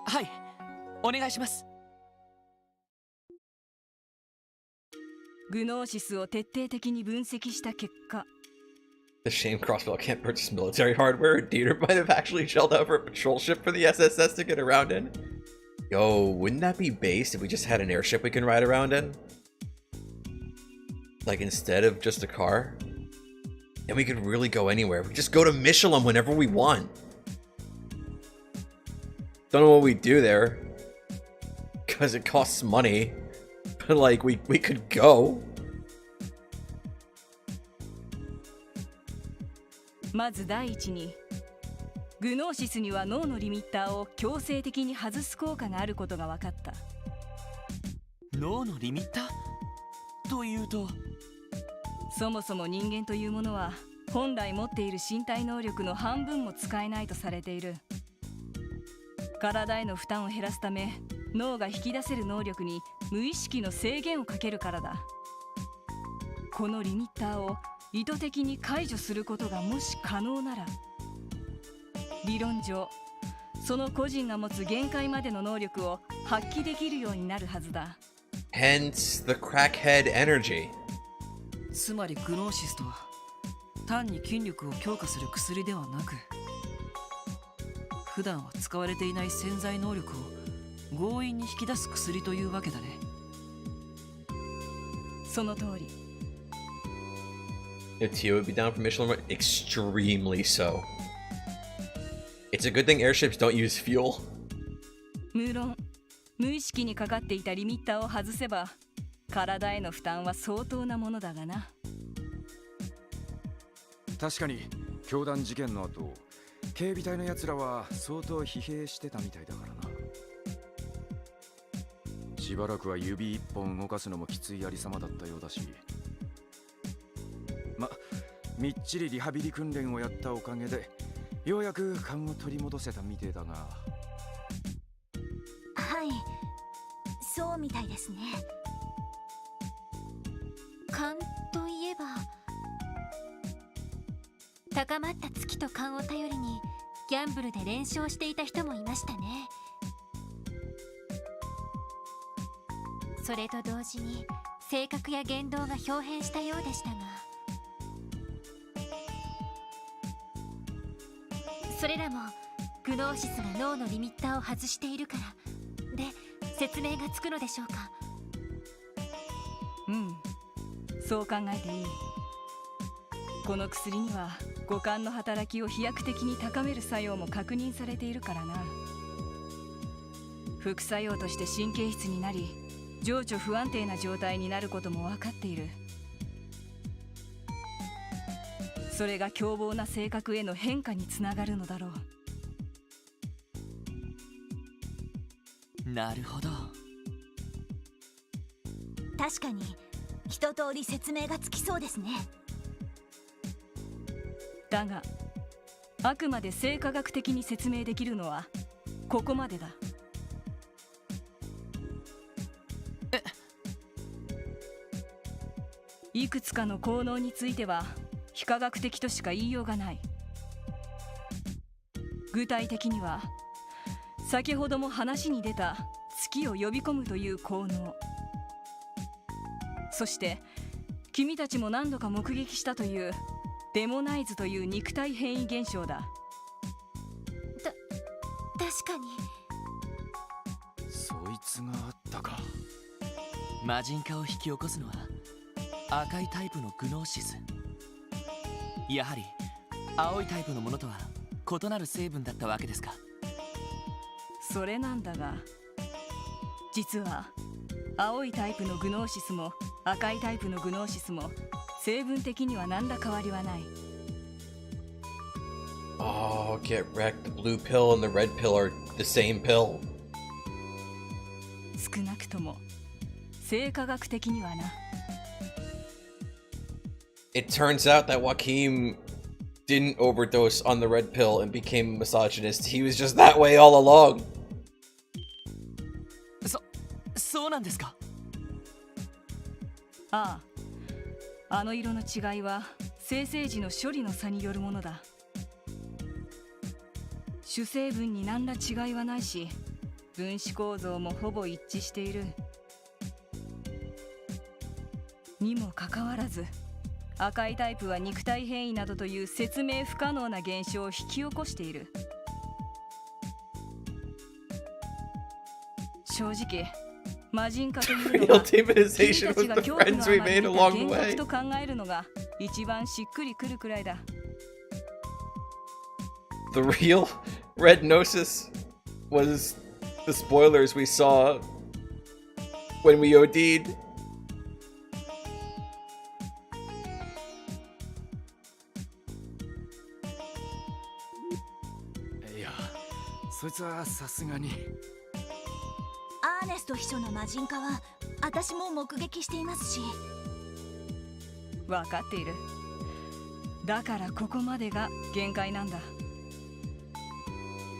はい、お願いします。グノーシスを徹底的に分析した結果、 The shame Crossbell can't purchase military hardware. Dieter might have actually shelled out for a patrol ship for the SSS to get around in. Yo, wouldn't that be based if we just had an airship we can ride around in? Like, instead of just a car? And we could really go anywhere. We just go to Michelin whenever we want. Don't know what we do there. Because it costs money. But, like, we could go. まず第一に、グノーシスには脳のリミッターを強制的に外す効果があることが分かった。脳のリミッターというと、そもそも人間というものは本来持っている身体能力の半分も使えないとされている。体への負担を減らすため、脳が引き出せる能力に無意識の制限をかけるからだ。このリミッターを意図的に解除することがもし可能なら、理論上その個人が持つ限界までの能力を発揮できるようになるはずだ。 Hence the crackhead energy. つまりグノーシスとは単に筋力を強化する薬ではなく、普段は使われていない潜在能力を強引に引き出す薬というわけだね。その通り。 If Tio would be down for Michelin, extremely so. It's a good thing airships don't use fuel. 無論、無意識にかかっていたリミッターを外せば、体への負担は相当なものだがな。確かに教団事件の後、警備隊のやつらは相当疲弊してたみたいだからな。しばらくは指一本動かすのもきついありさまだったようだし、みっちりリハビリ訓練をやったおかげでようやく勘を取り戻せたみてえだが。はい、そうみたいですね。勘といえば、高まった月と勘を頼りにギャンブルで連勝していた人もいましたね。それと同時に性格や言動が表変したようでしたが、それらもグノーシスが脳のリミッターを外しているからで説明がつくのでしょうか。うん、そう考えていい。この薬には五感の働きを飛躍的に高める作用も確認されているからな。副作用として神経質になり、情緒不安定な状態になることも分かっている。それが凶暴な性格への変化につながるのだろう。なるほど。確かに一通り説明がつきそうですね。だが、あくまで生化学的に説明できるのはここまでだ。いくつかの効能については非科学的としか言いようがない。具体的には、先ほども話に出た月を呼び込むという効能、そして君たちも何度か目撃したというデモナイズという肉体変異現象だ。確かに。そいつがあったか。魔人化を引き起こすのは赤いタイプのグノーシス。やはり青いタイプのものとは異なる成分だったわけですか。それなんだが、実は青いタイプのグノーシスも赤いタイプのグノーシスも成分的には何ら変わりはない。Oh, get wrecked. The blue pill and the red pill are the same pill. 少なくとも生化学的にはな。It turns out that Joaquin didn't overdose on the red pill and became a misogynist. He was just that way all along. そうなんですか。ああ、あの色の違いは生成時の処理の差によるものだ。主成分に何ら違いはないし、分子構造もほぼ一致している。にもかかわらず、赤いタイプは肉体変異などという説明不可能な現象を引き起こしている。正直、魔人化というのは君たちが恐怖のあまり見た幻覚と考えるのが一番しっくりくるくらいだ。The real red gnosis was the spoilers we saw when we OD'd. いや、そいつはさすがに。アーネスト秘書の魔人化は私も目撃していますし。分かっている。だからここまでが限界なんだ。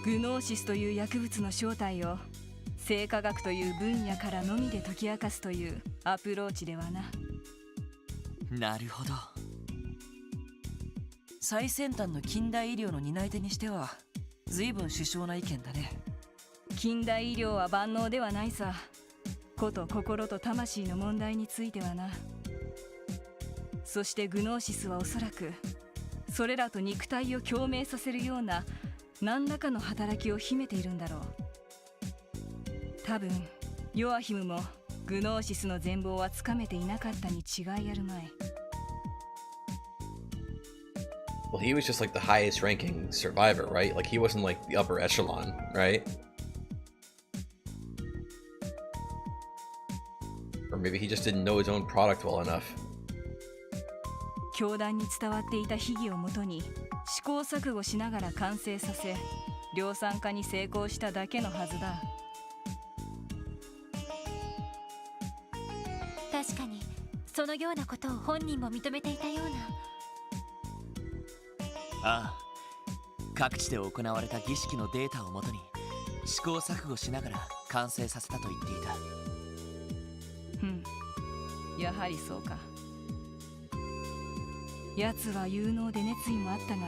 グノーシスという薬物の正体を生化学という分野からのみで解き明かすというアプローチではな。なるほど。最先端の近代医療の担い手にしては随分殊勝な意見だね。近代医療は万能ではないさ。こと心と魂の問題についてはな。そしてグノーシスはおそらくそれらと肉体を共鳴させるような何らかの働きを秘めているんだろう。多分ヨアヒムもグノーシスの全貌はつかめていなかったに違いあるまい。Well, he was just like the highest ranking survivor, right? Like he wasn't like the upper echelon, right? Or maybe he just didn't know his own product well enough. 教団に伝わっていた秘技をもとに試行錯誤しながら完成させ、量産化に成功しただけのはずだ。確かにそのようなことを本人も認めていたような。ああ、各地で行われた儀式のデータをもとに試行錯誤しながら完成させたと言っていた。やはりそうか。奴は有能で熱意もあったが、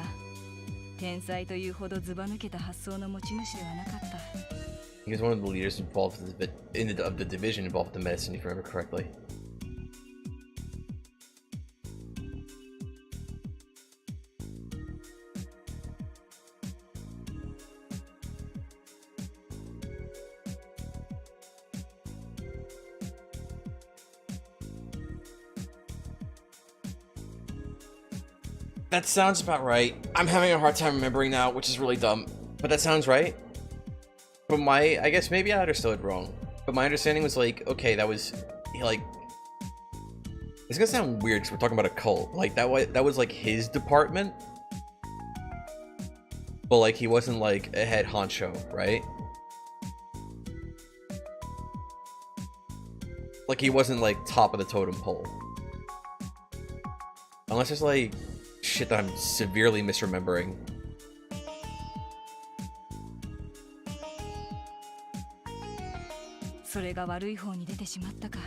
天才というほどずば抜けた発想の持ち主ではなかった。He was one of the leaders involved of the division involved in medicine, if I remember correctly. That sounds about right. I'm having a hard time remembering now, which is really dumb. But that sounds right. But I guess maybe I understood wrong. But my understanding was like, okay, that was, like... It's gonna sound weird because we're talking about a cult. Like, that was like his department. But like, he wasn't like a head honcho, right? Like, he wasn't like top of the totem pole. Unless it's like... shit that I'm severely misremembering. それが悪い方に出てしまったか。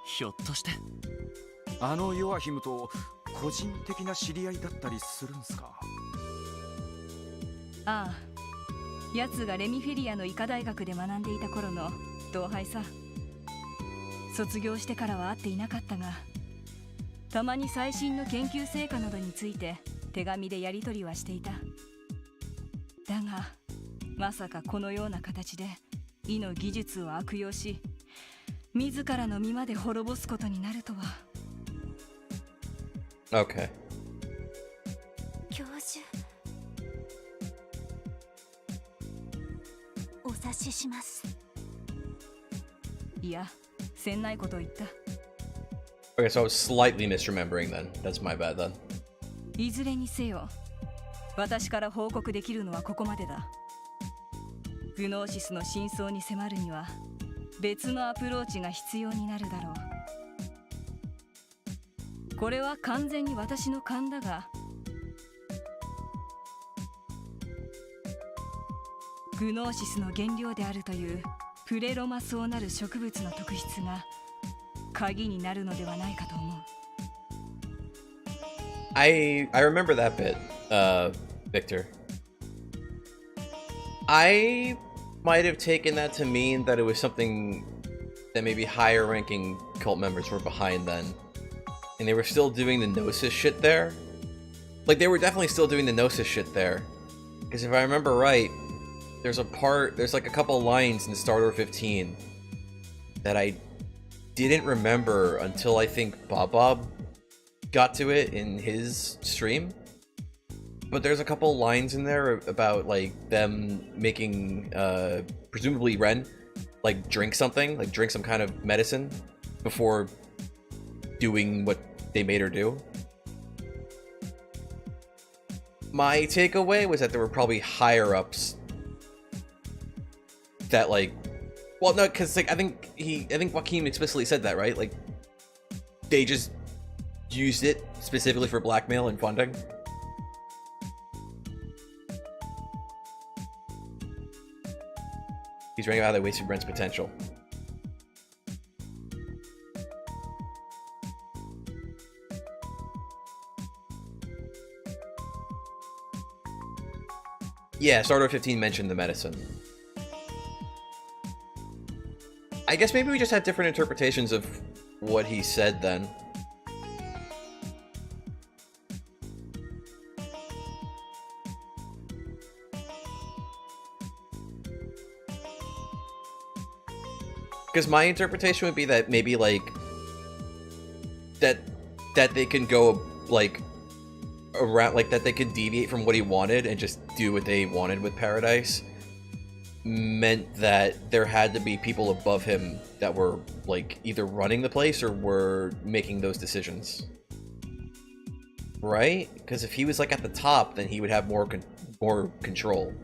ひょっとしてあのヨアヒムと個人的な知り合いだったりするんすか？ああ、奴がレミフェリアの医科大学で学んでいた頃の同輩さ。卒業してからは会っていなかったが、たまに最新の研究成果などについて手紙でやり取りはしていた。だがまさかこのような形で医の技術を悪用し、自らの身まで滅ぼすことになるとは。Okay. 教授、お察しします。いや、せんないことを言った。Okay, so I was slightly misremembering then. That's my bad then. いずれにせよ、私から報告できるのはここまでだ。グノーシスの真相に迫るには別のアプローチが必要になるだろう。これは完全に私の勘だが、グノーシスの原料であるというプレロマソウなる植物の特質が鍵になるのではないかと思う。I remember that bit, Victor. I might have taken that to mean that it was something that maybe higher ranking cult members were behind then. And they were still doing the Gnosis shit there. Like, they were definitely still doing the Gnosis shit there. Because if I remember right, there's like a couple lines in Star Wars 15 that I didn't remember until I think Bob got to it in his stream. But there's a couple lines in there about, like, them making, presumably Ren, like, drink something, like, drink some kind of medicine before doing what they made her do. My takeaway was that there were probably higher-ups that, like, well, no, because, like, I think Joaquin explicitly said that, right? Like, they just used it specifically for blackmail and funding. He's writing about how they wasted Ren's potential. Yeah, Starter 15 mentioned the medicine. I guess maybe we just had different interpretations of what he said then. Because my interpretation would be that maybe, like, that they can go, like, around, like, that they could deviate from what he wanted and just do what they wanted with Paradise meant that there had to be people above him that were, like, either running the place or were making those decisions. Right? Because if he was, like, at the top, then he would have more control.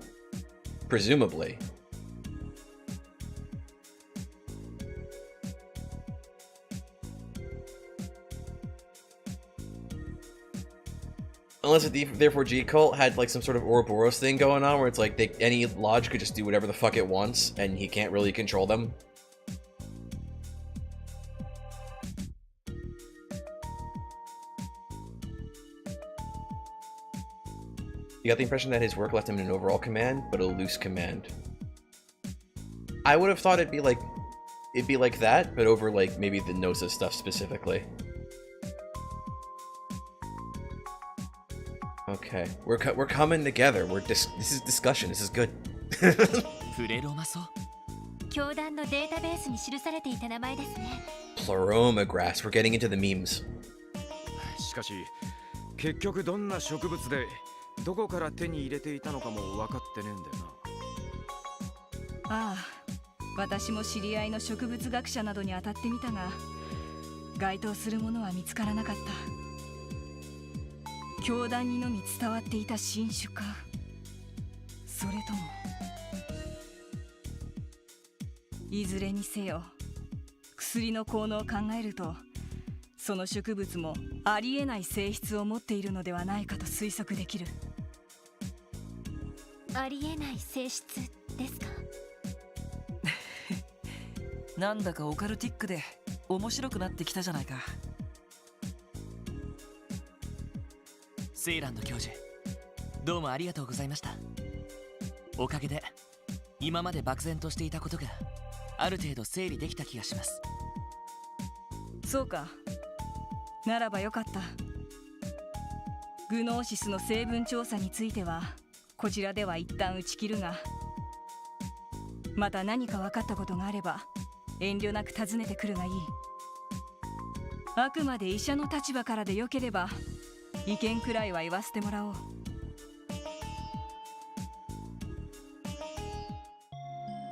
Presumably. Unless the therefore G cult had like some sort of Ouroboros thing going on where it's like any lodge could just do whatever the fuck it wants and he can't really control them. You got the impression that his work left him in an overall command, but a loose command. I would have thought it'd be like that, but over like maybe the Gnosis stuff specifically. Okay, we're coming together. This is discussion. This is good. プレロマソ。教団のデータベースに記されていた名前ですね。 Pleuromagrass. We're getting into the memes. しかし結局どんな植物でどこから手に入れていたのかも分かってねえんだよな。ああ、私も知り合いの植物学者などに当たってみたが、該当するものは見つからなかった。教団にのみ伝わっていた新種か、それとも。いずれにせよ、薬の効能を考えると、その植物もありえない性質を持っているのではないかと推測できる。ありえない性質ですか？なんだかオカルティックで面白くなってきたじゃないか。セイランド教授、どうもありがとうございました。おかげで今まで漠然としていたことがある程度整理できた気がします。そうか、ならばよかった。グノーシスの成分調査についてはこちらでは一旦打ち切るが、また何か分かったことがあれば遠慮なく尋ねてくるがいい。あくまで医者の立場からでよければ意見くらいは言わせてもらおう。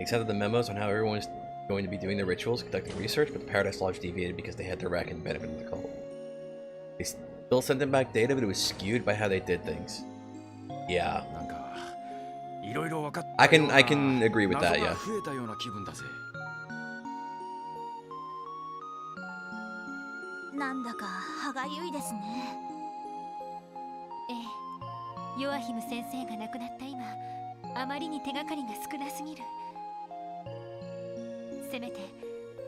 Accepted the memos on how everyone is going to be doing the rituals, conducting research, but the Paradise Lodge deviated because they had their rack and benefit of the cult. They still sent them back data, but it was skewed by how they did things. Yeah. I can agree with that, yeah. なんだか歯がゆいですね。ええ、ヨアヒム先生が亡くなった今、あまりに手がかりが少なすぎる。せめて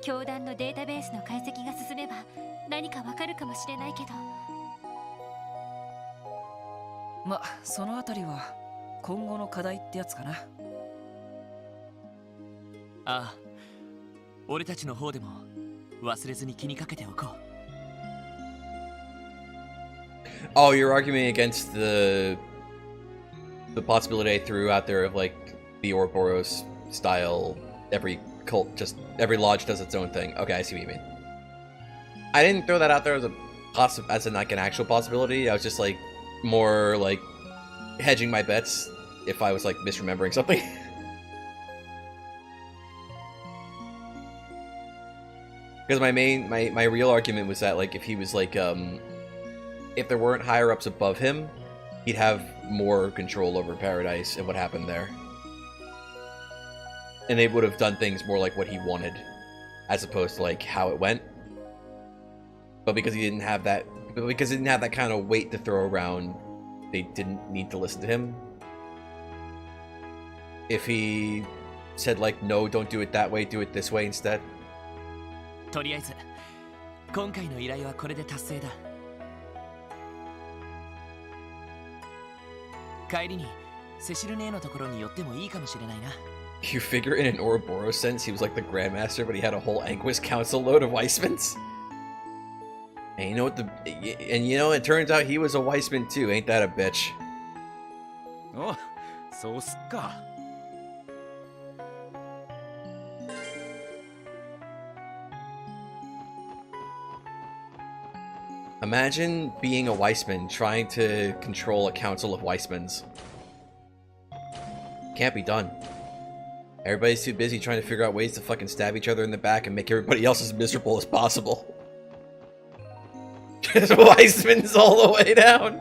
教団のデータベースの解析が進めば何かわかるかもしれないけど。ま、そのあたりは今後の課題ってやつかな。ああ、俺たちの方でも忘れずに気にかけておこう。Oh, you're arguing against the possibility I threw out there of like the Ouroboros style. Every cult, just every lodge does its own thing. Okay, I see what you mean. I didn't throw that out there as as in like an actual possibility. I was just like more like hedging my bets if I was like misremembering something. Because my real argument was that like if he was like if there weren't higher ups above him, he'd have more control over Paradise and what happened there. And they would have done things more like what he wanted, as opposed to like how it went. But because he didn't have that kind of weight to throw around, they didn't need to listen to him. If he said like, no, don't do it that way, do it this way instead. とりあえず今回の依頼はこれで達成だ。帰りにセシル姉のところに寄ってもいいかもしれないな。You figure in an Ouroboros sense, he was like the Grandmaster, but he had a whole Anguis Council load of Weissmans. And you know what it turns out he was a Weissman too, ain't that a bitch? お、そうすっか。Imagine being a Weissman trying to control a council of Weissmans. Can't be done. Everybody's too busy trying to figure out ways to fucking stab each other in the back and make everybody else as miserable as possible. Just Weissman's all the way down.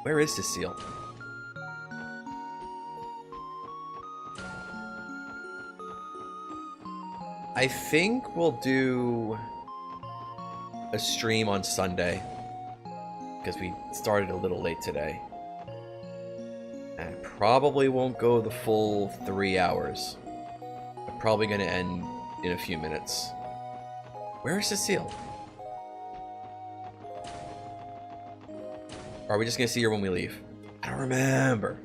Where is Cecile? I think we'll do a stream on Sunday because we started a little late today. And I probably won't go the full 3 hours. I'm probably going to end in a few minutes. Where is Cecile? Or are we just going to see her when we leave? I don't remember.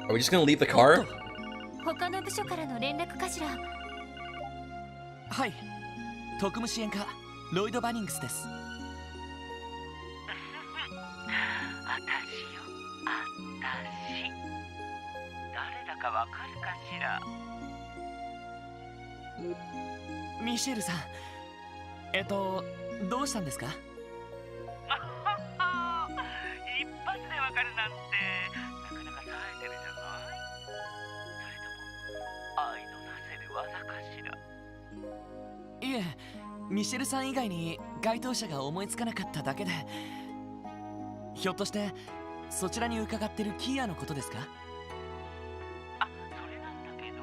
Are we just gonna leave the car? 他の部署からの連絡かしら。はい、特務支援課ロイド・バニングスです。私よ、私。誰だかわかるかしら。ミシェルさん、どうしたんですか？一発でわかるなんて、なかなか冴えてるじゃない。それとも愛のなせる技かしら。いえ、ミシェルさん以外に該当者が思いつかなかっただけで。ひょっとしてそちらに伺ってるキアのことですか？あ、それなんだけど、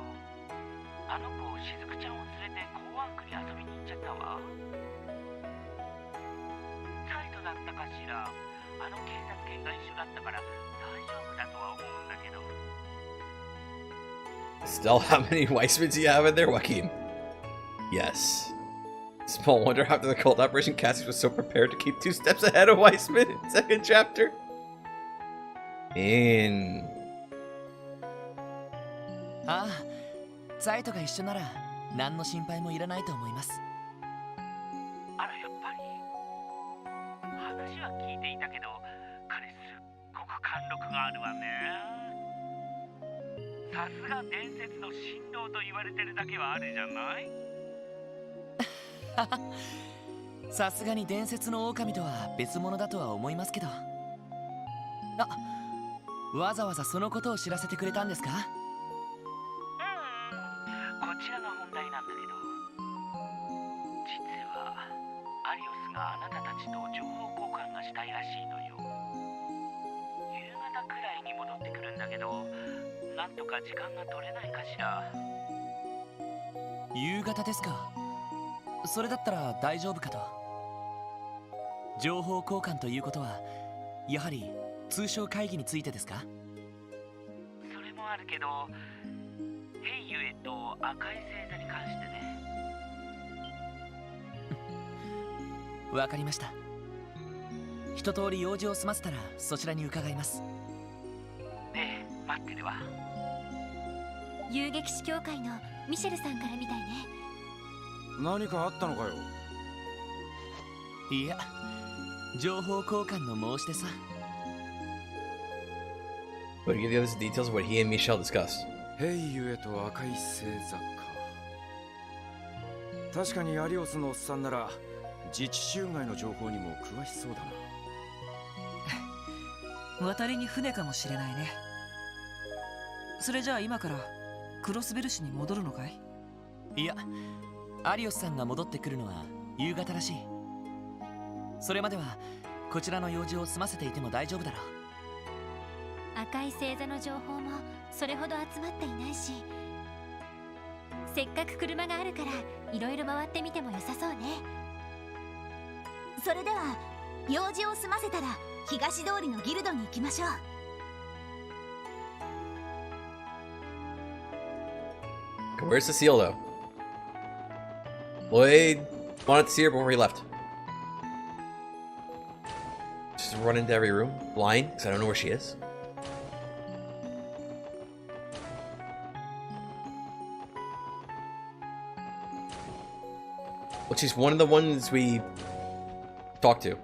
あの子しずくちゃんを連れて公安区に遊びに行っちゃったわ。サイドだったかしら。あの警察犬が一緒だったから大丈夫だとは思うんだけど。Still, how many Weissmans do you have in there, Joaquin? Yes. Small wonder after the cult operation, Cassius was so prepared to keep 2 steps ahead of Weissman in second chapter. In. ああ、ザイトが一緒なら何の心配もいらないと思います。あら、やっぱり話は聞いていたけど、彼すっごく貫禄があるわね。さすが伝説の神童と言われてるだけはあるじゃない。さすがに伝説の狼とは別物だとは思いますけど。あ、わざわざそのことを知らせてくれたんですか？こちらが本題なんだけど、実はアリオスがあなたたちと情報交換がしたいらしいのよ。夕方くらいに戻ってくるんだけど、なんとか時間が取れないかしら。夕方ですか。それだったら大丈夫かと。情報交換ということはやはり通商会議についてですか？それもあるけど、ヘイユエと赤い星座に関してね。わかりました。一通り用事を済ませたらそちらに伺います。ねえ、待ってるわ。遊撃士協会のミシェルさんからみたいね。何かあったのかよ。いや、情報交換の申し出さ。But to give the others the details of what he and Michelle discussed. ヘイユエと赤い星座か。確かにアリオスのおっさんなら自治州外の情報にも詳しそうだな。渡りに船かもしれないね。それじゃあ今からクロスベル市に戻るのかい？いや、アリオスさんが戻ってくるのは夕方らしい。それまではこちらの用事を済ませていても大丈夫だろう。赤い星座の情報もそれほど集まっていないし、せっかく車があるからいろいろ回ってみても良さそうね。それでは用事を済ませたら東通りのギルドに行きましょう。Where's Cecile, though? Lloyd wanted to see her before he left. Just run into every room, blind, because I don't know where she is. Well, she's one of the ones we talked to.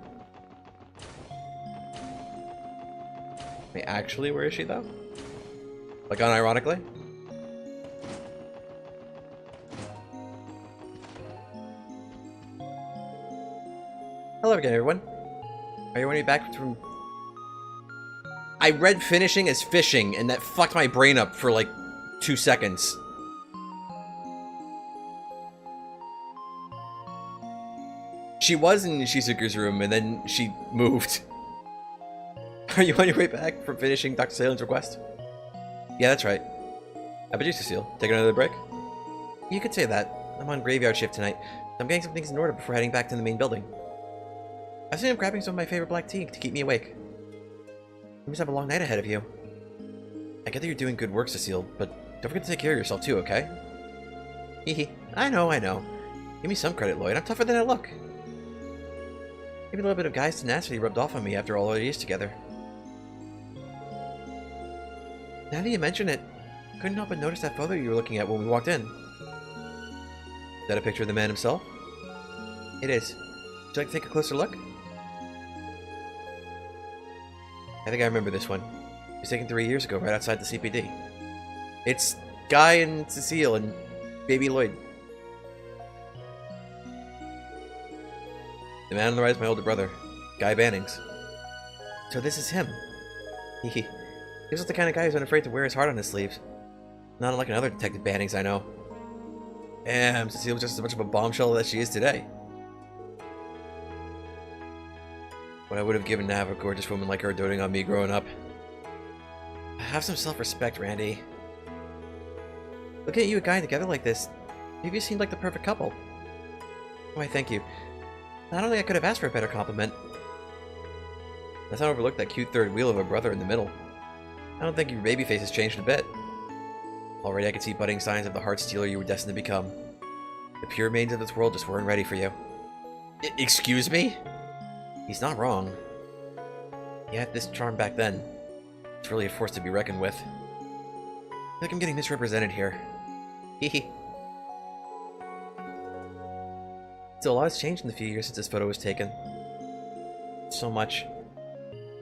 Wait, actually, where is she, though? Like, unironically? Hello again, everyone. Are you already back from... I read finishing as fishing, and that fucked my brain up for like 2 seconds. She was in Shizuku's room, and then she moved. Are you on your way back from finishing Dr. Salem's request? Yeah, that's right. How about you, Cecile? Taking another break? You could say that. I'm on graveyard shift tonight. I'm getting some things in order before heading back to the main building. I was grabbing some of my favorite black tea to keep me awake. You must have a long night ahead of you. I get that you're doing good work, Cecile, but don't forget to take care of yourself too, okay? Hehe. I know. Give me some credit, Lloyd. I'm tougher than I look. Maybe a little bit of guy's tenacity rubbed off on me after all our years together. Now that you mention it, I couldn't help but notice that photo you were looking at when we walked in. Is that a picture of the man himself? It is. Would you like to take a closer look? I think I remember this one. It was taken 3 years ago, right outside the CPD. It's Guy and Cecile and baby Lloyd. The man on the right is my older brother, Guy Bannings. So this is him. He looks the kind of guy who's unafraid to wear his heart on his sleeves. Not unlike another Detective Bannings I know. Damn, Cecile was just as much of a bombshell as she is today. What I would have given to have a gorgeous woman like her doting on me growing up. Have some self-respect, Randy. Looking at you and Guy together like this, maybe you seemed like the perfect couple. Why, thank you. I don't think I could have asked for a better compliment. Let's not overlook that cute third wheel of a brother in the middle. I don't think your baby face has changed a bit. Already I could see budding signs of the heart stealer you were destined to become. The pure maidens of this world just weren't ready for you. Excuse me? He's not wrong. He had this charm back then. It's really a force to be reckoned with. I feel like I'm getting misrepresented here. Hehe. Still, a lot has changed in the few years since this photo was taken. So much.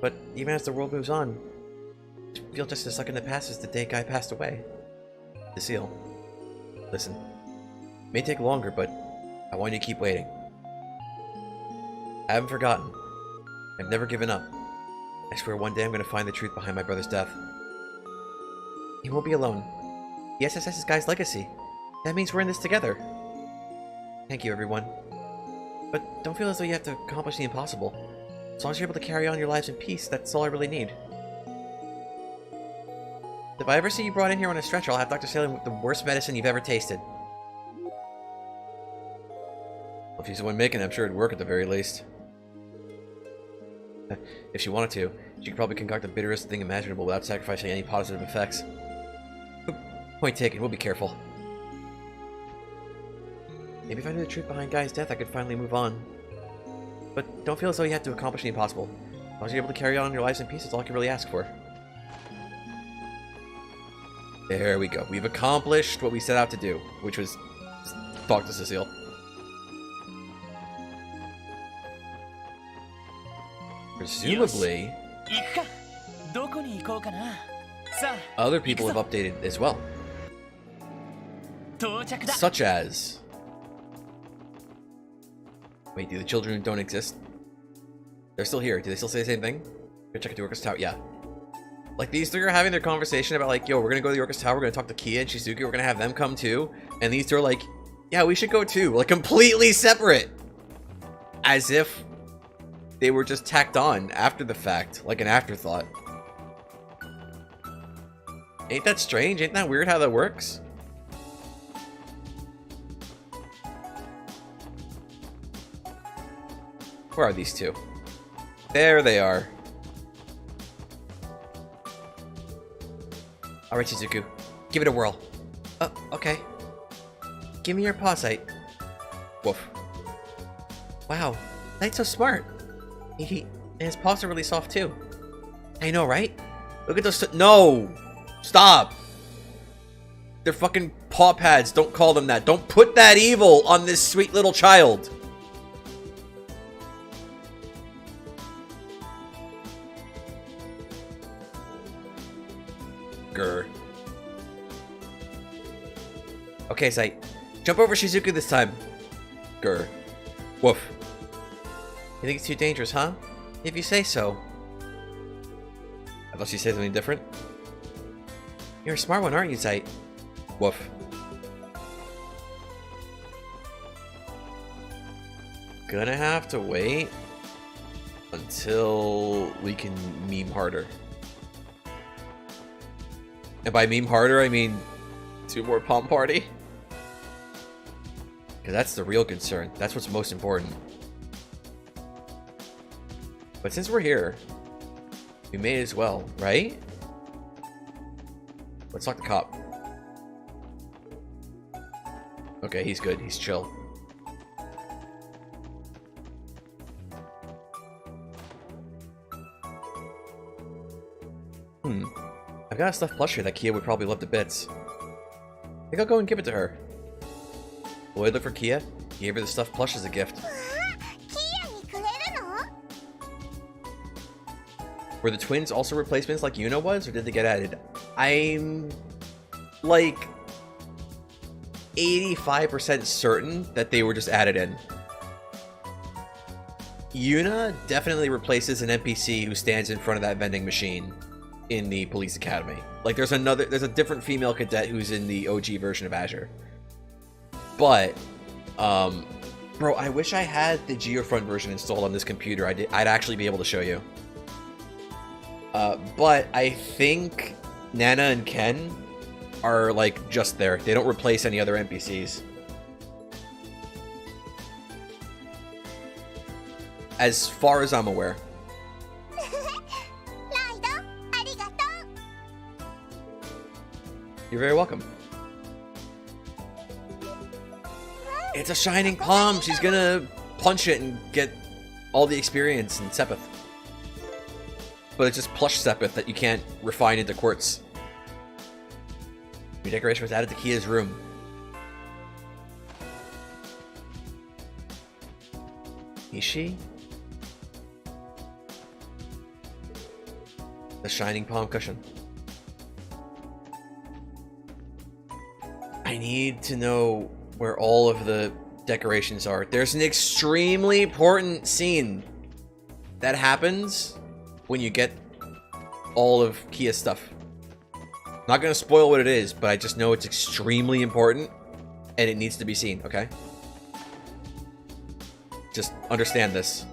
But even as the world moves on, I feel just as stuck in the past as the day Guy passed away. Cecile, listen. It may take longer, but I want you to keep waiting. I haven't forgotten. I've never given up. I swear one day I'm going to find the truth behind my brother's death. He won't be alone. The SSS is Guy's legacy. That means we're in this together. Thank you, everyone. But don't feel as though you have to accomplish the impossible. As long as you're able to carry on your lives in peace, that's all I really need. If I ever see you brought in here on a stretcher, I'll have Dr. Salem with the worst medicine you've ever tasted. Well, if he's the one making it, I'm sure it'd work at the very least. If she wanted to, she could probably concoct the bitterest thing imaginable without sacrificing any positive effects. Point taken, we'll be careful. Maybe if I knew the truth behind Guy's death, I could finally move on. But don't feel as though you have to accomplish the impossible. As long as you're able to carry on your lives in peace, that's all I can really ask for. There we go. We've accomplished what we set out to do, which was talk to Cecile. Presumably, other people have updated as well. Such as... Wait, do the children don't exist? They're still here. Do they still say the same thing? Go check out the Orcus Tower. Yeah. Like, these three are having their conversation about, like, yo, we're gonna go to the Orcus Tower, we're gonna talk to Kia and Shizuki, we're gonna have them come too. And these two are like, yeah, we should go too. Like, completely separate. As if they were just tacked on after the fact, like an afterthought. Ain't that strange? Ain't that weird how that works? Where are these two? There they are. Alright, Shizuku. Give it a whirl. Oh, okay. Give me your paw sight. Woof. Wow, Knight's so smart. And his paws are really soft too. I know, right? Look at those. No! Stop! They're fucking paw pads. Don't call them that. Don't put that evil on this sweet little child. Grr. Okay, Sight. Jump over Shizuku this time. Grr. Woof. You think it's too dangerous, huh? If you say so. I thought she'd say something different. You're a smart one, aren't you, Sight? Woof. Gonna have to wait until we can meme harder. And by meme harder, I mean 2 more Palm Party. Because that's the real concern. That's what's most important. But since we're here, we may as well, right? Let's talk to Cop. Okay, he's good. He's chill. I've got a stuffed plushie that Kia would probably love to bits. I think I'll go and give it to her. Lloyd looked for Kia. He gave her the stuffed plush as a gift. Were the twins also replacements like Yuna was, or did they get added? I'm like 85% certain that they were just added in. Yuna definitely replaces an NPC who stands in front of that vending machine in the police academy. Like there's a different female cadet who's in the OG version of Azure. But bro, I wish I had the Geofront version installed on this computer. I'd actually be able to show you. But I think Nana and Ken are like just there. They don't replace any other NPCs. As far as I'm aware. You're very welcome. It's a shining palm. She's gonna punch it and get all the experience in Sepith. But it's just plush Sepith that you can't refine into quartz. New decoration was added to Kia's room. Ishi? The shining palm cushion. I need to know where all of the decorations are. There's an extremely important scene that happens when you get all of Kia's stuff. Not gonna spoil what it is, but I just know it's extremely important and it needs to be seen, okay? Just understand this.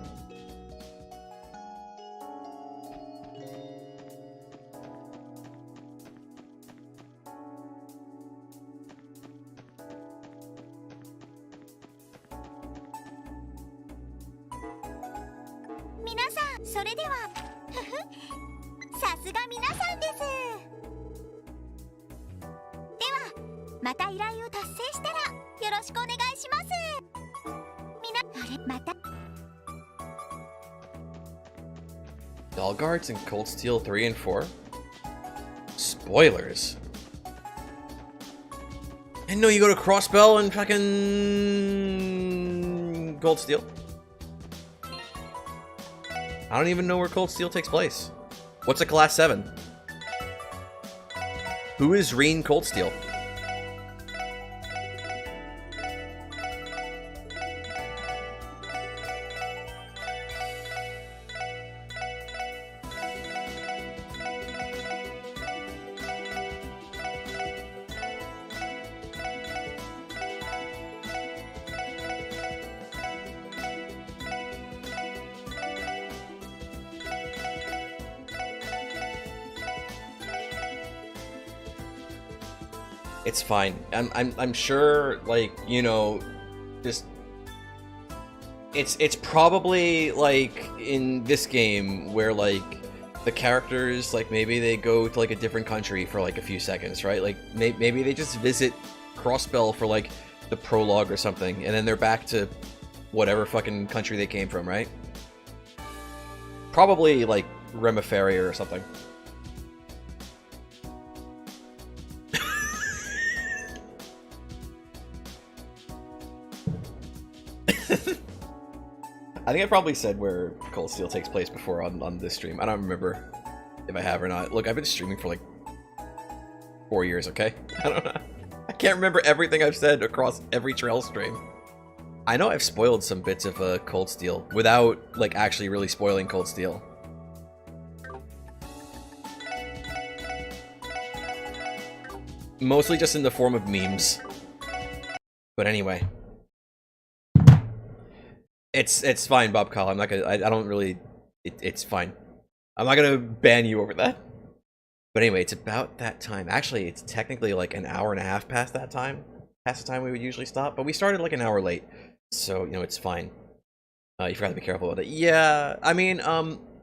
それではさすが皆さんです。ではまた依頼を達成したらよろしくお願いします。あれまた Dalgards and Cold Steel 3 and 4? Spoilers. I know you go to Crossbell and fucking Cold Steel. I don't even know where Cold Steel takes place. What's a Class 7? Who is Reen Cold Steel? It's fine. I'm sure, like, you know, just it's probably like in this game where like the characters, like, maybe they go to like a different country for like a few seconds, right? Like maybe they just visit Crossbell for like the prologue or something, and then they're back to whatever fucking country they came from, right? Probably like Remiferia or something. I think I probably said where Cold Steel takes place before on this stream. I don't remember if I have or not. Look, I've been streaming for like 4 years, okay? I don't know. I can't remember everything I've said across every trail stream. I know I've spoiled some bits of Cold Steel without like actually really spoiling Cold Steel. Mostly just in the form of memes. But anyway. It's fine, Bob Call. I'm not gonna. I don't really. It's fine. I'm not gonna ban you over that. But anyway, it's about that time. Actually, it's technically like an hour and a half past that time. Past the time we would usually stop. But we started like an hour late, so you know it's fine. You forgot to be careful about that. Yeah, I mean,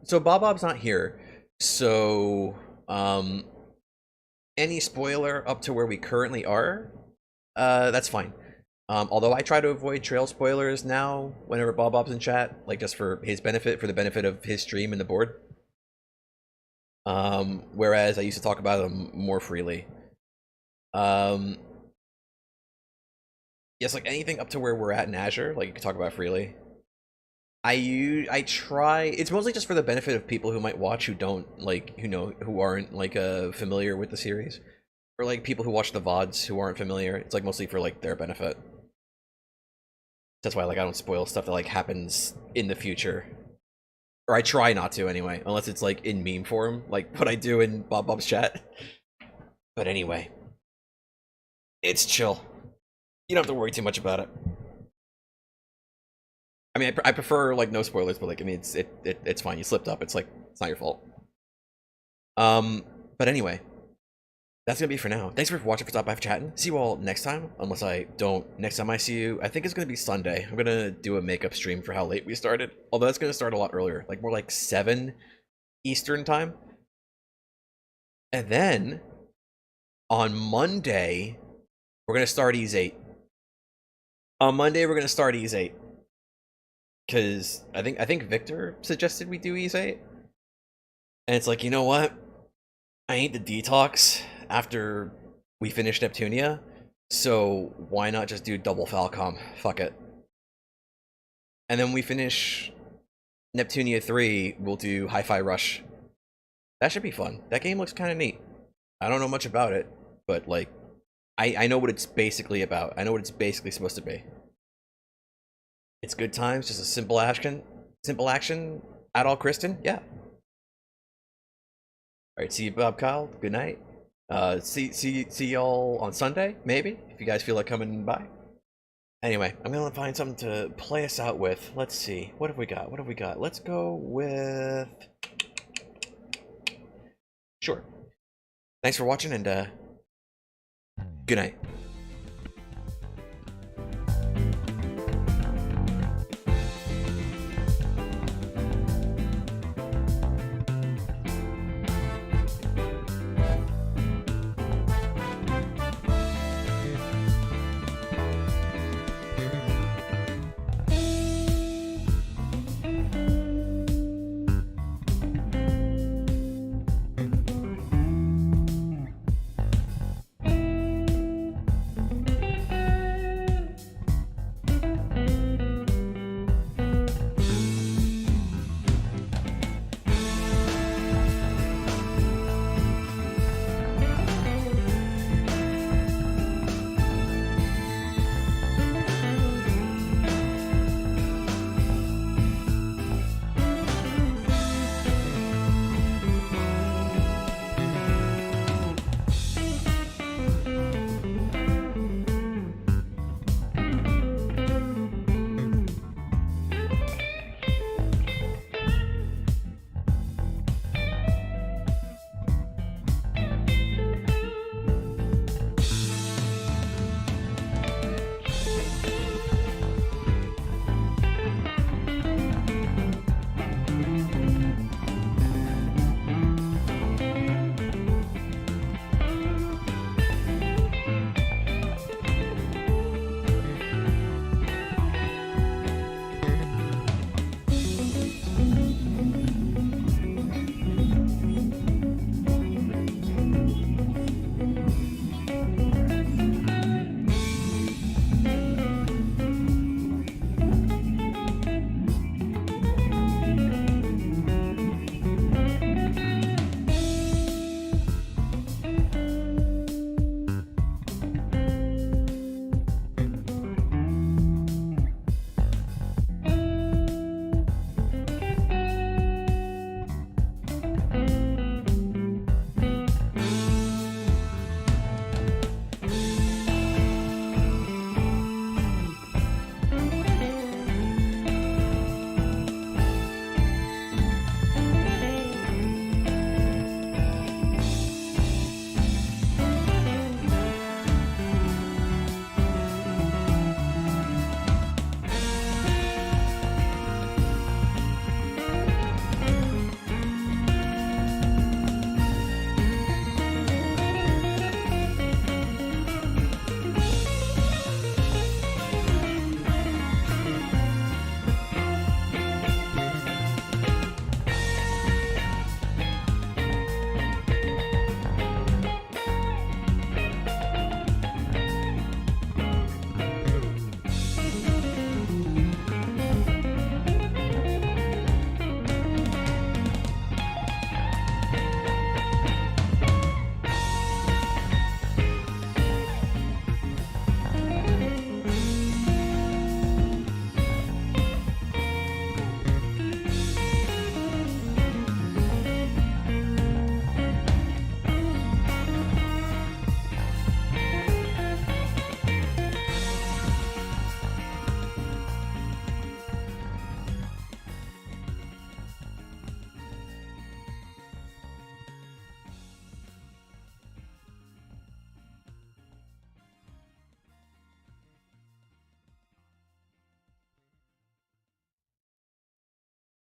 so Bob's not here, so any spoiler up to where we currently are, that's fine. Although I try to avoid trail spoilers now whenever Bob's in chat, like just for his benefit, for the benefit of his stream and the board. Whereas I used to talk about them more freely. Yes, like anything up to where we're at in Azure, like you can talk about freely. I try. It's mostly just for the benefit of people who might watch who don't like, who aren't like familiar with the series, or like people who watch the VODs who aren't familiar. It's like mostly for like their benefit. That's why like I don't spoil stuff that like happens in the future, or I try not to anyway, unless it's like in meme form, like what I do in Bob's chat. But anyway, it's chill. You don't have to worry too much about it. I mean, I prefer like no spoilers, but like I mean, it's fine. You slipped up. It's like it's not your fault. But anyway, that's gonna be for now. Thanks for watching, for stopping by, for chatting. See you all next time, unless I don't. Next time I see you, I think it's gonna be Sunday. I'm gonna do a makeup stream for how late we started. Although it's gonna start a lot earlier, like more like 7 Eastern time. And then on Monday, we're gonna start Ease 8. On Monday, we're gonna start Ease 8. Because I think Victor suggested we do Ease 8. And it's like, you know what? I need the detox after we finish Neptunia, so why not just do double Falcom? Fuck it. And then we finish Neptunia 3, we'll do Hi-Fi Rush. That should be fun. That game looks kind of neat. I don't know much about it, but like, I know what it's basically about. I know what it's basically supposed to be. It's good times, just a simple action, at all Kristen, yeah. Alright, see you, Bob Kyle. Good night. See y'all on Sunday, maybe, if you guys feel like coming by. Anyway, I'm gonna find something to play us out with. Let's see. What have we got? What have we got? Let's go with... Sure. Thanks for watching, and good night.